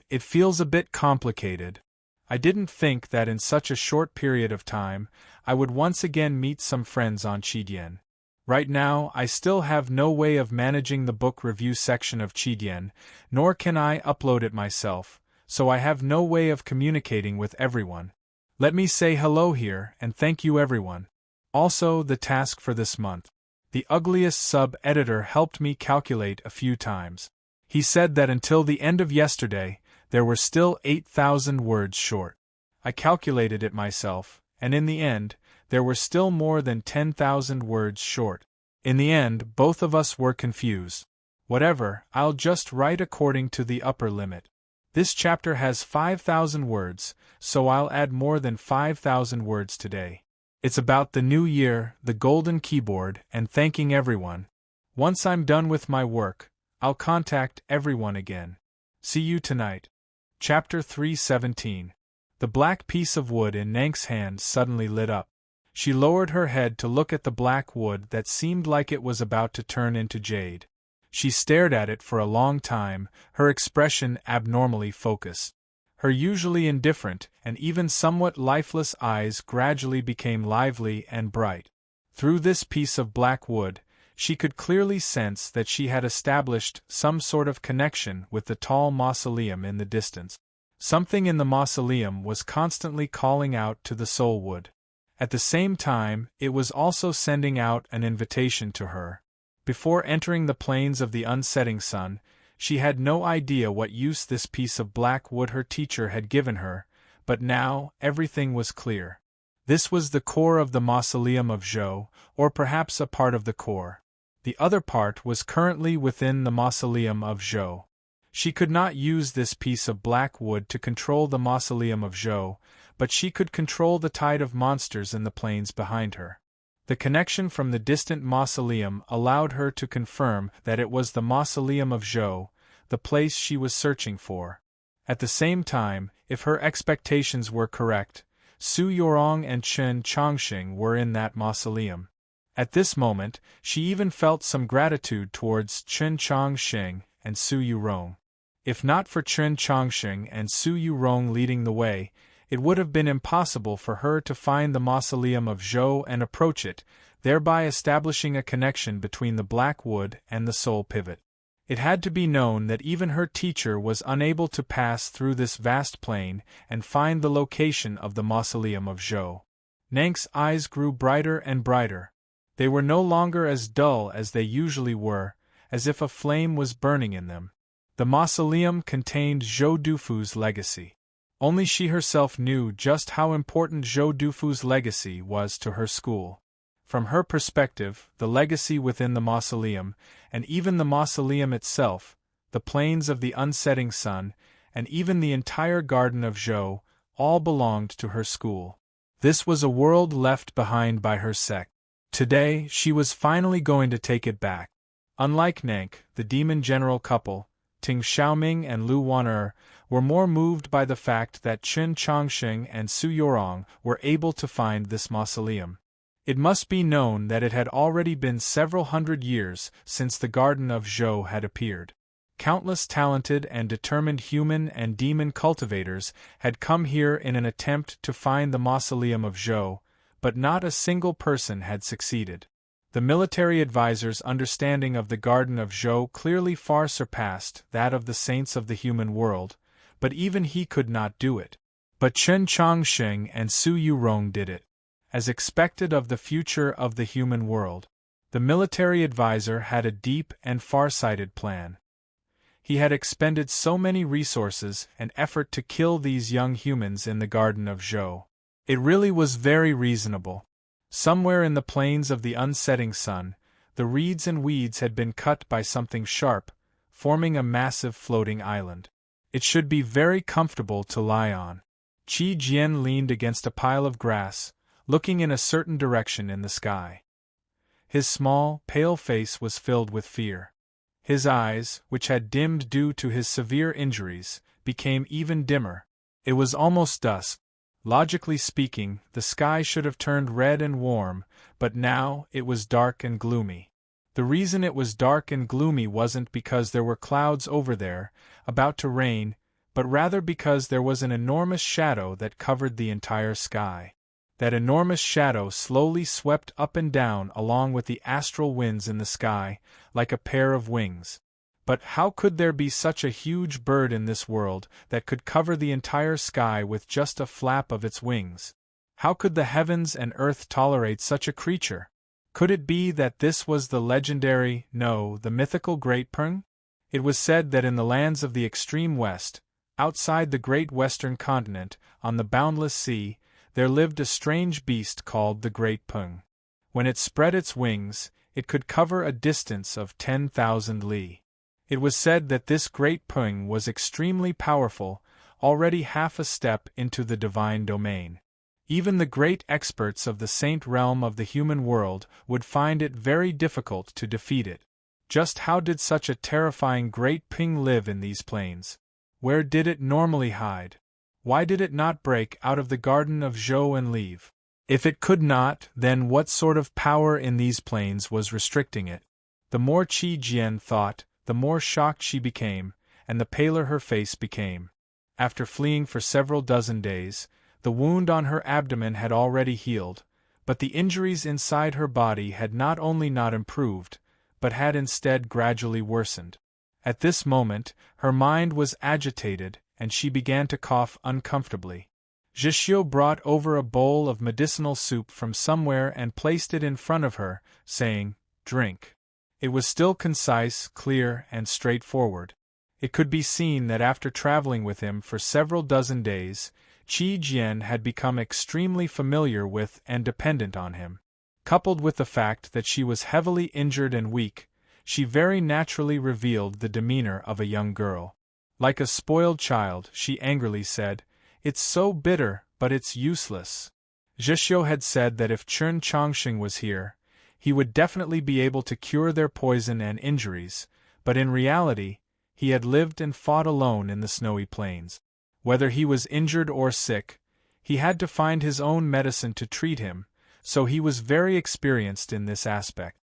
It feels a bit complicated. I didn't think that in such a short period of time, I would once again meet some friends on Qidian. Right now, I still have no way of managing the book review section of Qidien, nor can I upload it myself, so I have no way of communicating with everyone. Let me say hello here, and thank you everyone. Also, the task for this month. The ugliest sub-editor helped me calculate a few times. He said that until the end of yesterday, there were still 8,000 words short. I calculated it myself, and in the end, there were still more than 10,000 words short. In the end, both of us were confused. Whatever, I'll just write according to the upper limit. This chapter has 5,000 words, so I'll add more than 5,000 words today. It's about the new year, the golden keyboard, and thanking everyone. Once I'm done with my work, I'll contact everyone again. See you tonight. Chapter 317. The black piece of wood in Nank's hand suddenly lit up. She lowered her head to look at the black wood that seemed like it was about to turn into jade. She stared at it for a long time, her expression abnormally focused. Her usually indifferent and even somewhat lifeless eyes gradually became lively and bright. Through this piece of black wood, she could clearly sense that she had established some sort of connection with the tall mausoleum in the distance. Something in the mausoleum was constantly calling out to the soul wood. At the same time, it was also sending out an invitation to her. Before entering the plains of the unsetting sun, she had no idea what use this piece of black wood her teacher had given her, but now everything was clear. This was the core of the mausoleum of Zhou, or perhaps a part of the core. The other part was currently within the mausoleum of Zhou. She could not use this piece of black wood to control the mausoleum of Zhou, but she could control the tide of monsters in the plains behind her. The connection from the distant mausoleum allowed her to confirm that it was the mausoleum of Zhou, the place she was searching for. At the same time, if her expectations were correct, Su Yorong and Chen Chongxing were in that mausoleum. At this moment, she even felt some gratitude towards Chen Chongxing and Su Yorong. If not for Chen Chongxing and Su Yorong leading the way, it would have been impossible for her to find the mausoleum of Zhou and approach it, thereby establishing a connection between the black wood and the soul pivot. It had to be known that even her teacher was unable to pass through this vast plain and find the location of the mausoleum of Zhou. Nank's eyes grew brighter and brighter. They were no longer as dull as they usually were, as if a flame was burning in them. The mausoleum contained Zhou Dufu's legacy. Only she herself knew just how important Zhou Dufu's legacy was to her school. From her perspective, the legacy within the mausoleum, and even the mausoleum itself, the plains of the unsetting sun, and even the entire garden of Zhou, all belonged to her school. This was a world left behind by her sect. Today, she was finally going to take it back. Unlike Nank, the demon general couple, Ting Xiaoming and Lu Wan'er, were more moved by the fact that Chen Chongxing and Su Yorong were able to find this mausoleum. It must be known that it had already been several hundred years since the Garden of Zhou had appeared. Countless talented and determined human and demon cultivators had come here in an attempt to find the mausoleum of Zhou, but not a single person had succeeded. The military advisor's understanding of the Garden of Zhou clearly far surpassed that of the saints of the human world, but even he could not do it. But Chen Chongxing and Su Yorong did it. As expected of the future of the human world, the military advisor had a deep and far-sighted plan. He had expended so many resources and effort to kill these young humans in the Garden of Zhou. It really was very reasonable. Somewhere in the plains of the unsetting sun, the reeds and weeds had been cut by something sharp, forming a massive floating island. It should be very comfortable to lie on. Qi Jian leaned against a pile of grass, looking in a certain direction in the sky. His small, pale face was filled with fear. His eyes, which had dimmed due to his severe injuries, became even dimmer. It was almost dusk. Logically speaking, the sky should have turned red and warm, but now it was dark and gloomy. The reason it was dark and gloomy wasn't because there were clouds over there, about to rain, but rather because there was an enormous shadow that covered the entire sky. That enormous shadow slowly swept up and down along with the astral winds in the sky, like a pair of wings. But how could there be such a huge bird in this world that could cover the entire sky with just a flap of its wings? How could the heavens and earth tolerate such a creature? Could it be that this was the legendary, no, the mythical Great Pung? It was said that in the lands of the extreme west, outside the great western continent, on the boundless sea, there lived a strange beast called the Great Pung. When it spread its wings, it could cover a distance of 10,000 li. It was said that this Great Pung was extremely powerful, already half a step into the divine domain. Even the great experts of the saint realm of the human world would find it very difficult to defeat it. Just how did such a terrifying Great Pung live in these plains? Where did it normally hide? Why did it not break out of the garden of Zhou and leave? If it could not, then what sort of power in these plains was restricting it? The more Qi Jian thought, the more shocked she became, and the paler her face became. After fleeing for several dozen days, the wound on her abdomen had already healed, but the injuries inside her body had not only not improved, but had instead gradually worsened. At this moment, her mind was agitated, and she began to cough uncomfortably. Zhixiu brought over a bowl of medicinal soup from somewhere and placed it in front of her, saying, "Drink." It was still concise, clear, and straightforward. It could be seen that after traveling with him for several dozen days, Qi Jian had become extremely familiar with and dependent on him. Coupled with the fact that she was heavily injured and weak, she very naturally revealed the demeanor of a young girl. Like a spoiled child, she angrily said, "It's so bitter, but it's useless." Zhixiu had said that if Chen Chongqing was here, he would definitely be able to cure their poison and injuries, but in reality, he had lived and fought alone in the snowy plains. Whether he was injured or sick, he had to find his own medicine to treat him, so he was very experienced in this aspect.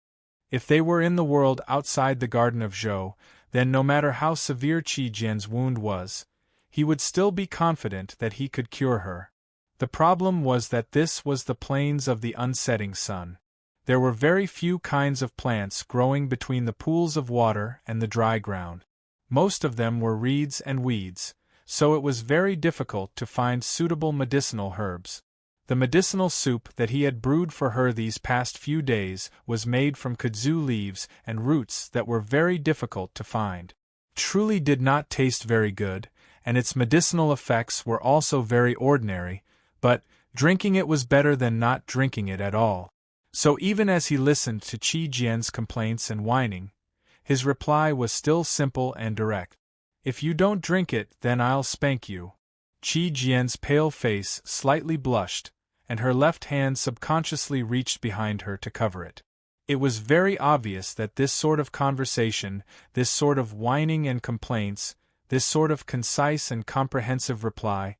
If they were in the world outside the Garden of Zhou, then no matter how severe Qi Jian's wound was, he would still be confident that he could cure her. The problem was that this was the plains of the unsetting sun. There were very few kinds of plants growing between the pools of water and the dry ground. Most of them were reeds and weeds, so it was very difficult to find suitable medicinal herbs. The medicinal soup that he had brewed for her these past few days was made from kudzu leaves and roots that were very difficult to find. Truly did not taste very good, and its medicinal effects were also very ordinary, but drinking it was better than not drinking it at all. So even as he listened to Qi Jian's complaints and whining, his reply was still simple and direct. "If you don't drink it, then I'll spank you." Qi Jian's pale face slightly blushed, and her left hand subconsciously reached behind her to cover it. It was very obvious that this sort of conversation, this sort of whining and complaints, this sort of concise and comprehensive reply,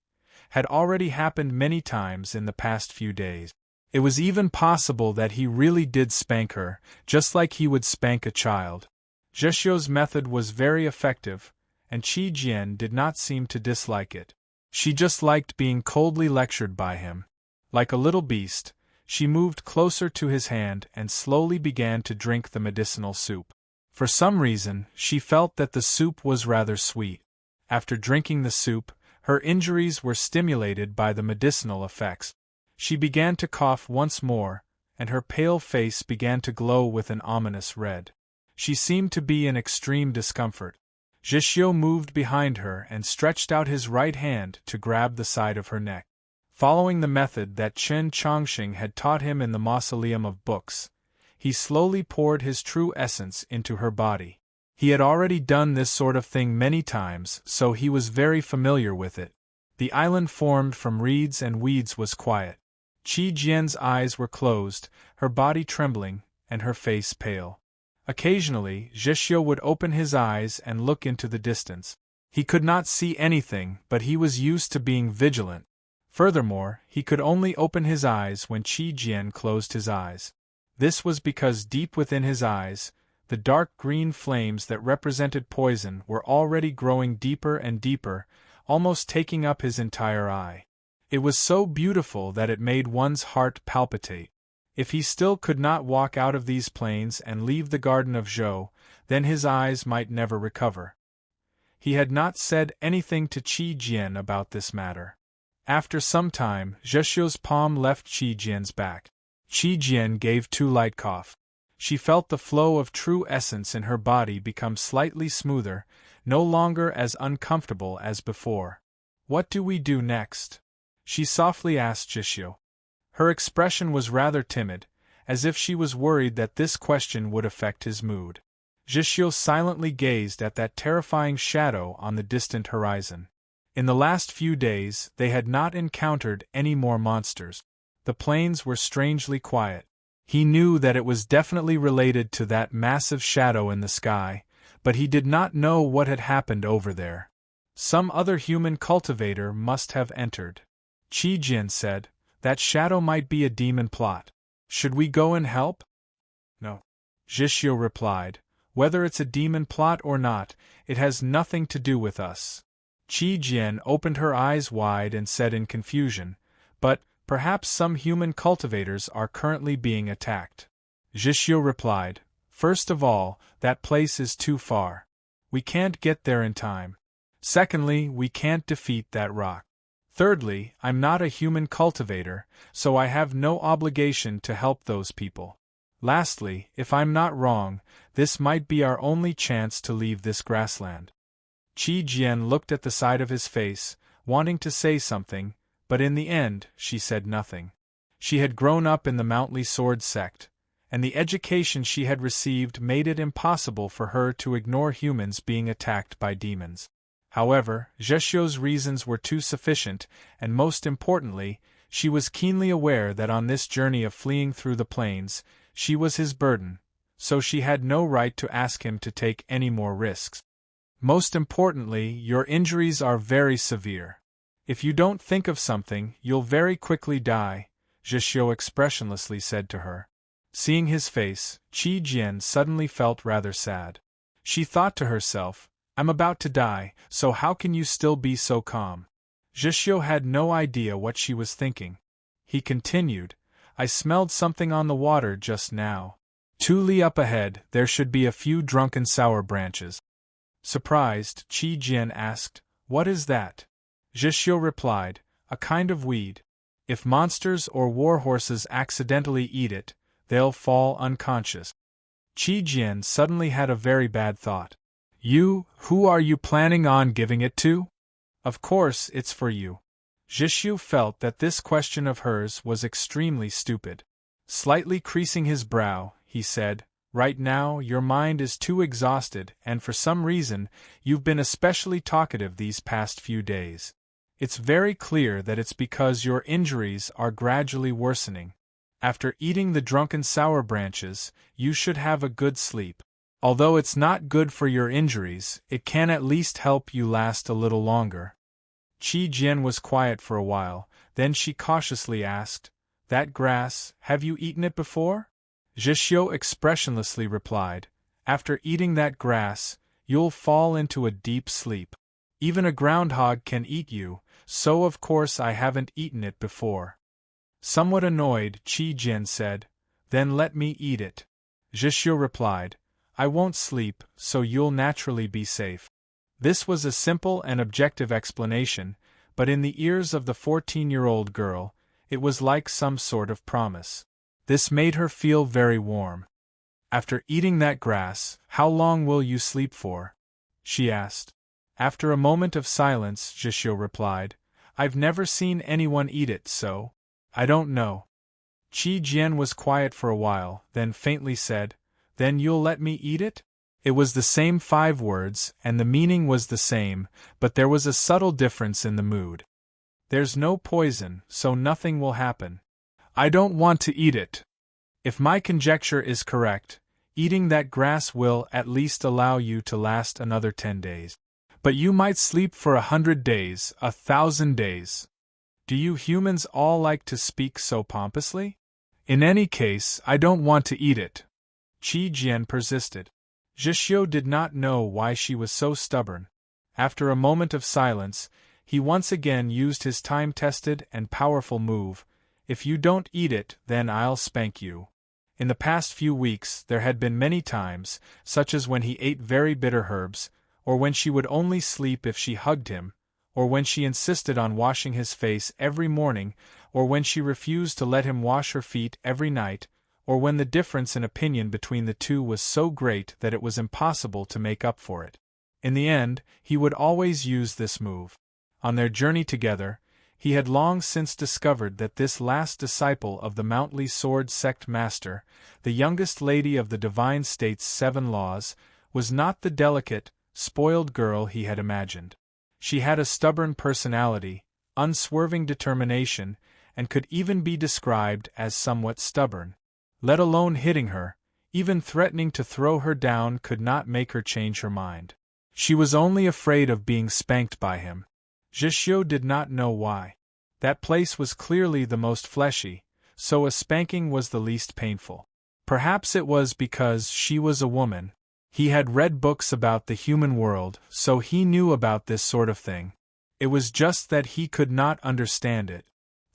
had already happened many times in the past few days. It was even possible that he really did spank her, just like he would spank a child. Zhixiu's method was very effective, and Qi Jian did not seem to dislike it. She just liked being coldly lectured by him. Like a little beast, she moved closer to his hand and slowly began to drink the medicinal soup. For some reason, she felt that the soup was rather sweet. After drinking the soup, her injuries were stimulated by the medicinal effects. She began to cough once more, and her pale face began to glow with an ominous red. She seemed to be in extreme discomfort. Zhixiu moved behind her and stretched out his right hand to grab the side of her neck. Following the method that Chen Chongqing had taught him in the Mausoleum of Books, he slowly poured his true essence into her body. He had already done this sort of thing many times, so he was very familiar with it. The island formed from reeds and weeds was quiet. Qi Jian's eyes were closed, her body trembling, and her face pale. Occasionally, Zhixiu would open his eyes and look into the distance. He could not see anything, but he was used to being vigilant. Furthermore, he could only open his eyes when Qi Jian closed his eyes. This was because deep within his eyes, the dark green flames that represented poison were already growing deeper and deeper, almost taking up his entire eye. It was so beautiful that it made one's heart palpitate. If he still could not walk out of these plains and leave the garden of Zhou, then his eyes might never recover. He had not said anything to Qi Jian about this matter. After some time, Zheshio's palm left Qi Jian's back. Qi Jian gave too light cough. She felt the flow of true essence in her body become slightly smoother, no longer as uncomfortable as before. What do we do next? She softly asked Zheshio. Her expression was rather timid, as if she was worried that this question would affect his mood. Zheshio silently gazed at that terrifying shadow on the distant horizon. In the last few days, they had not encountered any more monsters. The plains were strangely quiet. He knew that it was definitely related to that massive shadow in the sky, but he did not know what had happened over there. Some other human cultivator must have entered. Qi Jian said, "That shadow might be a demon plot. Should we go and help?" "No," Zheshio replied. "Whether it's a demon plot or not, it has nothing to do with us." Qi Jian opened her eyes wide and said in confusion, "But perhaps some human cultivators are currently being attacked." Zheshio replied, "First of all, that place is too far. We can't get there in time. Secondly, we can't defeat that rock. Thirdly, I'm not a human cultivator, so I have no obligation to help those people. Lastly, if I'm not wrong, this might be our only chance to leave this grassland." Qi Jian looked at the side of his face, wanting to say something, but in the end, she said nothing. She had grown up in the Mountly Sword sect, and the education she had received made it impossible for her to ignore humans being attacked by demons. However, Zheshio's reasons were too sufficient, and most importantly, she was keenly aware that on this journey of fleeing through the plains, she was his burden, so she had no right to ask him to take any more risks. "Most importantly, your injuries are very severe. If you don't think of something, you'll very quickly die," Zheshio expressionlessly said to her. Seeing his face, Qi Jian suddenly felt rather sad. She thought to herself, "I'm about to die, so how can you still be so calm?" Zheshio had no idea what she was thinking. He continued, "I smelled something on the water just now. 2 li up ahead, there should be a few drunken sour branches." Surprised, Qi Jian asked, "What is that?" Zheshio replied, "A kind of weed. If monsters or warhorses accidentally eat it, they'll fall unconscious." Qi Jian suddenly had a very bad thought. Who are you planning on giving it to? Of course, it's for you." Zheshio felt that this question of hers was extremely stupid. Slightly creasing his brow, he said, "Right now, your mind is too exhausted, and for some reason, you've been especially talkative these past few days. It's very clear that it's because your injuries are gradually worsening. After eating the drunken sour branches, you should have a good sleep. Although it's not good for your injuries, it can at least help you last a little longer." Qi Jian was quiet for a while, then she cautiously asked, "That grass, have you eaten it before?" Zheshio expressionlessly replied, "After eating that grass, you'll fall into a deep sleep. Even a groundhog can eat you, so of course I haven't eaten it before." Somewhat annoyed, Qi Jian said, "Then let me eat it." Zheshio replied, "I won't sleep, so you'll naturally be safe." This was a simple and objective explanation, but in the ears of the 14-year-old girl, it was like some sort of promise. This made her feel very warm. "After eating that grass, how long will you sleep for?" she asked. After a moment of silence, Zheshio replied, "I've never seen anyone eat it, so I don't know." Qi Jian was quiet for a while, then faintly said, "Then you'll let me eat it?" It was the same 5 words, and the meaning was the same, but there was a subtle difference in the mood. "There's no poison, so nothing will happen. I don't want to eat it. If my conjecture is correct, eating that grass will at least allow you to last another 10 days. But you might sleep for 100 days, 1,000 days. Do you humans all like to speak so pompously? In any case, I don't want to eat it." Qi Jian persisted. Zheshio did not know why she was so stubborn. After a moment of silence, he once again used his time-tested and powerful move, "If you don't eat it, then I'll spank you." In the past few weeks there had been many times, such as when he ate very bitter herbs, or when she would only sleep if she hugged him, or when she insisted on washing his face every morning, or when she refused to let him wash her feet every night, or when the difference in opinion between the two was so great that it was impossible to make up for it. In the end, he would always use this move. On their journey together, he had long since discovered that this last disciple of the Mountly Sword Sect Master, the youngest lady of the Divine State's 7 laws, was not the delicate, spoiled girl he had imagined. She had a stubborn personality, unswerving determination, and could even be described as somewhat stubborn. Let alone hitting her, even threatening to throw her down could not make her change her mind. She was only afraid of being spanked by him. Jishio did not know why. That place was clearly the most fleshy, so a spanking was the least painful. Perhaps it was because she was a woman. He had read books about the human world, so he knew about this sort of thing. It was just that he could not understand it.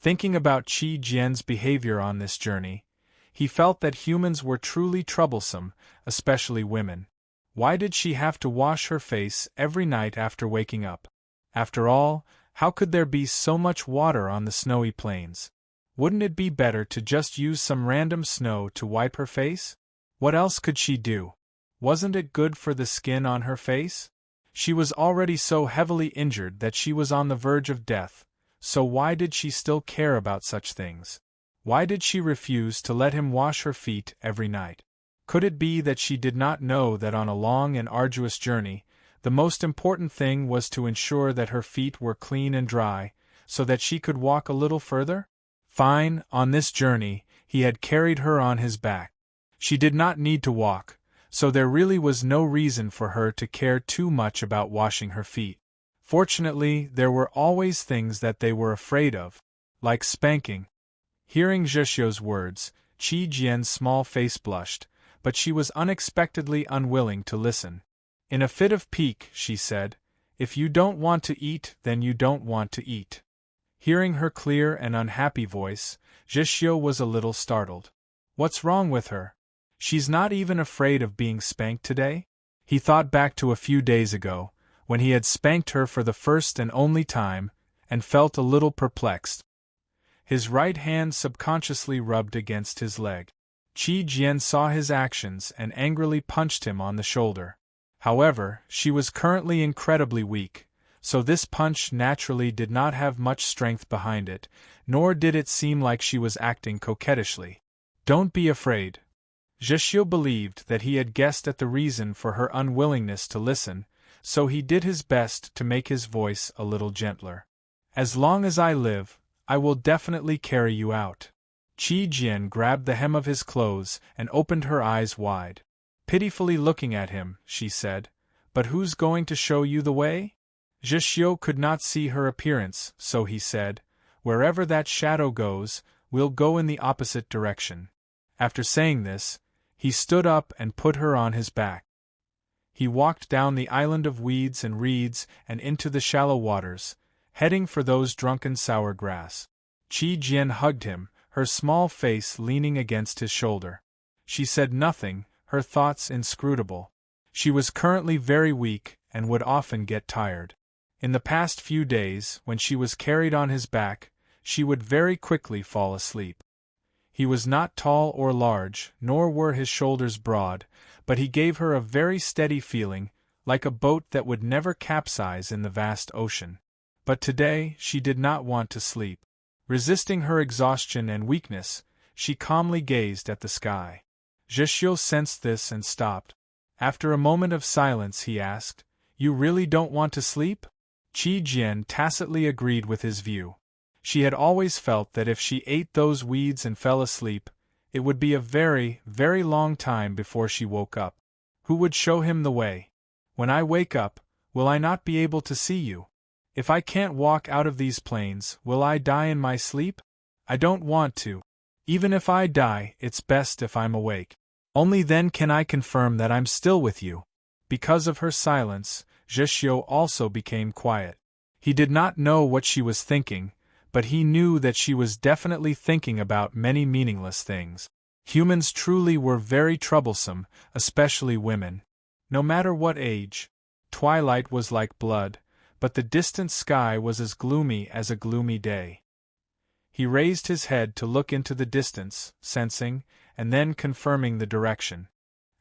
Thinking about Qi Jian's behavior on this journey, he felt that humans were truly troublesome, especially women. Why did she have to wash her face every night after waking up? After all, how could there be so much water on the snowy plains? Wouldn't it be better to just use some random snow to wipe her face? What else could she do? Wasn't it good for the skin on her face? She was already so heavily injured that she was on the verge of death, so why did she still care about such things? Why did she refuse to let him wash her feet every night? Could it be that she did not know that on a long and arduous journey, the most important thing was to ensure that her feet were clean and dry, so that she could walk a little further? Fine, on this journey, he had carried her on his back. She did not need to walk, so there really was no reason for her to care too much about washing her feet. Fortunately, there were always things that they were afraid of, like spanking. Hearing Zheshio's words, Qi Jian's small face blushed, but she was unexpectedly unwilling to listen. In a fit of pique, she said, "If you don't want to eat, then you don't want to eat." Hearing her clear and unhappy voice, Zheshio was a little startled. What's wrong with her? She's not even afraid of being spanked today? He thought back to a few days ago, when he had spanked her for the first and only time, and felt a little perplexed. His right hand subconsciously rubbed against his leg. Qi Jian saw his actions and angrily punched him on the shoulder. However, she was currently incredibly weak, so this punch naturally did not have much strength behind it, nor did it seem like she was acting coquettishly. "Don't be afraid." Zheshio believed that he had guessed at the reason for her unwillingness to listen, so he did his best to make his voice a little gentler. "As long as I live, I will definitely carry you out." Qi Jian grabbed the hem of his clothes and opened her eyes wide. Pitifully looking at him, she said, "But who's going to show you the way?" Zheshio could not see her appearance, so he said, "Wherever that shadow goes, we'll go in the opposite direction." After saying this, he stood up and put her on his back. He walked down the island of weeds and reeds and into the shallow waters, heading for those drunken sour grass. Qi Jian hugged him, her small face leaning against his shoulder. She said nothing, her thoughts inscrutable. She was currently very weak and would often get tired. In the past few days, when she was carried on his back, she would very quickly fall asleep. He was not tall or large, nor were his shoulders broad, but he gave her a very steady feeling, like a boat that would never capsize in the vast ocean. But today she did not want to sleep. Resisting her exhaustion and weakness, she calmly gazed at the sky. Zheshio sensed this and stopped. After a moment of silence he asked, "You really don't want to sleep?" Qi Jian tacitly agreed with his view. She had always felt that if she ate those weeds and fell asleep, it would be a very, very long time before she woke up. Who would show him the way? "When I wake up, will I not be able to see you? If I can't walk out of these plains, will I die in my sleep? I don't want to. Even if I die, it's best if I'm awake. Only then can I confirm that I'm still with you." Because of her silence, Zheshio also became quiet. He did not know what she was thinking, but he knew that she was definitely thinking about many meaningless things. Humans truly were very troublesome, especially women. No matter what age. Twilight was like blood, but the distant sky was as gloomy as a gloomy day. He raised his head to look into the distance, sensing, and then confirming the direction.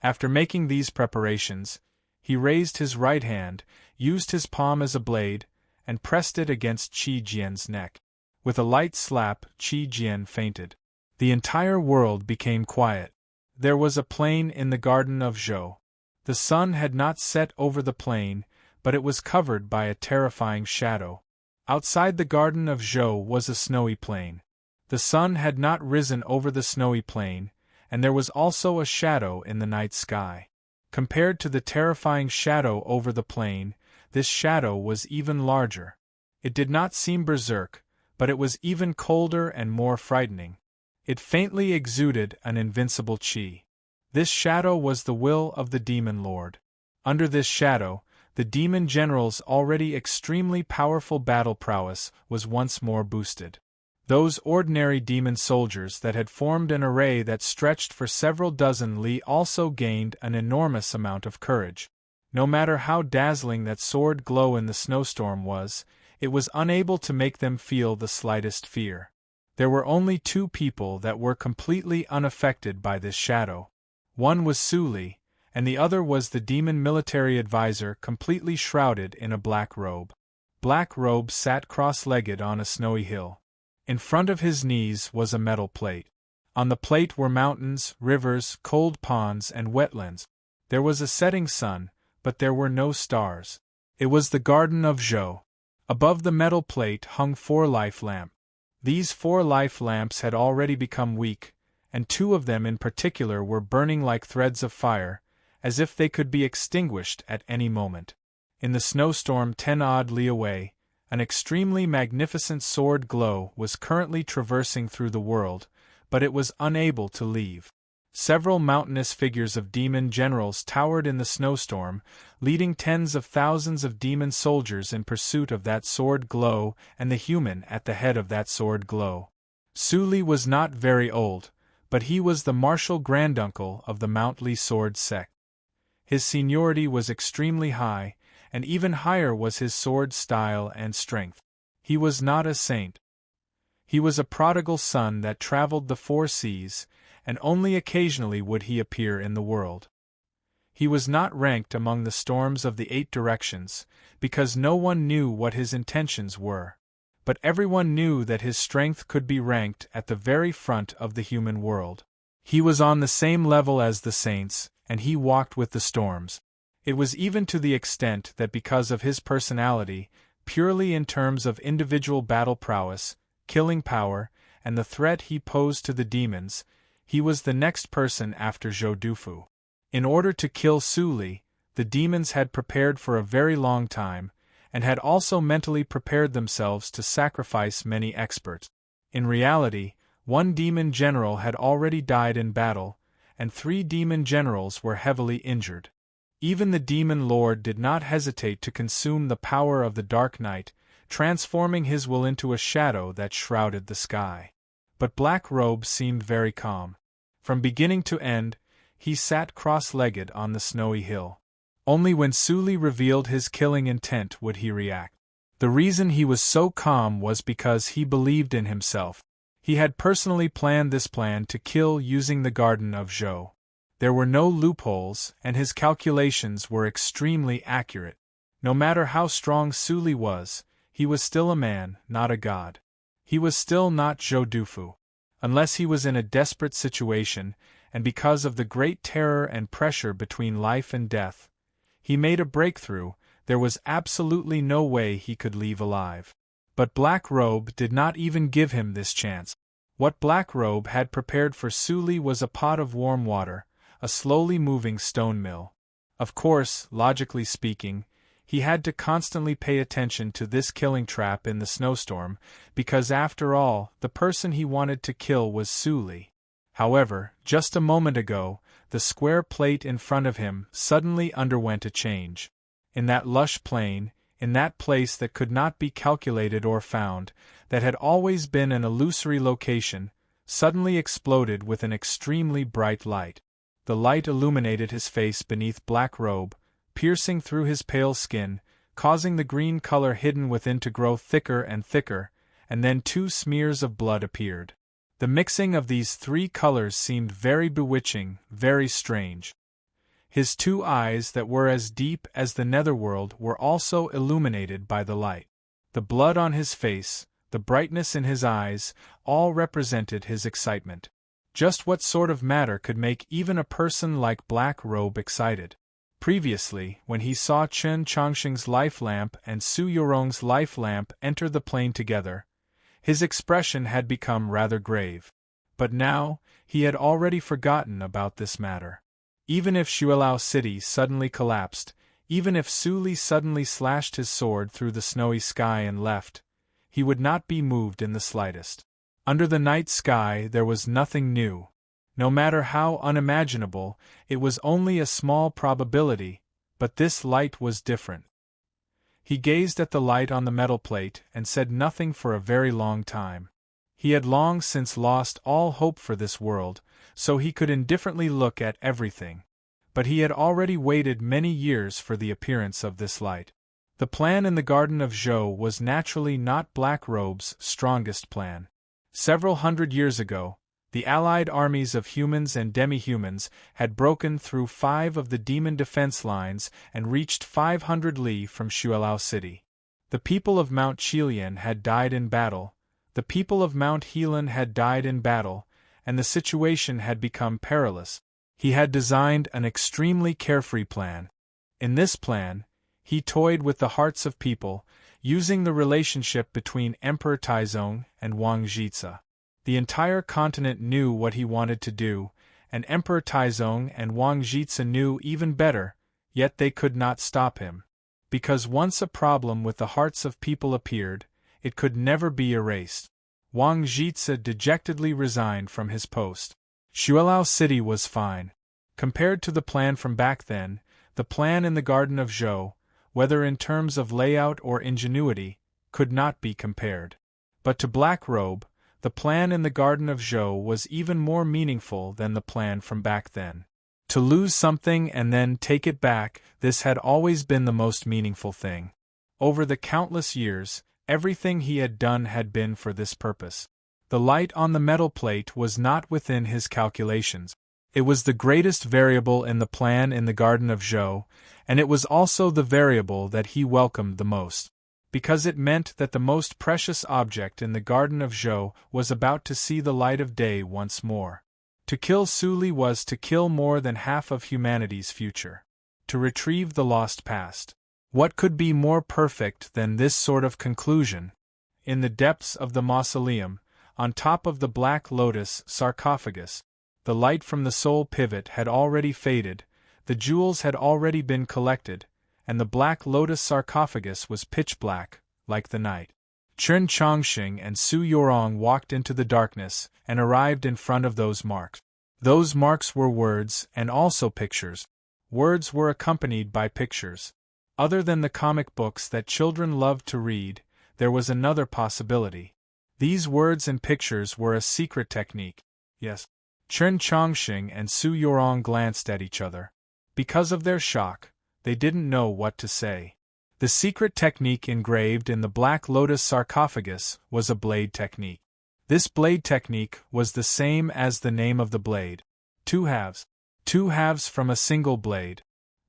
After making these preparations, he raised his right hand, used his palm as a blade, and pressed it against Qi Jian's neck. With a light slap, Qi Jian fainted. The entire world became quiet. There was a plain in the garden of Zhou. The sun had not set over the plain, but it was covered by a terrifying shadow. Outside the garden of Zhou was a snowy plain. The sun had not risen over the snowy plain, and there was also a shadow in the night sky. Compared to the terrifying shadow over the plain, this shadow was even larger. It did not seem berserk, but it was even colder and more frightening. It faintly exuded an invincible qi. This shadow was the will of the demon lord. Under this shadow, the demon general's already extremely powerful battle prowess was once more boosted. Those ordinary demon soldiers that had formed an array that stretched for several dozen li also gained an enormous amount of courage. No matter how dazzling that sword glow in the snowstorm was, it was unable to make them feel the slightest fear. There were only two people that were completely unaffected by this shadow. One was Su Li, and the other was the demon military advisor completely shrouded in a black robe. Black Robe sat cross-legged on a snowy hill. In front of his knees was a metal plate. On the plate were mountains, rivers, cold ponds, and wetlands. There was a setting sun, but there were no stars. It was the garden of Zhou. Above the metal plate hung 4 life lamps. These 4 life lamps had already become weak, and 2 of them in particular were burning like threads of fire, as if they could be extinguished at any moment. In the snowstorm 10 odd li away, an extremely magnificent sword glow was currently traversing through the world, but it was unable to leave. Several mountainous figures of demon generals towered in the snowstorm, leading tens of thousands of demon soldiers in pursuit of that sword glow and the human at the head of that sword glow. Su Li was not very old, but he was the martial granduncle of the Mount Li sword sect. His seniority was extremely high, and even higher was his sword style and strength. He was not a saint. He was a prodigal son that traveled the 4 seas, and only occasionally would he appear in the world. He was not ranked among the storms of the 8 directions, because no one knew what his intentions were. But everyone knew that his strength could be ranked at the very front of the human world. He was on the same level as the saints, and he walked with the storms. It was even to the extent that because of his personality, purely in terms of individual battle prowess, killing power, and the threat he posed to the demons, he was the next person after Zhou Dufu. In order to kill Su Li, the demons had prepared for a very long time, and had also mentally prepared themselves to sacrifice many experts. In reality, 1 demon general had already died in battle, and 3 demon generals were heavily injured. Even the demon lord did not hesitate to consume the power of the dark night, transforming his will into a shadow that shrouded the sky. But Black Robe seemed very calm. From beginning to end, he sat cross-legged on the snowy hill. Only when Su Li revealed his killing intent would he react. The reason he was so calm was because he believed in himself. He had personally planned this plan to kill using the garden of Zhou. There were no loopholes, and his calculations were extremely accurate. No matter how strong Su Li was, he was still a man, not a god. He was still not Zhou Dufu. Unless he was in a desperate situation, and because of the great terror and pressure between life and death, he made a breakthrough, there was absolutely no way he could leave alive. But Black Robe did not even give him this chance. What Black Robe had prepared for Su Li was a pot of warm water, a slowly moving stone mill. Of course, logically speaking, he had to constantly pay attention to this killing trap in the snowstorm, because after all, the person he wanted to kill was Su Li. However, just a moment ago, the square plate in front of him suddenly underwent a change. In that lush plain, in that place that could not be calculated or found, that had always been an illusory location, suddenly exploded with an extremely bright light. The light illuminated his face beneath black robe, piercing through his pale skin, causing the green color hidden within to grow thicker and thicker, and then 2 smears of blood appeared. The mixing of these 3 colors seemed very bewitching, very strange. His 2 eyes that were as deep as the netherworld were also illuminated by the light. The blood on his face, the brightness in his eyes, all represented his excitement. Just what sort of matter could make even a person like Black Robe excited? Previously, when he saw Chen Chongqing's life lamp and Su Yorong's life lamp enter the plane together, his expression had become rather grave. But now, he had already forgotten about this matter. Even if Xuelao City suddenly collapsed, even if Su Li suddenly slashed his sword through the snowy sky and left, he would not be moved in the slightest. Under the night sky there was nothing new. No matter how unimaginable, it was only a small probability, but this light was different. He gazed at the light on the metal plate and said nothing for a very long time. He had long since lost all hope for this world, so he could indifferently look at everything. But he had already waited many years for the appearance of this light. The plan in the Garden of Zhou was naturally not Black Robe's strongest plan. Several hundred years ago, the allied armies of humans and demi-humans had broken through 5 of the demon defense lines and reached 500 li from Xuelao City. The people of Mount Qilian had died in battle, the people of Mount Helan had died in battle, and the situation had become perilous. He had designed an extremely carefree plan. In this plan, he toyed with the hearts of people, using the relationship between Emperor Taizong and Wang Jitze. The entire continent knew what he wanted to do, and Emperor Taizong and Wang Jitze knew even better, yet they could not stop him. Because once a problem with the hearts of people appeared, it could never be erased. Wang Jitze dejectedly resigned from his post. Xuelao City was fine. Compared to the plan from back then, the plan in the Garden of Zhou, whether in terms of layout or ingenuity, could not be compared. But to Black Robe, the plan in the Garden of Zhou was even more meaningful than the plan from back then. To lose something and then take it back, this had always been the most meaningful thing. Over the countless years, everything he had done had been for this purpose. The light on the metal plate was not within his calculations. It was the greatest variable in the plan in the Garden of Zhou, and it was also the variable that he welcomed the most. Because it meant that the most precious object in the Garden of Zhou was about to see the light of day once more. To kill Su Li was to kill more than half of humanity's future. To retrieve the lost past. What could be more perfect than this sort of conclusion? In the depths of the mausoleum, on top of the Black Lotus sarcophagus, the light from the soul pivot had already faded, the jewels had already been collected, and the Black Lotus sarcophagus was pitch black, like the night. Chen Chongqing and Su Yorong walked into the darkness and arrived in front of those marks. Those marks were words and also pictures. Words were accompanied by pictures. Other than the comic books that children loved to read, there was another possibility. These words and pictures were a secret technique. Yes. Chen Chongqing and Su Yorong glanced at each other. Because of their shock, they didn't know what to say. The secret technique engraved in the Black Lotus sarcophagus was a blade technique. This blade technique was the same as the name of the blade. 2 halves. 2 halves from a single blade.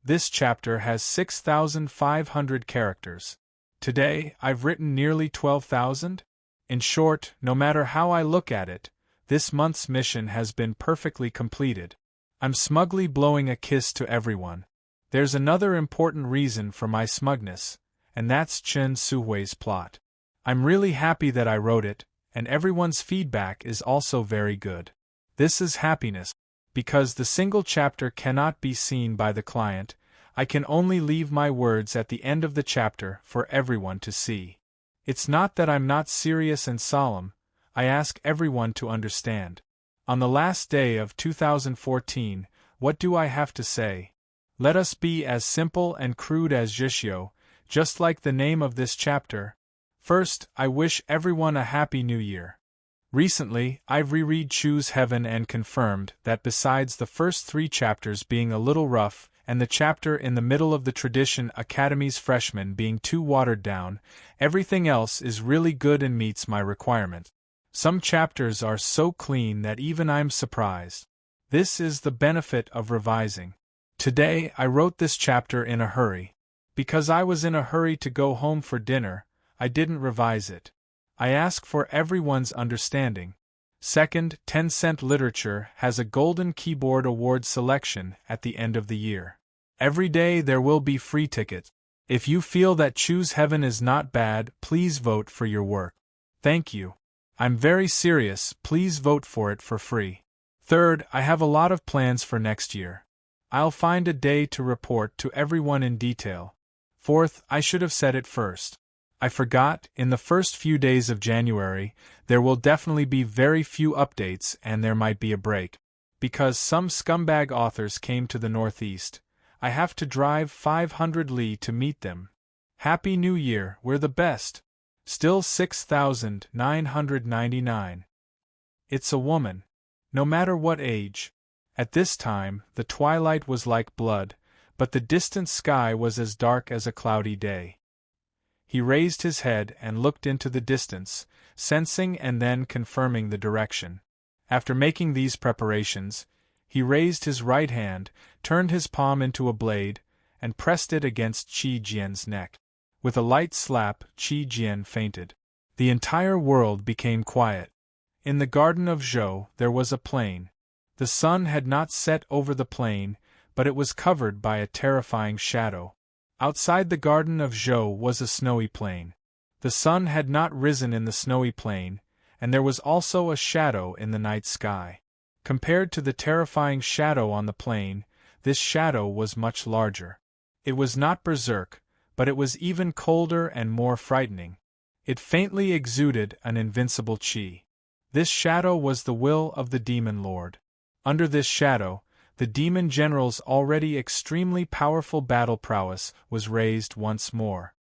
This chapter has 6,500 characters. Today, I've written nearly 12,000. In short, no matter how I look at it, this month's mission has been perfectly completed. I'm smugly blowing a kiss to everyone. There's another important reason for my smugness, and that's Chen Suhui's plot. I'm really happy that I wrote it, and everyone's feedback is also very good. This is happiness. Because the single chapter cannot be seen by the client, I can only leave my words at the end of the chapter for everyone to see. It's not that I'm not serious and solemn, I ask everyone to understand. On the last day of 2014, what do I have to say? Let us be as simple and crude as Zhishyo, just like the name of this chapter. First, I wish everyone a Happy New Year. Recently, I've reread Choose Heaven and confirmed that besides the first 3 chapters being a little rough, and the chapter in the middle of the Tradition Academy's Freshman being too watered down, everything else is really good and meets my requirement. Some chapters are so clean that even I'm surprised. This is the benefit of revising. Today, I wrote this chapter in a hurry. Because I was in a hurry to go home for dinner, I didn't revise it. I ask for everyone's understanding. Second, 10-cent Literature has a Golden Keyboard Award selection at the end of the year. Every day there will be free tickets. If you feel that Choose Heaven is not bad, please vote for your work. Thank you. I'm very serious, please vote for it for free. Third, I have a lot of plans for next year. I'll find a day to report to everyone in detail. Fourth, I should have said it first. I forgot, in the first few days of January, there will definitely be very few updates and there might be a break. Because some scumbag authors came to the Northeast, I have to drive 500 li to meet them. Happy New Year, we're the best. Still 6,999. It's a woman. No matter what age. At this time, the twilight was like blood, but the distant sky was as dark as a cloudy day. He raised his head and looked into the distance, sensing and then confirming the direction. After making these preparations, he raised his right hand, turned his palm into a blade, and pressed it against Qi Jian's neck. With a light slap, Qi Jian fainted. The entire world became quiet. In the garden of Zhou there was a plain. The sun had not set over the plain, but it was covered by a terrifying shadow. Outside the garden of Zhou was a snowy plain. The sun had not risen in the snowy plain, and there was also a shadow in the night sky. Compared to the terrifying shadow on the plain, this shadow was much larger. It was not berserk, but it was even colder and more frightening. It faintly exuded an invincible qi. This shadow was the will of the demon lord. Under this shadow, the demon general's already extremely powerful battle prowess was raised once more.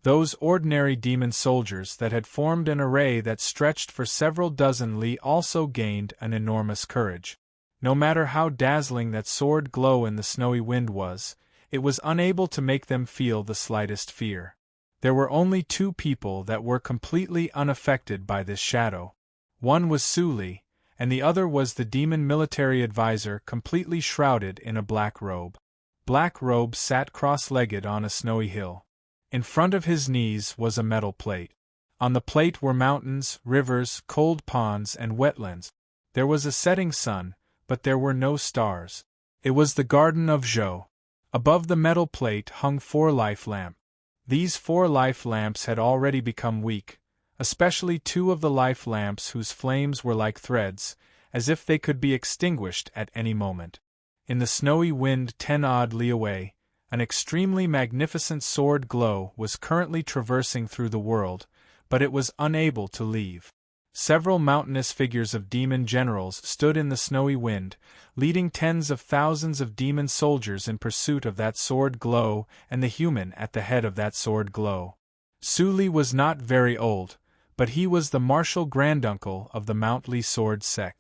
Those ordinary demon soldiers that had formed an array that stretched for several dozen li also gained an enormous courage. No matter how dazzling that sword glow in the snowy wind was, it was unable to make them feel the slightest fear. There were only 2 people that were completely unaffected by this shadow. One was Su Li, and the other was the demon military advisor completely shrouded in a black robe. Black Robe sat cross-legged on a snowy hill. In front of his knees was a metal plate. On the plate were mountains, rivers, cold ponds, and wetlands. There was a setting sun, but there were no stars. It was the garden of Zhou. Above the metal plate hung 4 life lamps. These 4 life lamps had already become weak, especially 2 of the life lamps whose flames were like threads, as if they could be extinguished at any moment. In the snowy wind 10 odd li away, an extremely magnificent sword glow was currently traversing through the world, but it was unable to leave. Several mountainous figures of demon generals stood in the snowy wind, leading tens of thousands of demon soldiers in pursuit of that sword glow and the human at the head of that sword glow. Su Li was not very old, but he was the martial granduncle of the Mount Li sword sect.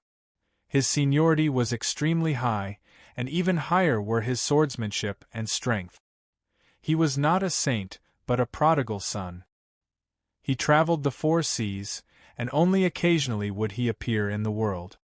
His seniority was extremely high, and even higher were his swordsmanship and strength. He was not a saint, but a prodigal son. He traveled the 4 seas, and only occasionally would he appear in the world.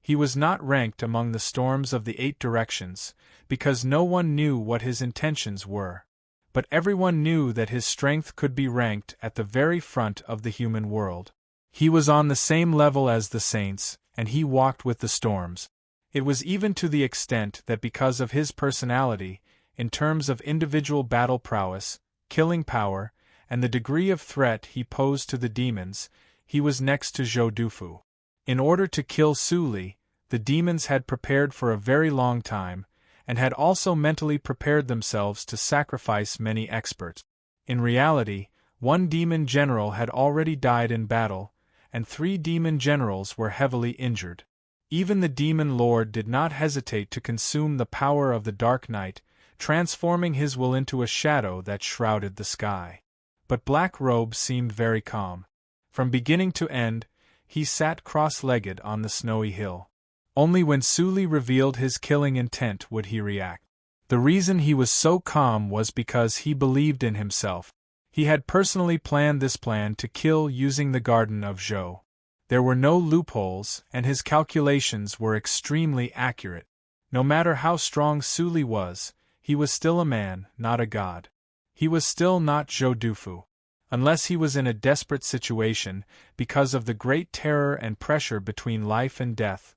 He was not ranked among the storms of the 8 directions, because no one knew what his intentions were. But everyone knew that his strength could be ranked at the very front of the human world. He was on the same level as the saints, and he walked with the storms. It was even to the extent that because of his personality, in terms of individual battle prowess, killing power, and the degree of threat he posed to the demons, he was next to Zhou Dufu. In order to kill Su Li, the demons had prepared for a very long time, and had also mentally prepared themselves to sacrifice many experts. In reality, 1 demon general had already died in battle, and 3 demon generals were heavily injured. Even the demon lord did not hesitate to consume the power of the Dark Knight, transforming his will into a shadow that shrouded the sky. But Black Robe seemed very calm. From beginning to end, he sat cross-legged on the snowy hill. Only when Suli revealed his killing intent would he react. The reason he was so calm was because he believed in himself. He had personally planned this plan to kill using the Garden of Zhou. There were no loopholes, and his calculations were extremely accurate. No matter how strong Suli was, he was still a man, not a god. He was still not Zhou Dufu. Unless he was in a desperate situation, because of the great terror and pressure between life and death,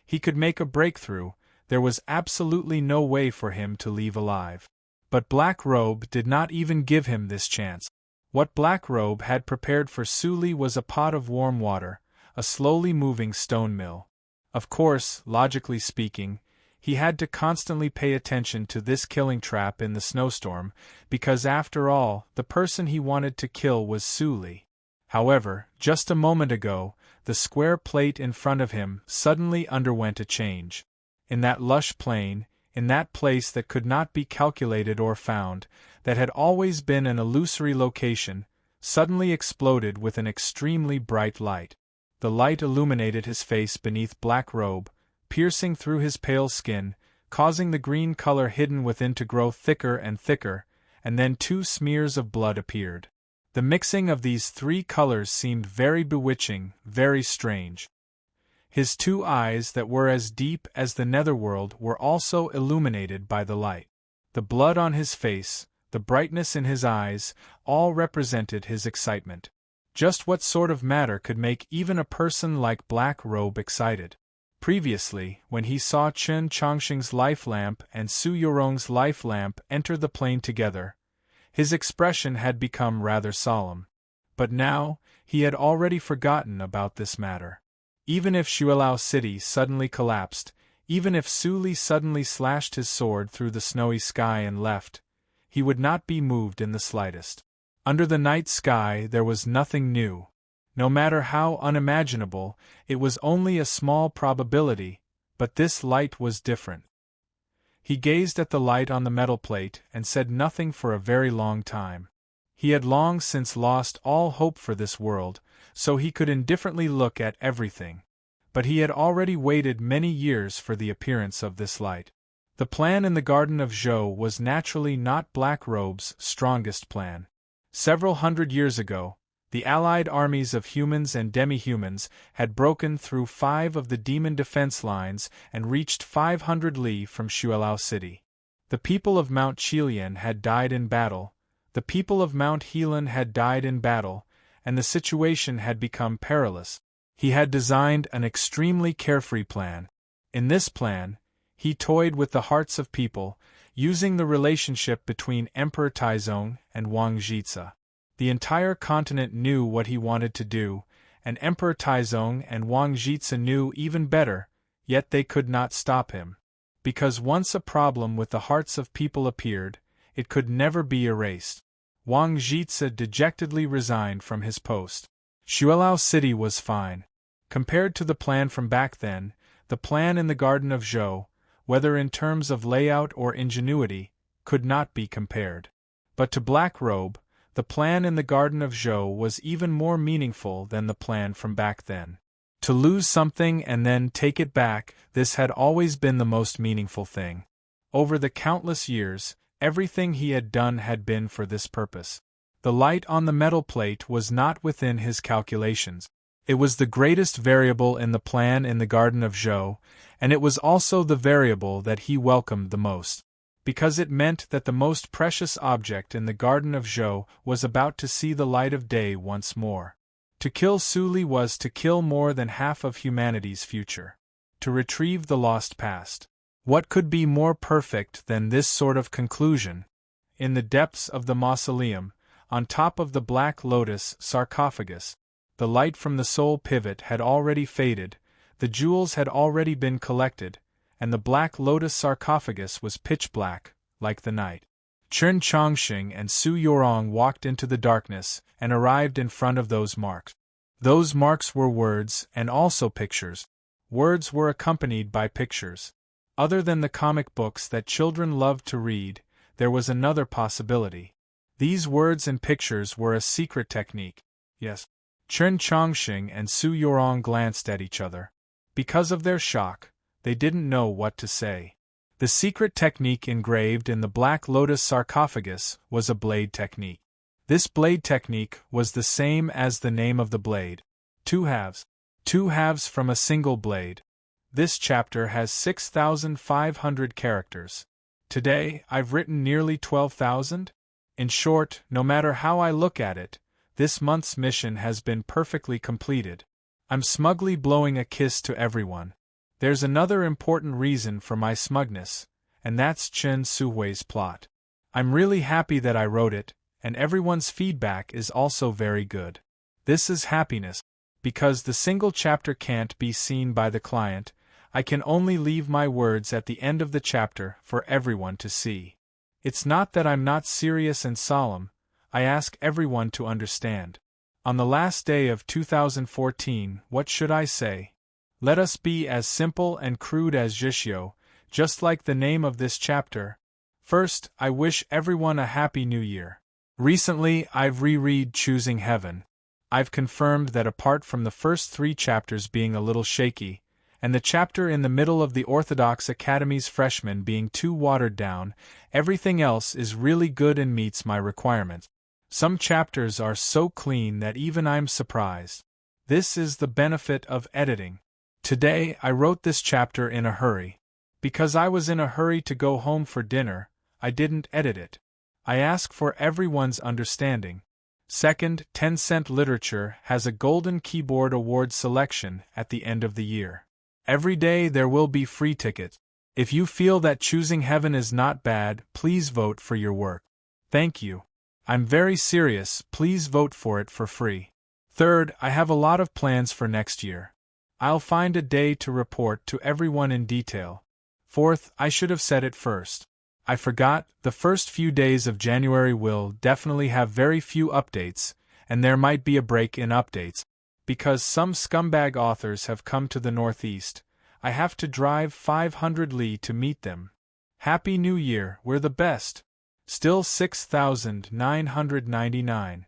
he could make a breakthrough. There was absolutely no way for him to leave alive. But Black Robe did not even give him this chance. What Black Robe had prepared for Suli was a pot of warm water, a slowly moving stone mill. Of course, logically speaking, he had to constantly pay attention to this killing trap in the snowstorm, because after all, the person he wanted to kill was Suli. However, just a moment ago, the square plate in front of him suddenly underwent a change. In that lush plain, in that place that could not be calculated or found, that had always been an illusory location, suddenly exploded with an extremely bright light. The light illuminated his face beneath Black Robe, piercing through his pale skin, causing the green color hidden within to grow thicker and thicker, and then 2 smears of blood appeared. The mixing of these 3 colors seemed very bewitching, very strange. His 2 eyes that were as deep as the netherworld were also illuminated by the light. The blood on his face, the brightness in his eyes, all represented his excitement. Just what sort of matter could make even a person like Black Robe excited? Previously, when he saw Chen Chongqing's life lamp and Su Yorong's life lamp enter the plane together, his expression had become rather solemn. But now, he had already forgotten about this matter. Even if Xuelao City suddenly collapsed, even if Suli suddenly slashed his sword through the snowy sky and left, he would not be moved in the slightest. Under the night sky there was nothing new. No matter how unimaginable, it was only a small probability, but this light was different. He gazed at the light on the metal plate and said nothing for a very long time. He had long since lost all hope for this world, so he could indifferently look at everything. But he had already waited many years for the appearance of this light. The plan in the Garden of Zhou was naturally not Black Robe's strongest plan. Several hundred years ago, the allied armies of humans and demi-humans had broken through 5 of the demon defense lines and reached 500 li from Xuelao City. The people of Mount Qilian had died in battle, the people of Mount Helan had died in battle, and the situation had become perilous. He had designed an extremely carefree plan. In this plan, he toyed with the hearts of people, using the relationship between Emperor Taizong and Wang Jitze. The entire continent knew what he wanted to do, and Emperor Taizong and Wang Jitze knew even better, yet they could not stop him. Because once a problem with the hearts of people appeared, it could never be erased. Wang Jitze dejectedly resigned from his post. Xuelao City was fine. Compared to the plan from back then, the plan in the Garden of Zhou, whether in terms of layout or ingenuity, could not be compared. But to Black Robe, the plan in the Garden of Zhou was even more meaningful than the plan from back then. To lose something and then take it back, this had always been the most meaningful thing. Over the countless years, everything he had done had been for this purpose. The light on the metal plate was not within his calculations. It was the greatest variable in the plan in the Garden of Zhou, and it was also the variable that he welcomed the most, because it meant that the most precious object in the Garden of Zhou was about to see the light of day once more. To kill Suli was to kill more than half of humanity's future. To retrieve the lost past. What could be more perfect than this sort of conclusion? In the depths of the mausoleum, on top of the Black Lotus sarcophagus, the light from the soul pivot had already faded, the jewels had already been collected, and the Black Lotus sarcophagus was pitch black, like the night. Chen Chongqing and Su Yorong walked into the darkness and arrived in front of those marks. Those marks were words and also pictures. Words were accompanied by pictures. Other than the comic books that children loved to read, there was another possibility. These words and pictures were a secret technique. Yes. Chen Chongqing and Su Yorong glanced at each other. Because of their shock, they didn't know what to say. The secret technique engraved in the Black Lotus sarcophagus was a blade technique. This blade technique was the same as the name of the blade. Two halves. Two halves from a single blade. This chapter has 6,500 characters. Today, I've written nearly 12,000. In short, no matter how I look at it, this month's mission has been perfectly completed. I'm smugly blowing a kiss to everyone. There's another important reason for my smugness, and that's Chen Suhui's plot. I'm really happy that I wrote it, and everyone's feedback is also very good. This is happiness. Because the single chapter can't be seen by the client, I can only leave my words at the end of the chapter for everyone to see. It's not that I'm not serious and solemn, I ask everyone to understand. On the last day of 2014, what should I say? Let us be as simple and crude as Jishyo, just like the name of this chapter. First, I wish everyone a happy new year. Recently, I've reread Choosing Heaven. I've confirmed that apart from the first 3 chapters being a little shaky, and the chapter in the middle of the Orthodox Academy's freshmen being too watered down, everything else is really good and meets my requirements. Some chapters are so clean that even I'm surprised. This is the benefit of editing. Today, I wrote this chapter in a hurry. Because I was in a hurry to go home for dinner, I didn't edit it. I ask for everyone's understanding. Second, Tencent Literature has a Golden Keyboard Award selection at the end of the year. Every day there will be free tickets. If you feel that Choosing Heaven is not bad, please vote for your work. Thank you. I'm very serious, please vote for it for free. Third, I have a lot of plans for next year. I'll find a day to report to everyone in detail. Fourth, I should have said it first. I forgot, the first few days of January will definitely have very few updates, and there might be a break in updates. Because some scumbag authors have come to the Northeast, I have to drive 500 li to meet them. Happy New Year, we're the best. Still 6,999.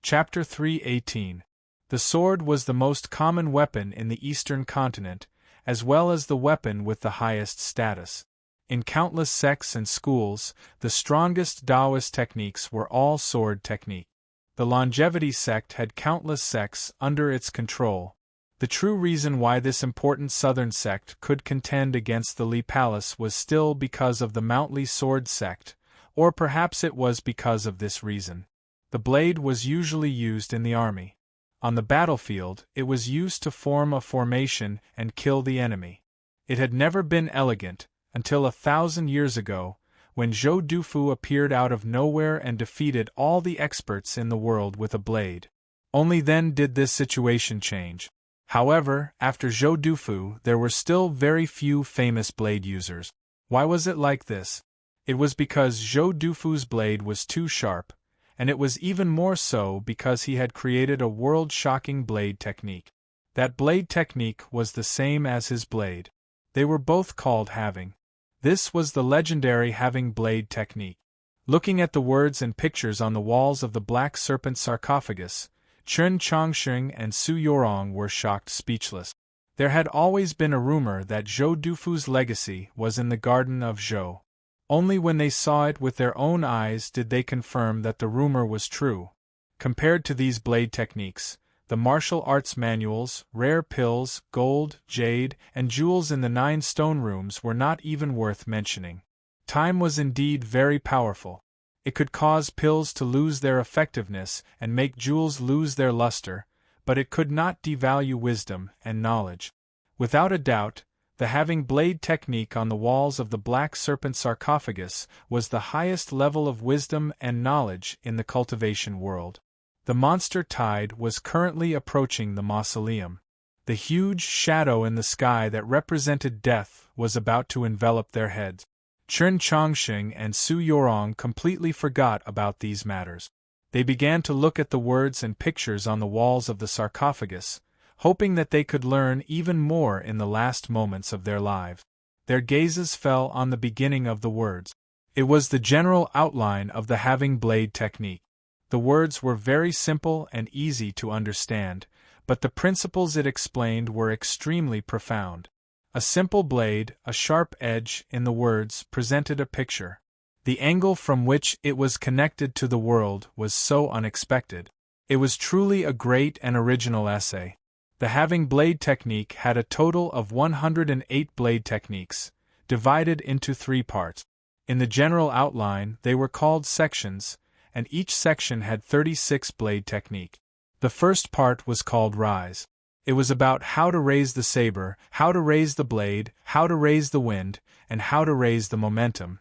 Chapter 318. The sword was the most common weapon in the Eastern continent, as well as the weapon with the highest status. In countless sects and schools, the strongest Taoist techniques were all sword technique. The longevity sect had countless sects under its control. The true reason why this important southern sect could contend against the Li Palace was still because of the Mount Li sword sect, or perhaps it was because of this reason. The blade was usually used in the army. On the battlefield, it was used to form a formation and kill the enemy. It had never been elegant, until 1,000 years ago, when Zhou Dufu appeared out of nowhere and defeated all the experts in the world with a blade. Only then did this situation change. However, after Zhou Dufu, there were still very few famous blade users. Why was it like this? It was because Zhou Dufu's blade was too sharp, and it was even more so because he had created a world-shocking blade technique. That blade technique was the same as his blade. They were both called halving. This was the legendary halving blade technique. Looking at the words and pictures on the walls of the Black Serpent sarcophagus, Chen Chongqing and Su Yorong were shocked speechless. There had always been a rumor that Zhou Dufu's legacy was in the Garden of Zhou. Only when they saw it with their own eyes did they confirm that the rumor was true. Compared to these blade techniques, the martial arts manuals, rare pills, gold, jade, and jewels in the 9 stone rooms were not even worth mentioning. Time was indeed very powerful. It could cause pills to lose their effectiveness and make jewels lose their luster, but it could not devalue wisdom and knowledge. Without a doubt, the halving blade technique on the walls of the Black Serpent sarcophagus was the highest level of wisdom and knowledge in the cultivation world. The monster tide was currently approaching the mausoleum. The huge shadow in the sky that represented death was about to envelop their heads. Chen Chongqing and Su Yorong completely forgot about these matters. They began to look at the words and pictures on the walls of the sarcophagus, hoping that they could learn even more in the last moments of their lives. Their gazes fell on the beginning of the words. It was the general outline of the having blade technique. The words were very simple and easy to understand, but the principles it explained were extremely profound. A simple blade, a sharp edge, in the words, presented a picture. The angle from which it was connected to the world was so unexpected. It was truly a great and original essay. The having blade technique had a total of 108 blade techniques, divided into 3 parts. In the general outline, they were called sections, and each section had 36 blade technique. The first part was called Rise. It was about how to raise the saber, how to raise the blade, how to raise the wind, and how to raise the momentum.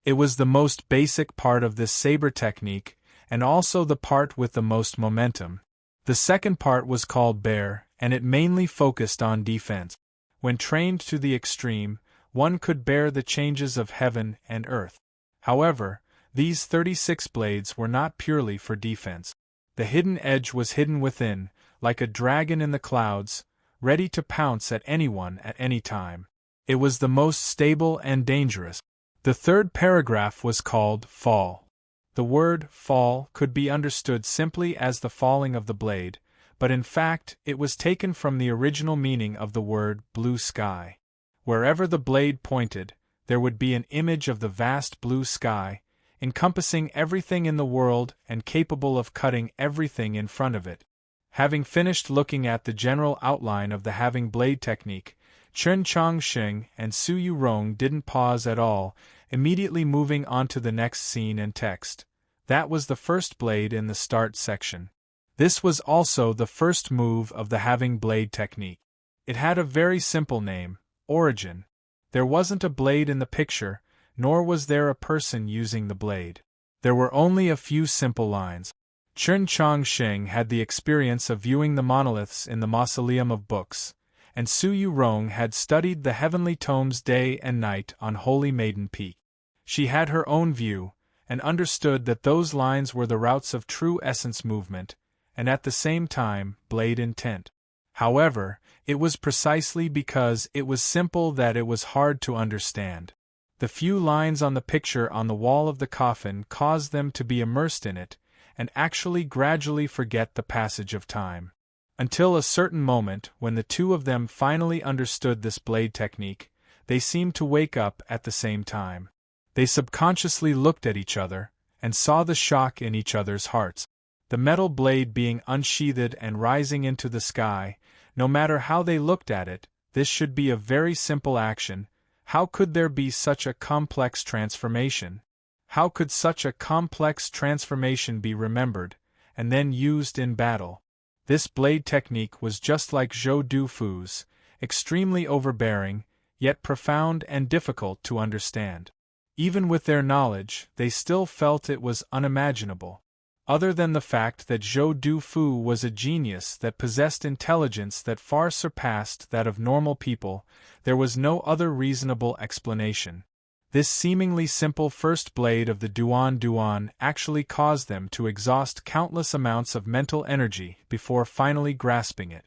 It was the most basic part of this saber technique, and also the part with the most momentum. The second part was called Bear, and it mainly focused on defense. When trained to the extreme, one could bear the changes of heaven and earth. However, these 36 blades were not purely for defense. The hidden edge was hidden within, like a dragon in the clouds, ready to pounce at anyone at any time. It was the most stable and dangerous. The third paragraph was called Fall. The word fall could be understood simply as the falling of the blade, but in fact it was taken from the original meaning of the word blue sky. Wherever the blade pointed, there would be an image of the vast blue sky, encompassing everything in the world and capable of cutting everything in front of it. Having finished looking at the general outline of the having blade technique, Chen Chongsheng and Su Yurong didn't pause at all, immediately moving on to the next scene and text. That was the first blade in the start section. This was also the first move of the having blade technique. It had a very simple name, Origin. There wasn't a blade in the picture, nor was there a person using the blade. There were only a few simple lines. Chen Chongsheng had the experience of viewing the monoliths in the mausoleum of books, and Su Yurong had studied the heavenly tomes day and night on Holy Maiden Peak. She had her own view, and understood that those lines were the routes of true essence movement, and at the same time, blade intent. However, it was precisely because it was simple that it was hard to understand. The few lines on the picture on the wall of the coffin caused them to be immersed in it, and actually gradually forget the passage of time. Until a certain moment when the two of them finally understood this blade technique, they seemed to wake up at the same time. They subconsciously looked at each other, and saw the shock in each other's hearts. The metal blade being unsheathed and rising into the sky, no matter how they looked at it, this should be a very simple action. How could there be such a complex transformation? How could such a complex transformation be remembered, and then used in battle? This blade technique was just like Zhou Dufu's, extremely overbearing, yet profound and difficult to understand. Even with their knowledge, they still felt it was unimaginable. Other than the fact that Zhou Dufu was a genius that possessed intelligence that far surpassed that of normal people, there was no other reasonable explanation. This seemingly simple first blade of the Duan actually caused them to exhaust countless amounts of mental energy before finally grasping it.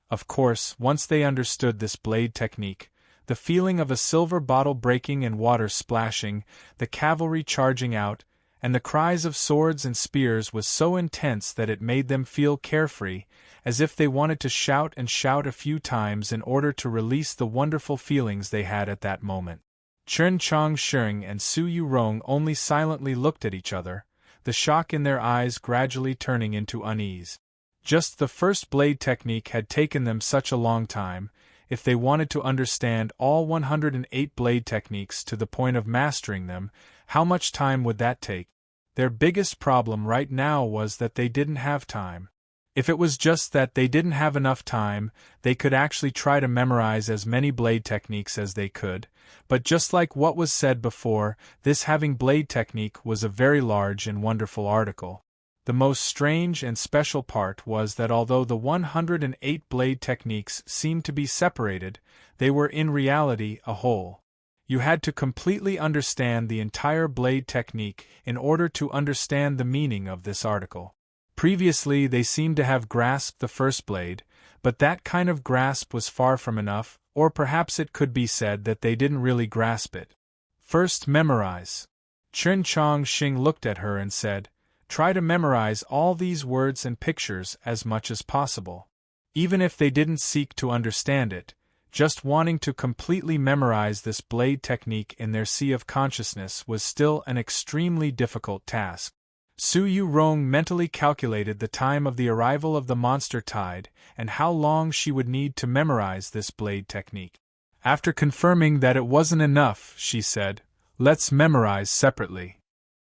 Of course, once they understood this blade technique, the feeling of a silver bottle breaking and water splashing, the cavalry charging out, and the cries of swords and spears was so intense that it made them feel carefree, as if they wanted to shout and shout a few times in order to release the wonderful feelings they had at that moment. Chen Chongsheng and Su Yurong only silently looked at each other, the shock in their eyes gradually turning into unease. Just the first blade technique had taken them such a long time. If they wanted to understand all 108 blade techniques to the point of mastering them, how much time would that take? Their biggest problem right now was that they didn't have time. If it was just that they didn't have enough time, they could actually try to memorize as many blade techniques as they could, but just like what was said before, this having blade technique was a very large and wonderful article. The most strange and special part was that although the 108 blade techniques seemed to be separated, they were in reality a whole. You had to completely understand the entire blade technique in order to understand the meaning of this article. Previously they seemed to have grasped the first blade, but that kind of grasp was far from enough, or perhaps it could be said that they didn't really grasp it. First, memorize. Chen Chongqing looked at her and said, "Try to memorize all these words and pictures as much as possible. Even if they didn't seek to understand it, just wanting to completely memorize this blade technique in their sea of consciousness was still an extremely difficult task." Su Yurong mentally calculated the time of the arrival of the monster tide and how long she would need to memorize this blade technique. After confirming that it wasn't enough, she said, "Let's memorize separately."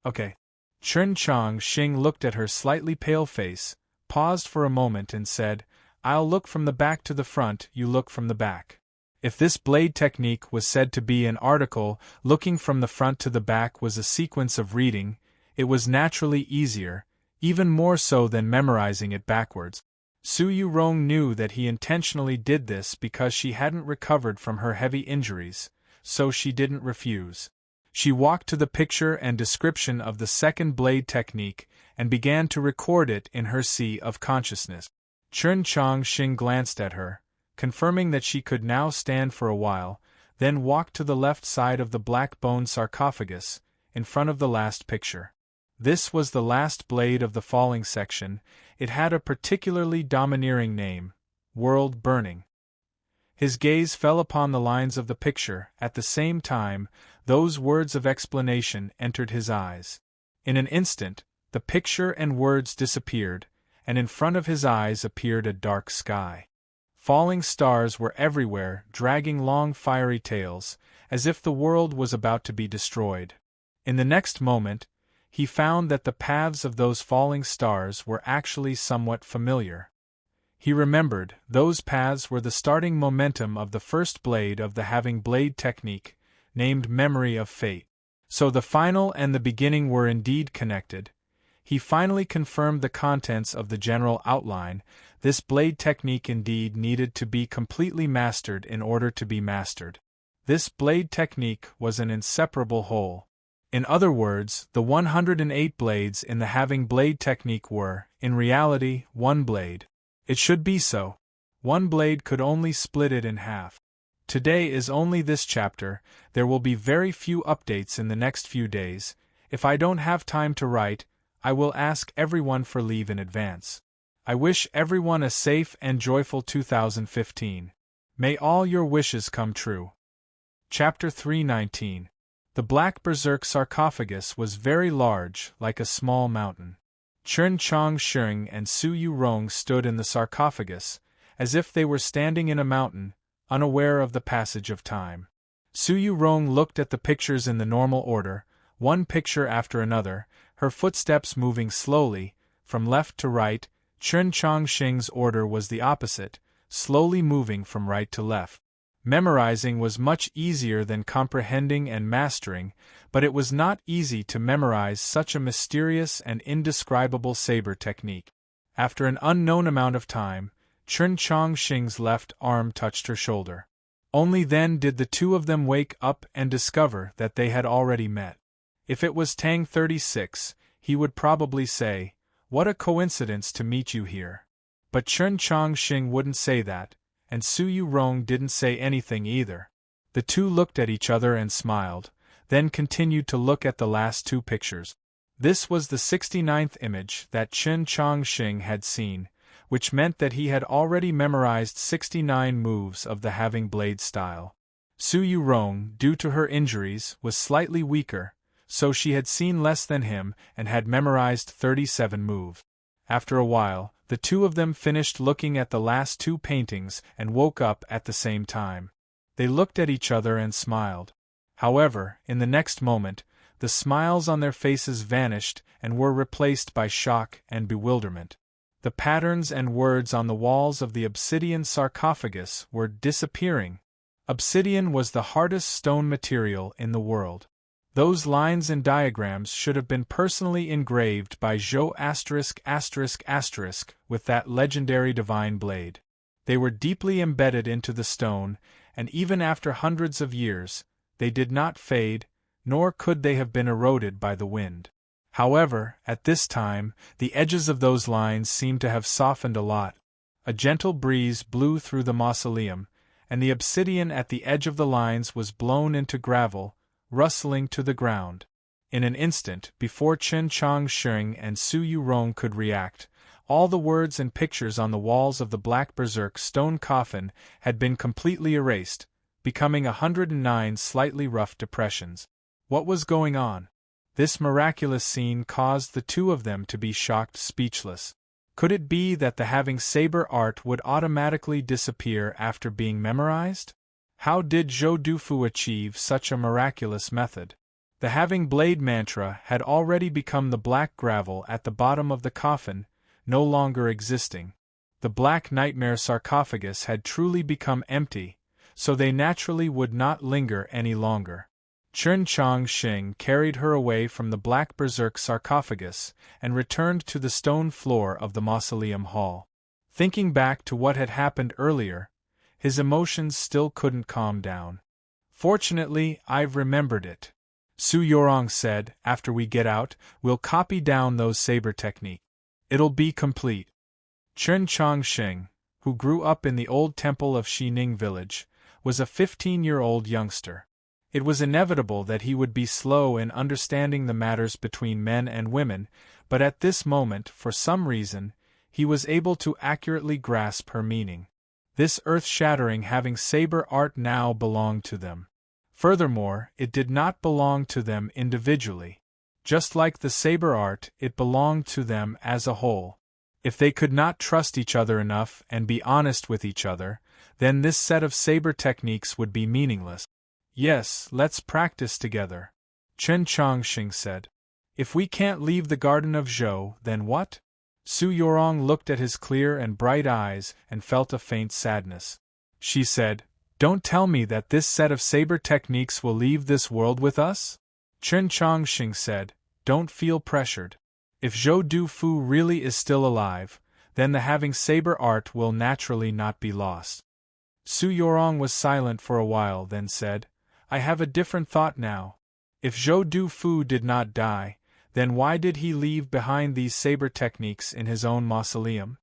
Okay. Chen Chongqing looked at her slightly pale face, paused for a moment and said, "I'll look from the back to the front, you look from the back." If this blade technique was said to be an article, looking from the front to the back was a sequence of reading, it was naturally easier, even more so than memorizing it backwards. Su Yurong knew that he intentionally did this because she hadn't recovered from her heavy injuries, so she didn't refuse. She walked to the picture and description of the second blade technique and began to record it in her sea of consciousness. Chen Chongqing glanced at her, confirming that she could now stand for a while, then walked to the left side of the black bone sarcophagus, in front of the last picture. This was the last blade of the falling section. It had a particularly domineering name, World Burning. His gaze fell upon the lines of the picture. At the same time, those words of explanation entered his eyes. In an instant, the picture and words disappeared, and in front of his eyes appeared a dark sky. Falling stars were everywhere, dragging long fiery tails, as if the world was about to be destroyed. In the next moment, he found that the paths of those falling stars were actually somewhat familiar. He remembered, those paths were the starting momentum of the first blade of the having blade technique, named Memory of Fate. So the final and the beginning were indeed connected. He finally confirmed the contents of the general outline. This blade technique indeed needed to be completely mastered in order to be mastered. This blade technique was an inseparable whole. In other words, the 108 blades in the having blade technique were, in reality, one blade. It should be so. One blade could only split it in half. Today is only this chapter. There will be very few updates in the next few days. If I don't have time to write, I will ask everyone for leave in advance. I wish everyone a safe and joyful 2015. May all your wishes come true. Chapter 319. The Black Berserk sarcophagus was very large, like a small mountain. Chen Chongqing and Su Yurong stood in the sarcophagus, as if they were standing in a mountain, unaware of the passage of time. Su Yurong looked at the pictures in the normal order, one picture after another, her footsteps moving slowly, from left to right. Chen Chongqing's order was the opposite, slowly moving from right to left. Memorizing was much easier than comprehending and mastering, but it was not easy to memorize such a mysterious and indescribable saber technique. After an unknown amount of time, Chen Chongqing's left arm touched her shoulder. Only then did the two of them wake up and discover that they had already met. If it was Tang 36, he would probably say, "What a coincidence to meet you here." But Chen Chongqing wouldn't say that, and Su Yurong didn't say anything either. The two looked at each other and smiled, then continued to look at the last two pictures. This was the 69th image that Chen Chongqing had seen, which meant that he had already memorized 69 moves of the having blade style. Su Yurong, due to her injuries, was slightly weaker, so she had seen less than him and had memorized 37 moves. After a while, the two of them finished looking at the last two paintings and woke up at the same time. They looked at each other and smiled. However, in the next moment, the smiles on their faces vanished and were replaced by shock and bewilderment. The patterns and words on the walls of the obsidian sarcophagus were disappearing. Obsidian was the hardest stone material in the world. Those lines and diagrams should have been personally engraved by Zhou **** with that legendary divine blade. They were deeply embedded into the stone, and even after hundreds of years, they did not fade, nor could they have been eroded by the wind. However, at this time, the edges of those lines seemed to have softened a lot. A gentle breeze blew through the mausoleum, and the obsidian at the edge of the lines was blown into gravel, rustling to the ground. In an instant, before Chen Chongsheng and Su Yurong could react, all the words and pictures on the walls of the black berserk stone coffin had been completely erased, becoming 109 slightly rough depressions. What was going on? This miraculous scene caused the two of them to be shocked speechless. Could it be that the having saber art would automatically disappear after being memorized? How did Zhou Dufu achieve such a miraculous method? The having blade mantra had already become the black gravel at the bottom of the coffin, no longer existing. The black nightmare sarcophagus had truly become empty, so they naturally would not linger any longer. Chen Chongsheng carried her away from the black berserk sarcophagus and returned to the stone floor of the mausoleum hall. Thinking back to what had happened earlier, his emotions still couldn't calm down. Fortunately, I've remembered it. Su Yorong said, after we get out, we'll copy down those saber techniques. It'll be complete. Chen Chongsheng, who grew up in the old temple of Xining village, was a 15-year-old youngster. It was inevitable that he would be slow in understanding the matters between men and women, but at this moment, for some reason, he was able to accurately grasp her meaning. This earth-shattering having saber art now belonged to them. Furthermore, it did not belong to them individually. Just like the saber art, it belonged to them as a whole. If they could not trust each other enough and be honest with each other, then this set of saber techniques would be meaningless. Yes, let's practice together, Chen Chongsheng said. If we can't leave the Garden of Zhou, then what? Su Yorong looked at his clear and bright eyes and felt a faint sadness. She said, Don't tell me that this set of saber techniques will leave this world with us? Chen Chongsheng said, Don't feel pressured. If Zhou Dufu really is still alive, then the having saber art will naturally not be lost. Su Yorong was silent for a while, then said, I have a different thought now. If Zhou Dufu did not die, then why did he leave behind these saber techniques in his own mausoleum?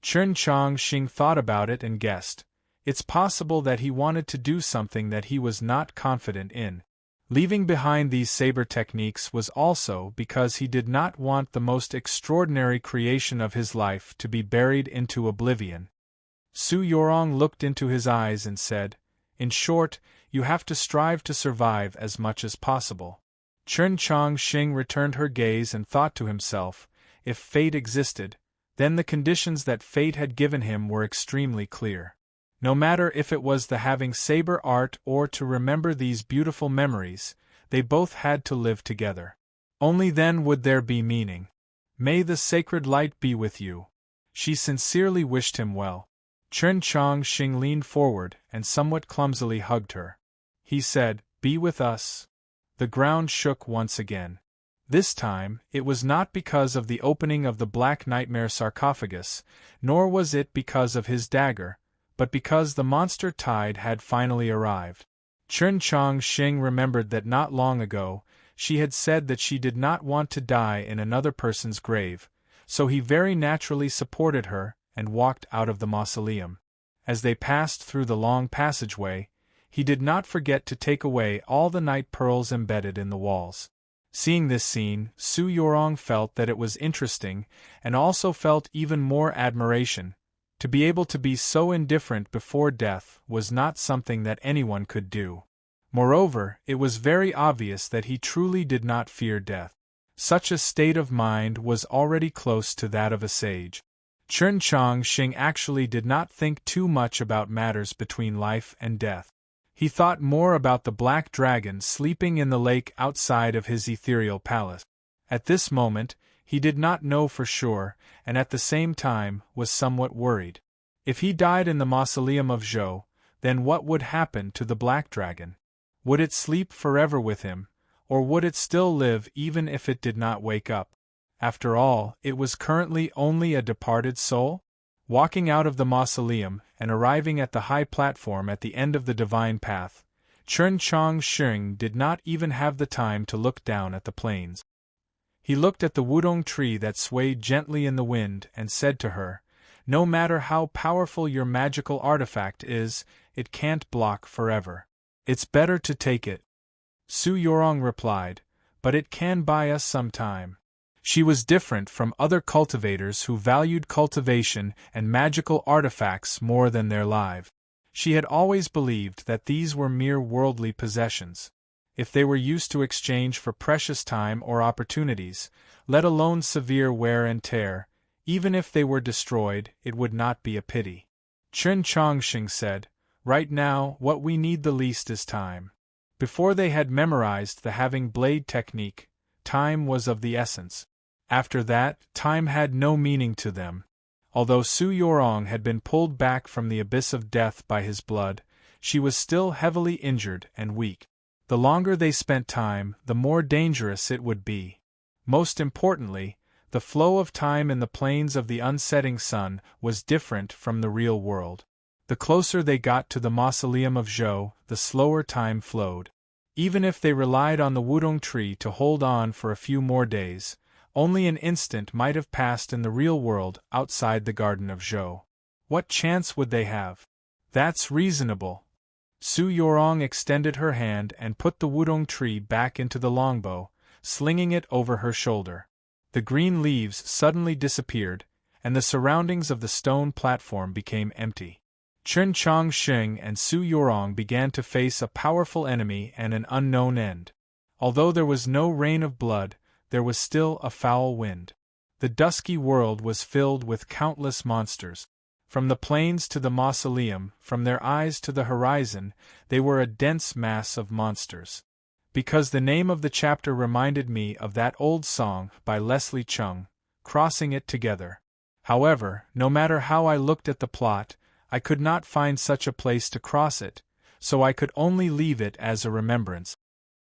Chen Chongsheng thought about it and guessed. It's possible that he wanted to do something that he was not confident in. Leaving behind these saber techniques was also because he did not want the most extraordinary creation of his life to be buried into oblivion. Su Yorong looked into his eyes and said, In short, you have to strive to survive as much as possible. Chen Chongsheng returned her gaze and thought to himself, if fate existed, then the conditions that fate had given him were extremely clear. No matter if it was the having saber art or to remember these beautiful memories, they both had to live together. Only then would there be meaning. May the sacred light be with you. She sincerely wished him well. Chen Chongsheng leaned forward and somewhat clumsily hugged her. He said, Be with us. The ground shook once again. This time, it was not because of the opening of the Black Nightmare sarcophagus, nor was it because of his dagger, but because the monster tide had finally arrived. Chen Chongsheng remembered that not long ago, she had said that she did not want to die in another person's grave, so he very naturally supported her and walked out of the mausoleum. As they passed through the long passageway, he did not forget to take away all the night pearls embedded in the walls. Seeing this scene, Su Yorong felt that it was interesting and also felt even more admiration. To be able to be so indifferent before death was not something that anyone could do. Moreover, it was very obvious that he truly did not fear death. Such a state of mind was already close to that of a sage. Chen Chongsheng actually did not think too much about matters between life and death. He thought more about the black dragon sleeping in the lake outside of his ethereal palace. At this moment, he did not know for sure, and at the same time was somewhat worried. If he died in the mausoleum of Zhou, then what would happen to the black dragon? Would it sleep forever with him, or would it still live even if it did not wake up? After all, it was currently only a departed soul? Walking out of the mausoleum and arriving at the high platform at the end of the divine path, Chen Chongsheng did not even have the time to look down at the plains. He looked at the wudong tree that swayed gently in the wind and said to her, No matter how powerful your magical artifact is, it can't block forever. It's better to take it. Su Yorong replied, but it can buy us some time. She was different from other cultivators who valued cultivation and magical artifacts more than their lives. She had always believed that these were mere worldly possessions. If they were used to exchange for precious time or opportunities, let alone severe wear and tear, even if they were destroyed, it would not be a pity. Chen Chongqing said, "Right now, what we need the least is time." Before they had memorized the having blade technique, time was of the essence. After that, time had no meaning to them. Although Su Yorong had been pulled back from the abyss of death by his blood, she was still heavily injured and weak. The longer they spent time, the more dangerous it would be. Most importantly, the flow of time in the plains of the unsetting sun was different from the real world. The closer they got to the mausoleum of Zhou, the slower time flowed. Even if they relied on the wudong tree to hold on for a few more days, only an instant might have passed in the real world outside the garden of Zhou. What chance would they have? That's reasonable. Su Yorong extended her hand and put the wudong tree back into the longbow, slinging it over her shoulder. The green leaves suddenly disappeared, and the surroundings of the stone platform became empty. Chen Chongqing and Su Yorong began to face a powerful enemy and an unknown end. Although there was no rain of blood, there was still a foul wind. The dusky world was filled with countless monsters. From the plains to the mausoleum, from their eyes to the horizon, they were a dense mass of monsters. Because the name of the chapter reminded me of that old song by Leslie Chung, Crossing It Together. However, no matter how I looked at the plot, I could not find such a place to cross it, so I could only leave it as a remembrance.